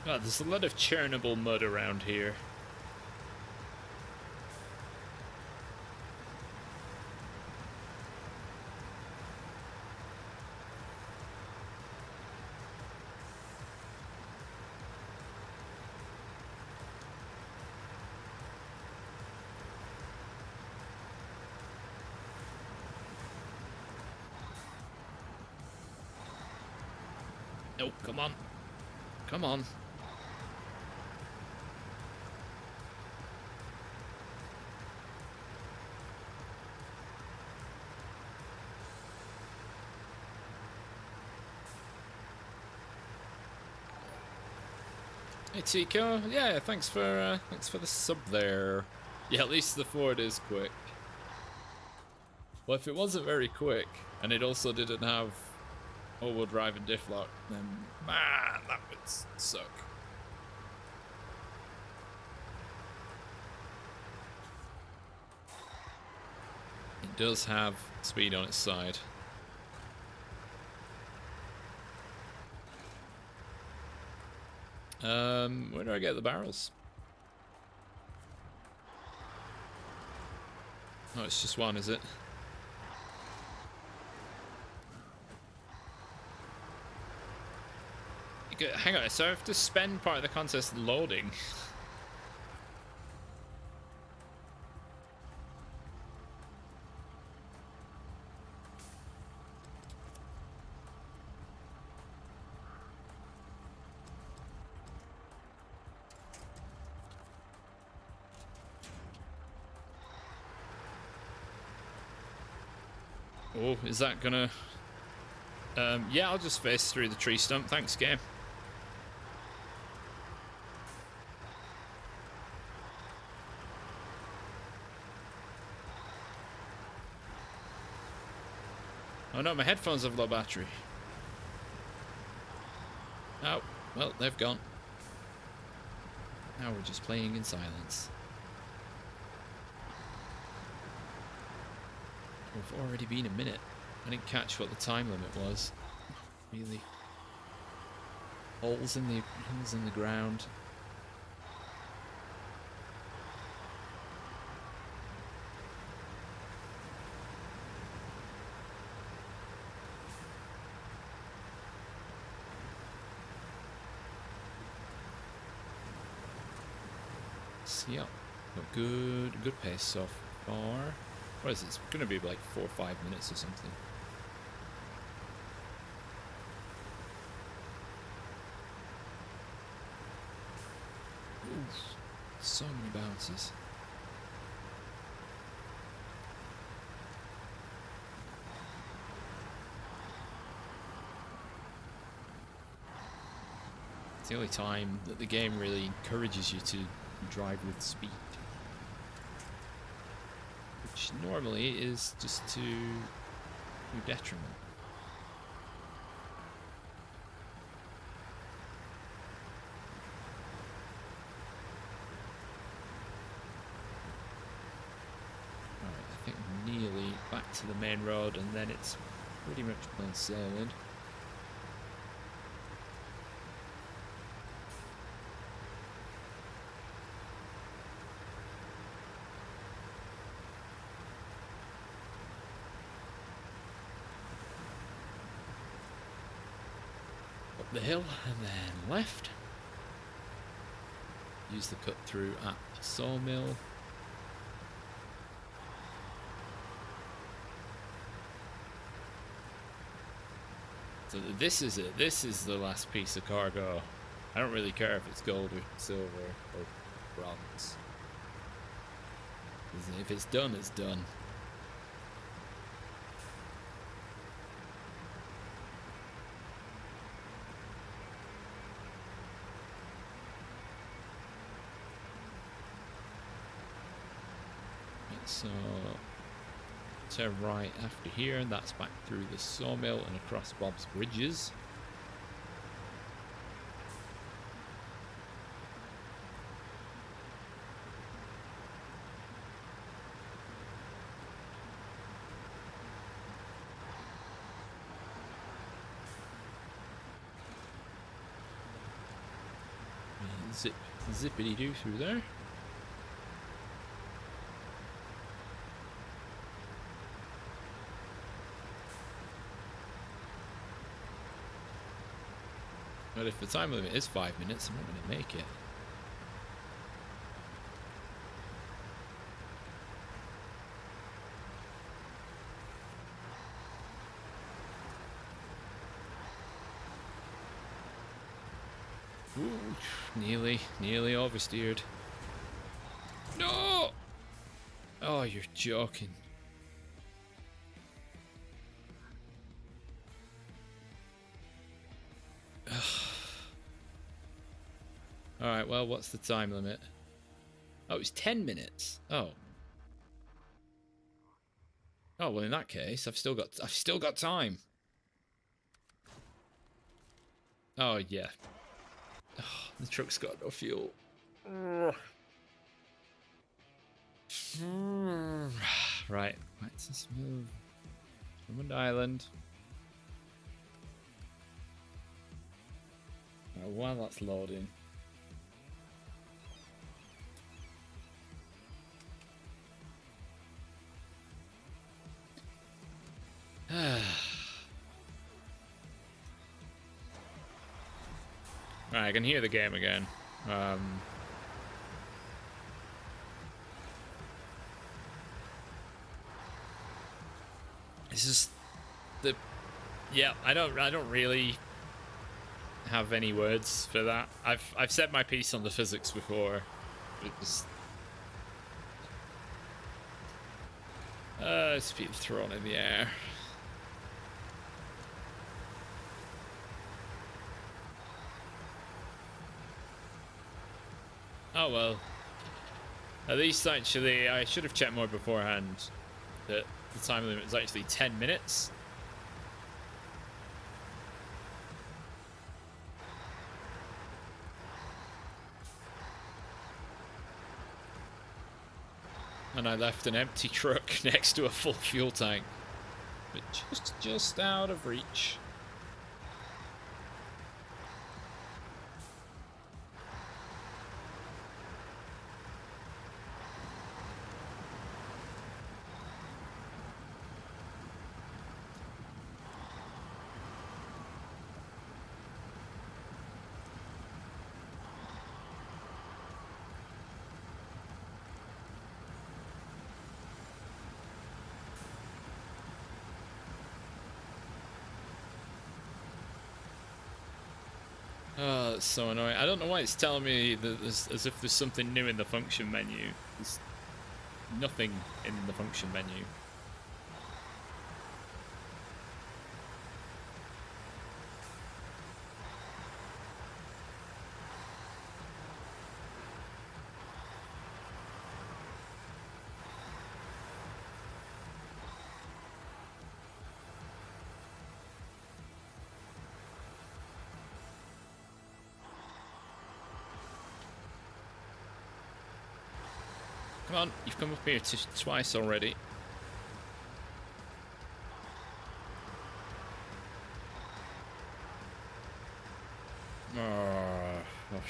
God, there's a lot of churnable mud around here. Nope, come on. Come on. Hey Tico, yeah, thanks for the sub there. Yeah, at least the Ford is quick. Well, if it wasn't very quick, and it also didn't have all-wheel drive and diff lock, then man, that would suck. It does have speed on its side. Where do I get the barrels? Oh, it's just one, is it? Hang on, so I have to spend part of the contest loading. Oh, is that gonna... yeah, I'll just face through the tree stump. Thanks, game. Oh no, my headphones have low battery. Oh, well, they've gone. Now we're just playing in silence. We've already been a minute. I didn't catch what the time limit was. Really. Holes in the ground. Yep, got good pace so far. What is it? It's gonna be like 4 or 5 minutes or something. Oof, so many bounces. It's the only time that the game really encourages you to drive with speed, which normally is just to your detriment. Alright, I think we're nearly back to the main road, and then it's pretty much plain sailing. The hill and then left. Use the cut through at the sawmill. So this is it. This is the last piece of cargo. I don't really care if it's gold or silver or bronze. If it's done, it's done. So, turn right after here, and that's back through the sawmill and across Bob's Bridges. And zippity-doo through there. But if the time limit is 5 minutes, I'm not going to make it. Ooh, nearly oversteered. No! Oh, you're joking. Alright, well, what's the time limit? Oh, it's 10 minutes. Oh. Oh, well, in that case, I've still got time. Oh, yeah. Oh, the truck's got no fuel. Right, let's just move. Drummond Island. Oh, while that's loading. Right, I can hear the game again. It's just the I don't really have any words for that. I've said my piece on the physics before. It just it's being thrown in the air. Oh well. At least actually, I should have checked more beforehand that the time limit was actually 10 minutes. And I left an empty truck next to a full fuel tank, but just out of reach. Oh, that's so annoying. I don't know why it's telling me that as if there's something new in the function menu. There's nothing in the function menu. Come on, you've come up here twice already. Oh.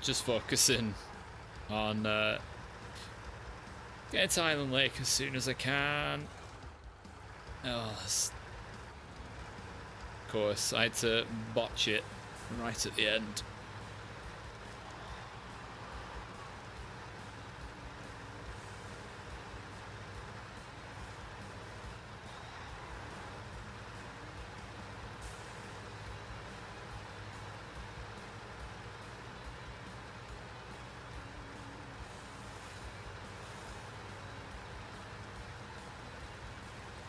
Just focusing on getting to Island Lake as soon as I can. Oh, of course, I had to botch it right at the end.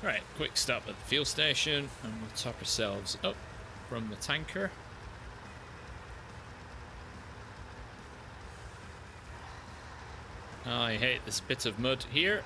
Right, quick stop at the fuel station, and we'll top ourselves up from the tanker. I hate this bit of mud here.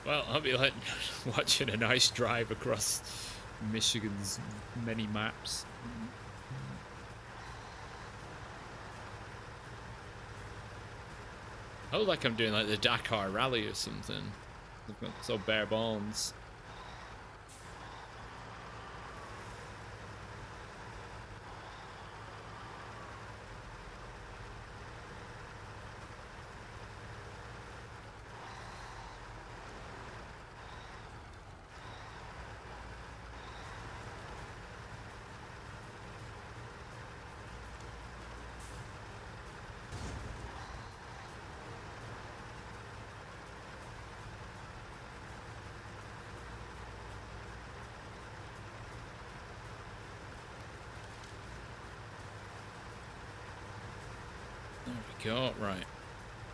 Well, I'll be like watching a nice drive across Michigan's many maps. Oh, like I'm doing like the Dakar Rally or something. I've got so bare bones. go. Right.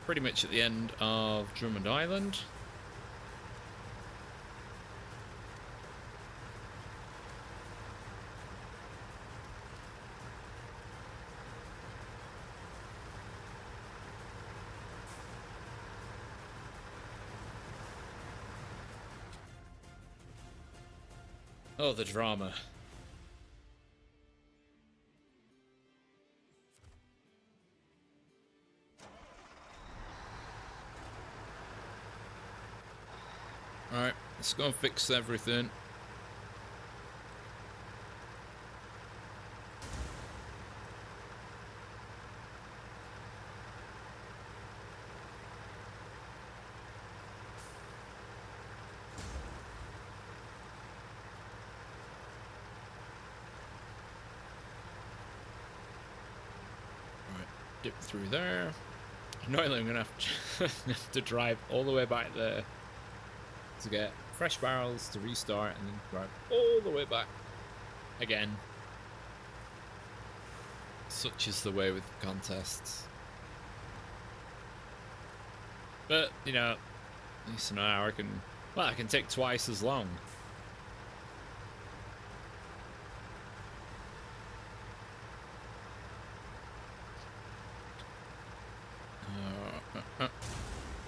Pretty much at the end of Drummond Island. Oh, the drama. Alright, let's go and fix everything. Alright, dip through there. Annoyingly, I'm gonna have to drive all the way back there to get fresh barrels to restart and then drive all the way back again. Such is the way with contests. But, you know, at least an hour I can take twice as long.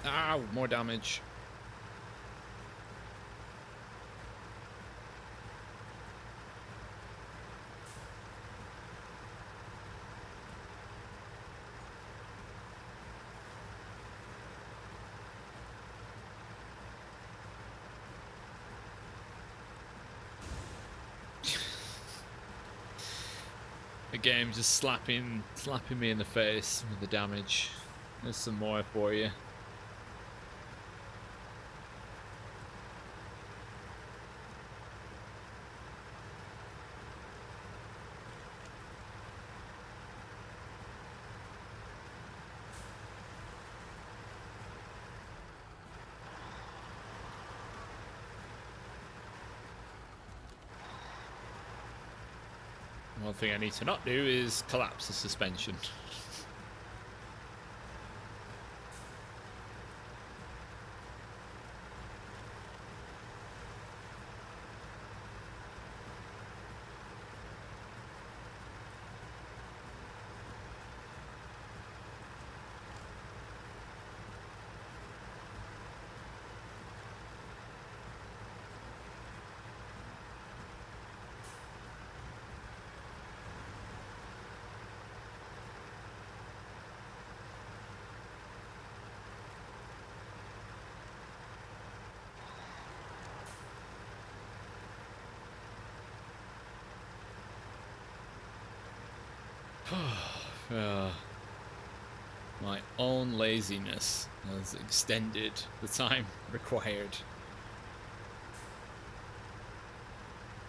Ow, more damage. The game just slapping me in the face with the damage. There's some more for you. One thing I need to not do is collapse the suspension. My own laziness has extended the time required.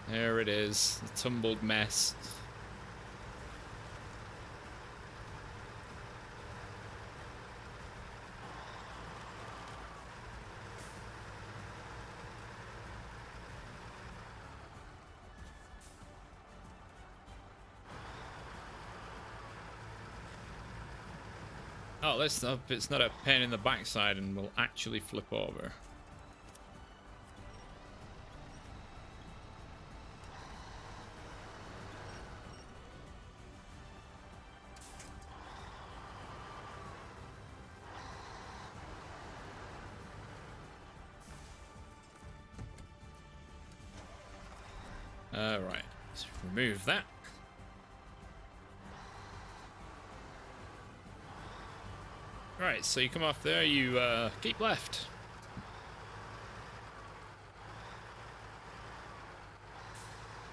There it is, a tumbled mess. Oh, let's hope it's not a pain in the backside and will actually flip over. Right, let's remove that. Right, so you come off there, you keep left.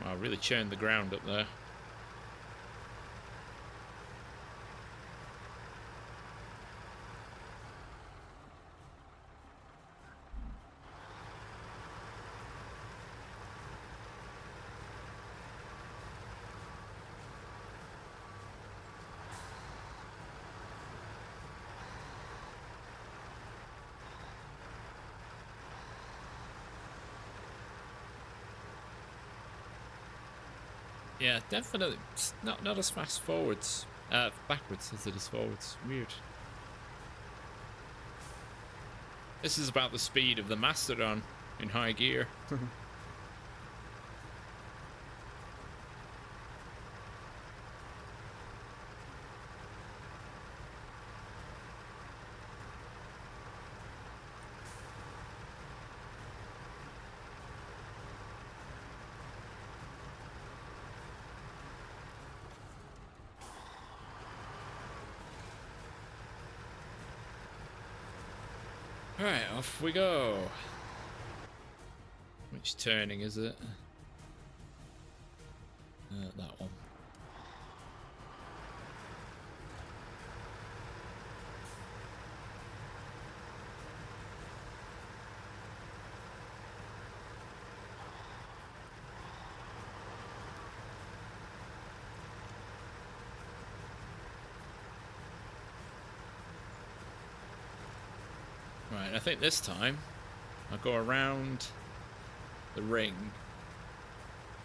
Wow, really churned the ground up there. Yeah, definitely not as fast forwards Backwards as it is forwards. Weird. This is about the speed of the Mastodon in high gear. Alright, off we go. Which turning is it? That one. Right, I think this time I'll go around the ring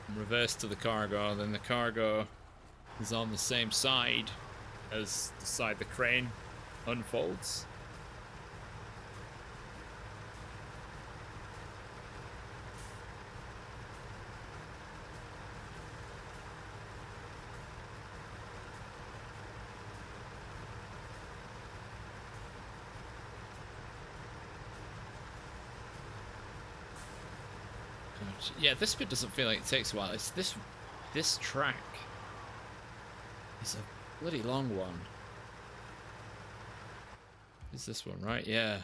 and reverse to the cargo, then the cargo is on the same side as the side the crane unfolds. Yeah, this bit doesn't feel like it takes a while. It's this track is a bloody long one. Is this one right? Yeah.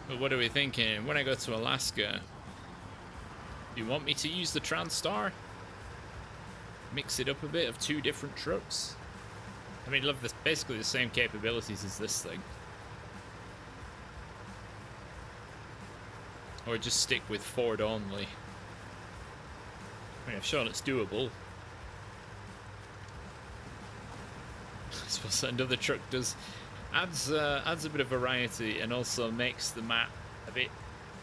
But what are we thinking? When I go to Alaska, do you want me to use the Transstar? Mix it up a bit of two different trucks? I mean, love this, basically the same capabilities as this thing. Or just stick with Ford only. I mean, I've shown it's doable. I suppose another truck adds a bit of variety and also makes the map a bit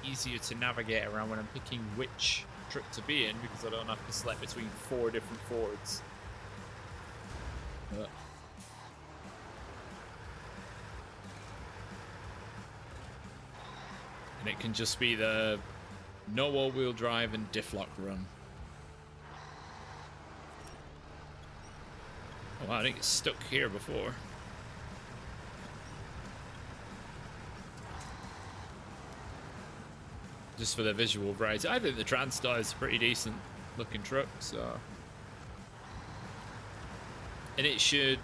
easier to navigate around when I'm picking which truck to be in, because I don't have to select between 4 different Fords. And it can just be the no all-wheel drive and diff lock run. Oh wow, I think it's stuck here before. Just for the visual variety. I think the Transstar is a pretty decent looking truck, so. And it should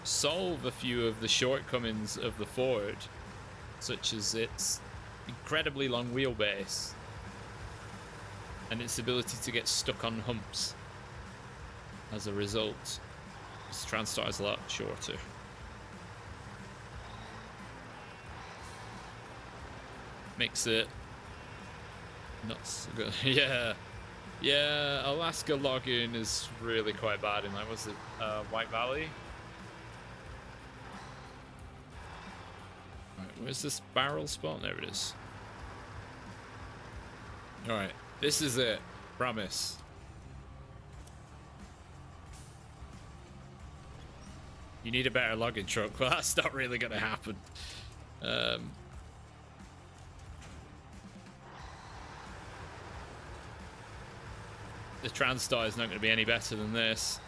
solve a few of the shortcomings of the Ford, such as its incredibly long wheelbase and its ability to get stuck on humps as a result. This Transstar is a lot shorter. Makes it not so good. Yeah, Alaska logging is really quite bad in, like, what's it, White Valley? Right, where's this barrel spot? There it is. Alright, this is it. Promise. You need a better logging truck. Well, that's not really going to happen. The Transstar is not going to be any better than this.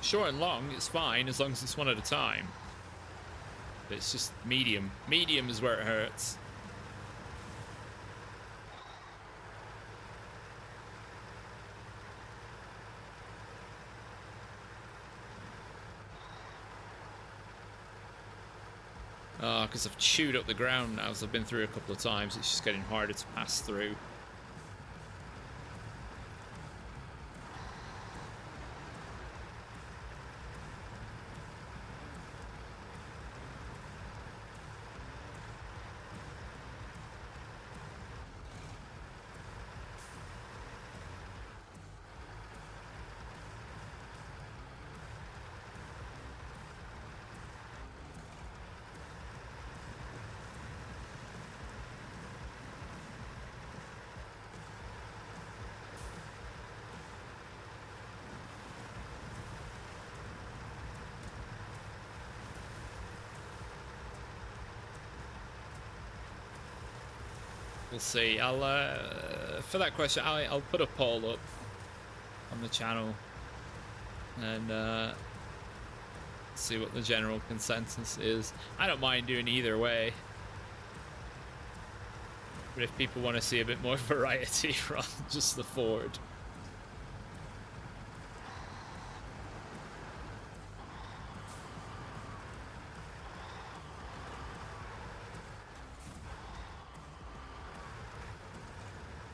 Short and long, it's fine as long as it's one at a time. But it's just medium. Medium is where it hurts. Because I've chewed up the ground now, as I've been through a couple of times. It's just getting harder to pass through. We'll see. I'll for that question, I'll put a poll up on the channel and see what the general consensus is. I don't mind doing either way, but if people want to see a bit more variety rather than just the Ford.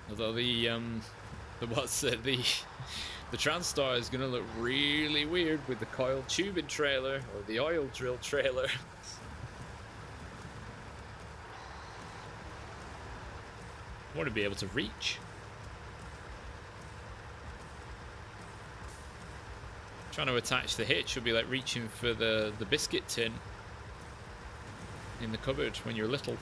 Although the Transstar is gonna look really weird with the coiled tubing trailer or the oil drill trailer. I want to be able to reach. Trying to attach the hitch would be like reaching for the biscuit tin in the cupboard when you're little.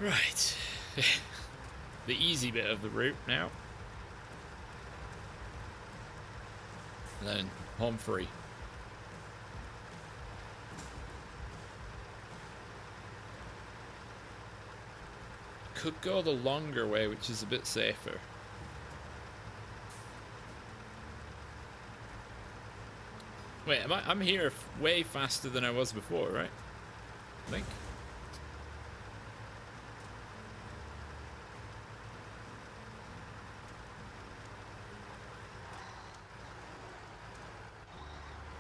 Right, the easy bit of the route now. And then home free. Could go the longer way, which is a bit safer. Wait, I'm here way faster than I was before, right? I think.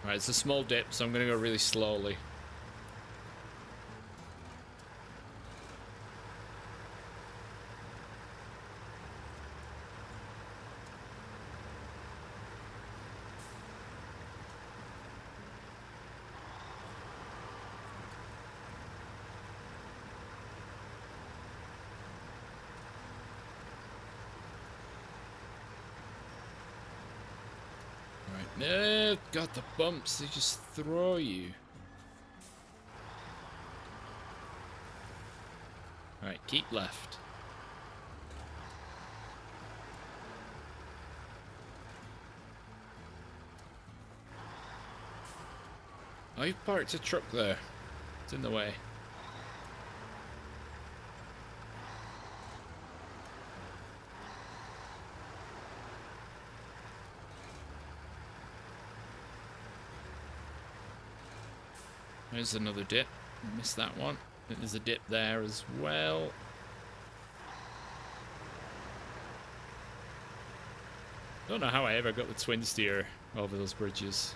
Alright, it's a small dip, so I'm gonna go really slowly. No, got the bumps, they just throw you. Alright, keep left. Oh, you parked a truck there. It's in the way. There's another dip. Missed that one. I think there's a dip there as well. Don't know how I ever got the twin steer over those bridges.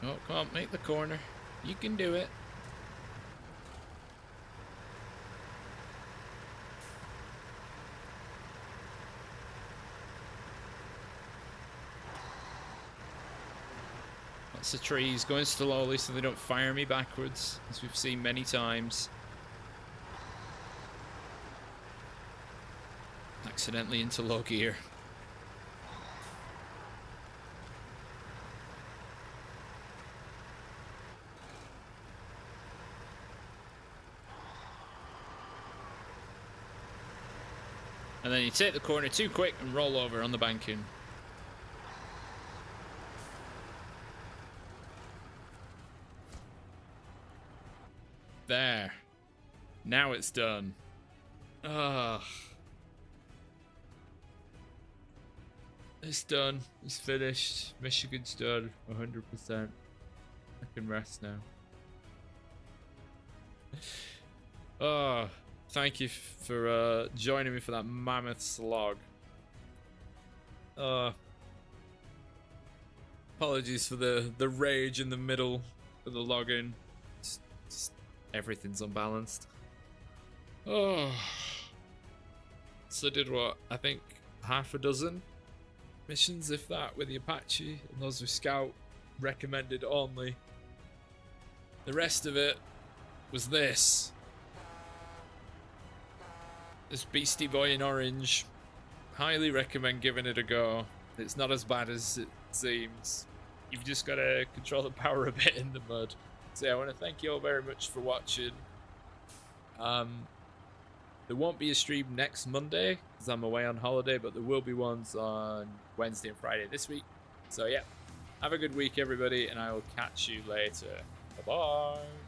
Oh, come on, make the corner. You can do it. Lots of trees, going slowly so they don't fire me backwards, as we've seen many times. Accidentally into low gear. And then you take the corner too quick and roll over on the banking. There. Now it's done. Ugh. It's done. It's finished. Michigan's done. 100%. I can rest now. Oh, thank you for joining me for that mammoth slog. Apologies for the rage in the middle of the login. Just everything's unbalanced. Oh. So I did what? I think half a dozen missions, if that, with the Apache, and those were Scout recommended only. The rest of it was this. This Beastie Boy in orange. Highly recommend giving it a go. It's not as bad as it seems. You've just got to control the power a bit in the mud. So yeah, I want to thank you all very much for watching. There won't be a stream next Monday because I'm away on holiday, but there will be ones on Wednesday and Friday this week. So yeah, have a good week everybody, and I will catch you later. Bye-bye.